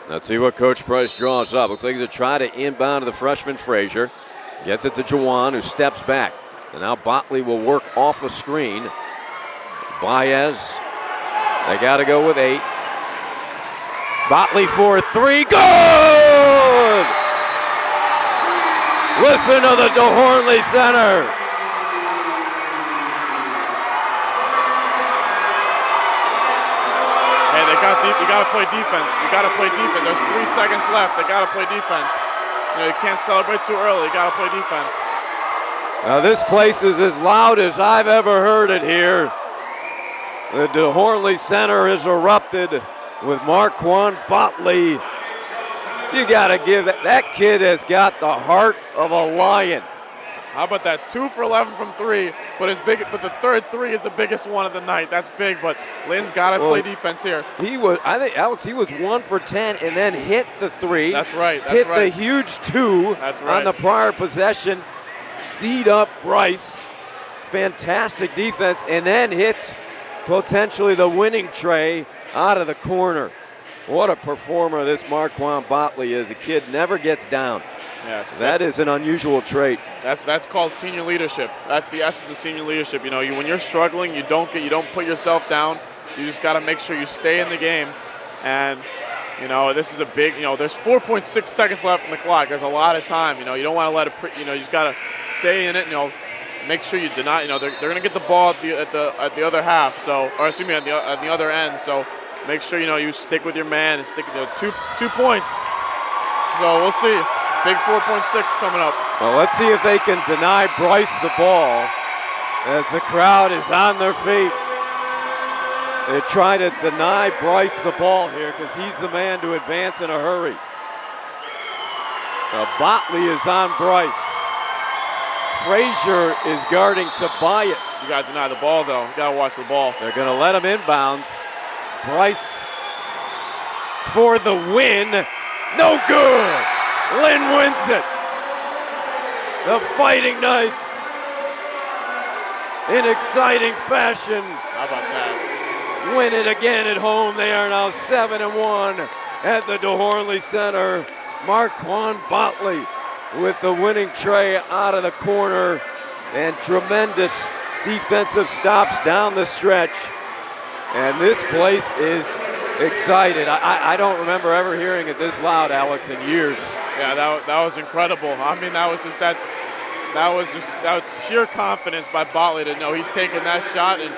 Let's see what Coach Price draws up. Looks like he's a try to inbound to the freshman Frazier. Gets it to Jawan, who steps back. And now Botley will work off a screen. Baez, they got to go with 8. Botley for 3, good! Listen to the DeHornley Center. Hey, you got to play defense. You got to play defense. There's 3 seconds left. They got to play defense. You can't celebrate too early. You got to play defense. Now this place is as loud as I've ever heard it here. The DeHornley Center has erupted with Marquand Botley. You got to give it. That kid has got the heart of a lion. How about that? 2 for 11 from 3, but the third 3 is the biggest one of the night. That's big, but Lynn's got to play defense here. I think, Alex, he was 1 for 10 and then hit the 3. That's right. Hit the huge 2 on the prior possession. D'd up Bryce. Fantastic defense, and then hits potentially the winning tray out of the corner. What a performer this Marquand Botley is. The kid never gets down. Yes, that is an unusual trait. That's called senior leadership. That's the essence of senior leadership. When you're struggling, you don't put yourself down. You just got to make sure you stay in the game. And this is a big. There's 4.6 seconds left in the clock. There's a lot of time. You don't want to let it. You just got to stay in it. Make sure you deny. They're going to get the ball at the other half. So, or excuse me, at the other end. So, make sure you stick with your man and stick. 2 points. So we'll see. Big 4.6 coming up. Well, let's see if they can deny Bryce the ball as the crowd is on their feet. They try to deny Bryce the ball here because he's the man to advance in a hurry. Now Botley is on Bryce. Frazier is guarding Tobias. You got to deny the ball, though. You got to watch the ball. They're going to let him inbounds. Bryce for the win. No good. Lynn wins it. The Fighting Knights in exciting fashion. How about that? win it again at home. They are now 7-1 at the DeHornley Center. Marquand Botley with the winning tray out of the corner, and tremendous defensive stops down the stretch. And this place is excited. I don't remember ever hearing it this loud, Alex, in years. Yeah, that was incredible. I mean, that was pure confidence by Botley to know he's taking that shot, and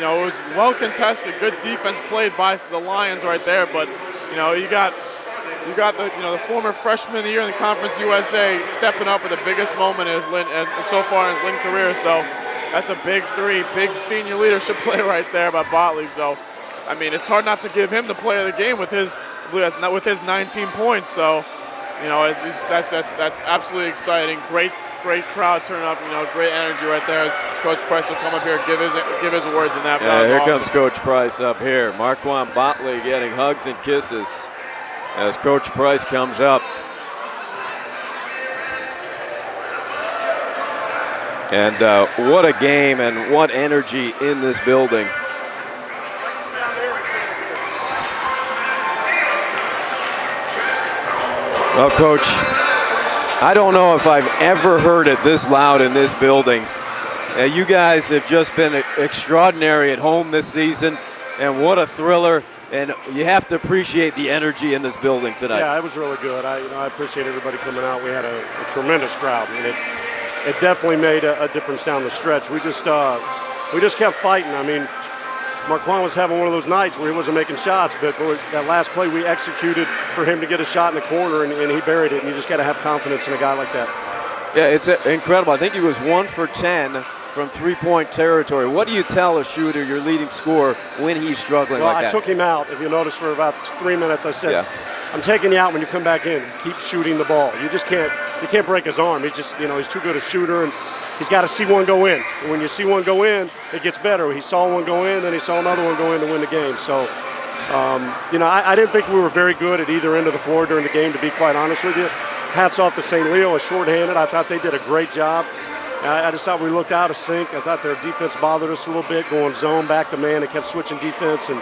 it was well contested. Good defense played by the Lions right there, but you got the former freshman of the year in the Conference USA stepping up with the biggest moment in his Lynn, and so far in his Lynn career. So that's a big three, big senior leadership play right there by Botley. So I mean, it's hard not to give him the player of the game with his 19 points. So that's absolutely exciting. Great crowd turning up. Great energy right there as Coach Price will come up here and give his words in that. Yeah, here awesome. comes Coach Price up here. Marquand Botley getting hugs and kisses as Coach Price comes up. And what a game and what energy in this building. Well, Coach, I don't know if I've ever heard it this loud in this building. You guys have just been extraordinary at home this season, and what a thriller. And you have to appreciate the energy in this building tonight. Yeah, it was really good. I appreciate everybody coming out. We had a tremendous crowd, and it definitely made a difference down the stretch. We just kept fighting. I mean, Marquand was having one of those nights where he wasn't making shots, but that last play we executed for him to get a shot in the corner, and he buried it. And you just got to have confidence in a guy like that. Yeah, it's incredible. I think he was 1 for 10 from three-point territory. What do you tell a shooter, your leading scorer, when he's struggling like that? I took him out, if you notice, for about 3 minutes. I said, I'm taking you out when you come back in. Keep shooting the ball. You can't break his arm. He's too good a shooter, and he's got to see one go in. And when you see one go in, it gets better. He saw one go in, then he saw another one go in to win the game. So, I didn't think we were very good at either end of the floor during the game, to be quite honest with you. Hats off to St. Leo, as shorthanded. I thought they did a great job. I just thought we looked out of sync. I thought their defense bothered us a little bit, going zone back to man. They kept switching defense, and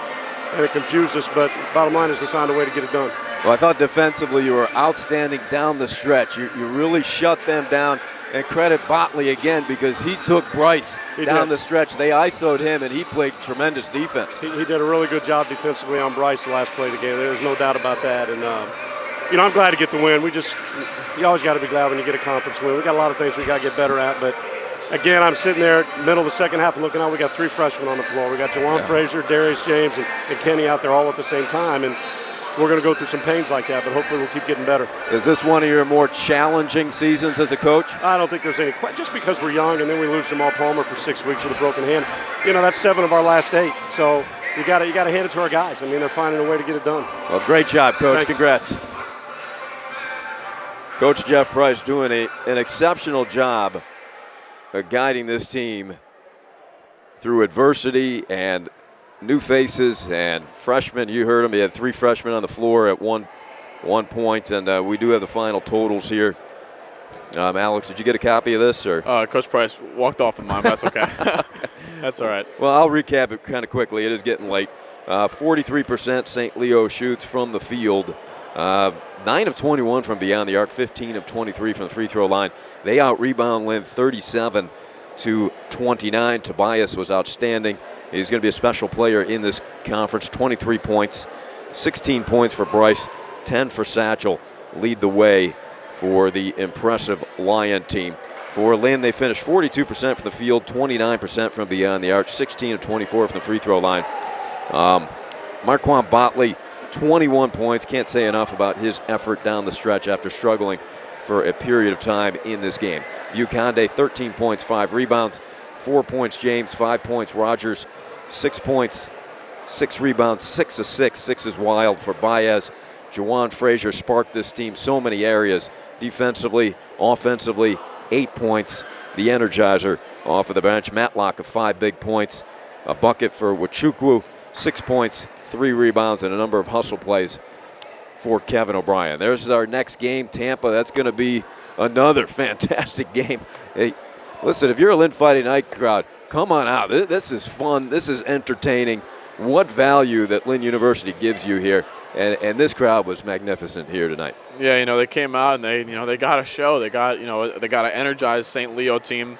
it confused us. But bottom line is we found a way to get it done. Well, I thought defensively you were outstanding down the stretch. You really shut them down. And credit Botley again, because he took Bryce down the stretch. They ISO'd him, and he played tremendous defense. He did a really good job defensively on Bryce the last play of the game. There's no doubt about that. And, I'm glad to get the win. You always got to be glad when you get a conference win. We got a lot of things we got to get better at. But, again, I'm sitting there middle of the second half and looking out. We got 3 freshmen on the floor. We got Jawan Frazier, Darius James, and Kenny out there all at the same time. And we're going to go through some pains like that, but hopefully we'll keep getting better. Is this one of your more challenging seasons as a coach? I don't think there's any question. Just because we're young and then we lose Jamal Palmer for 6 weeks with a broken hand, that's 7 of our last 8. So you got to hand it to our guys. I mean, they're finding a way to get it done. Well, great job, Coach. Thanks. Congrats. Coach Jeff Price doing an exceptional job of guiding this team through adversity and new faces and freshmen. You heard him. He had 3 freshmen on the floor at one point, and we do have the final totals here. Alex, did you get a copy of this? Or Coach Price walked off of mine, but that's okay. That's all right. Well, I'll recap it kind of quickly. It is getting late. 43% St. Leo shoots from the field. 9 of 21 from beyond the arc, 15 of 23 from the free throw line. They out-rebound Lynn 37 to 29. Tobias was outstanding. He's going to be a special player in this conference. 23 points, 16 points for Bryce, 10 for Satchel. Lead the way for the impressive Lion team. For Lynn, they finished 42% from the field, 29% from beyond the arc, 16 of 24 from the free throw line. Marquand Botley, 21 points. Can't say enough about his effort down the stretch after struggling for a period of time in this game. Buconde, 13 points, 5 rebounds, 4 points James, 5 points Rogers, 6 points, 6 rebounds, 6 of 6. 6 is wild for Baez. Jawan Frazier sparked this team so many areas, defensively, offensively, 8 points. The Energizer off of the bench. Matlock of 5 big points. A bucket for Wachukwu, 6 points, 3 rebounds, and a number of hustle plays for Kevin O'Brien. There's our next game, Tampa. That's going to be another fantastic game. Hey, listen, if you're a Lynn Fighting Night crowd, come on out. This is fun. This is entertaining. what value that Lynn University gives you here. And this crowd was magnificent here tonight. Yeah, they came out and they got a show. They got an energized St. Leo team.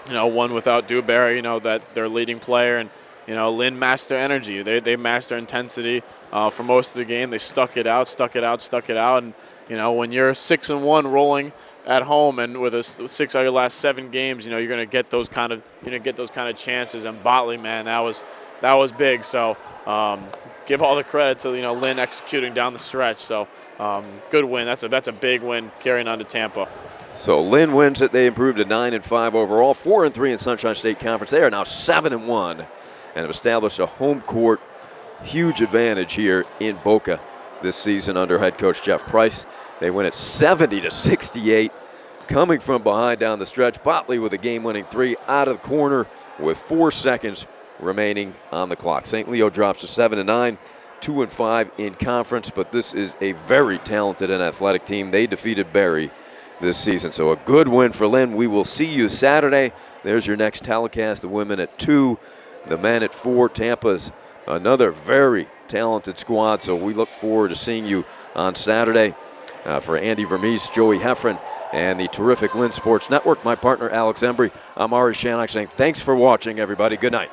One without Dewberry, that their leading player, and Lynn matched their energy. They matched their intensity for most of the game. They stuck it out, and when you're 6-1 rolling at home and with 6 out of your last 7 games, you're gonna get those kind of chances. And Botley, man, that was big. So give all the credit to Lynn executing down the stretch. So good win. That's a big win carrying on to Tampa. So Lynn wins it. They improved to 9-5 overall, 4-3 in Sunshine State Conference. They are now 7-1 and have established a home court huge advantage here in Boca this season under head coach Jeff Price. They win it 70-68, coming from behind down the stretch. Botley with a game-winning 3 out of the corner with 4 seconds remaining on the clock. St. Leo drops to 7-9, 2-5 in conference, but this is a very talented and athletic team. They defeated Berry this season. So a good win for Lynn. We will see you Saturday. There's your next telecast. The women at 2, the men at 4. Tampa's another very talented squad. So we look forward to seeing you on Saturday. For Andy Vermees, Joey Heffron, and the terrific Lynn Sports Network, my partner Alex Embry, I'm Ari Shannock saying thanks for watching, everybody. Good night.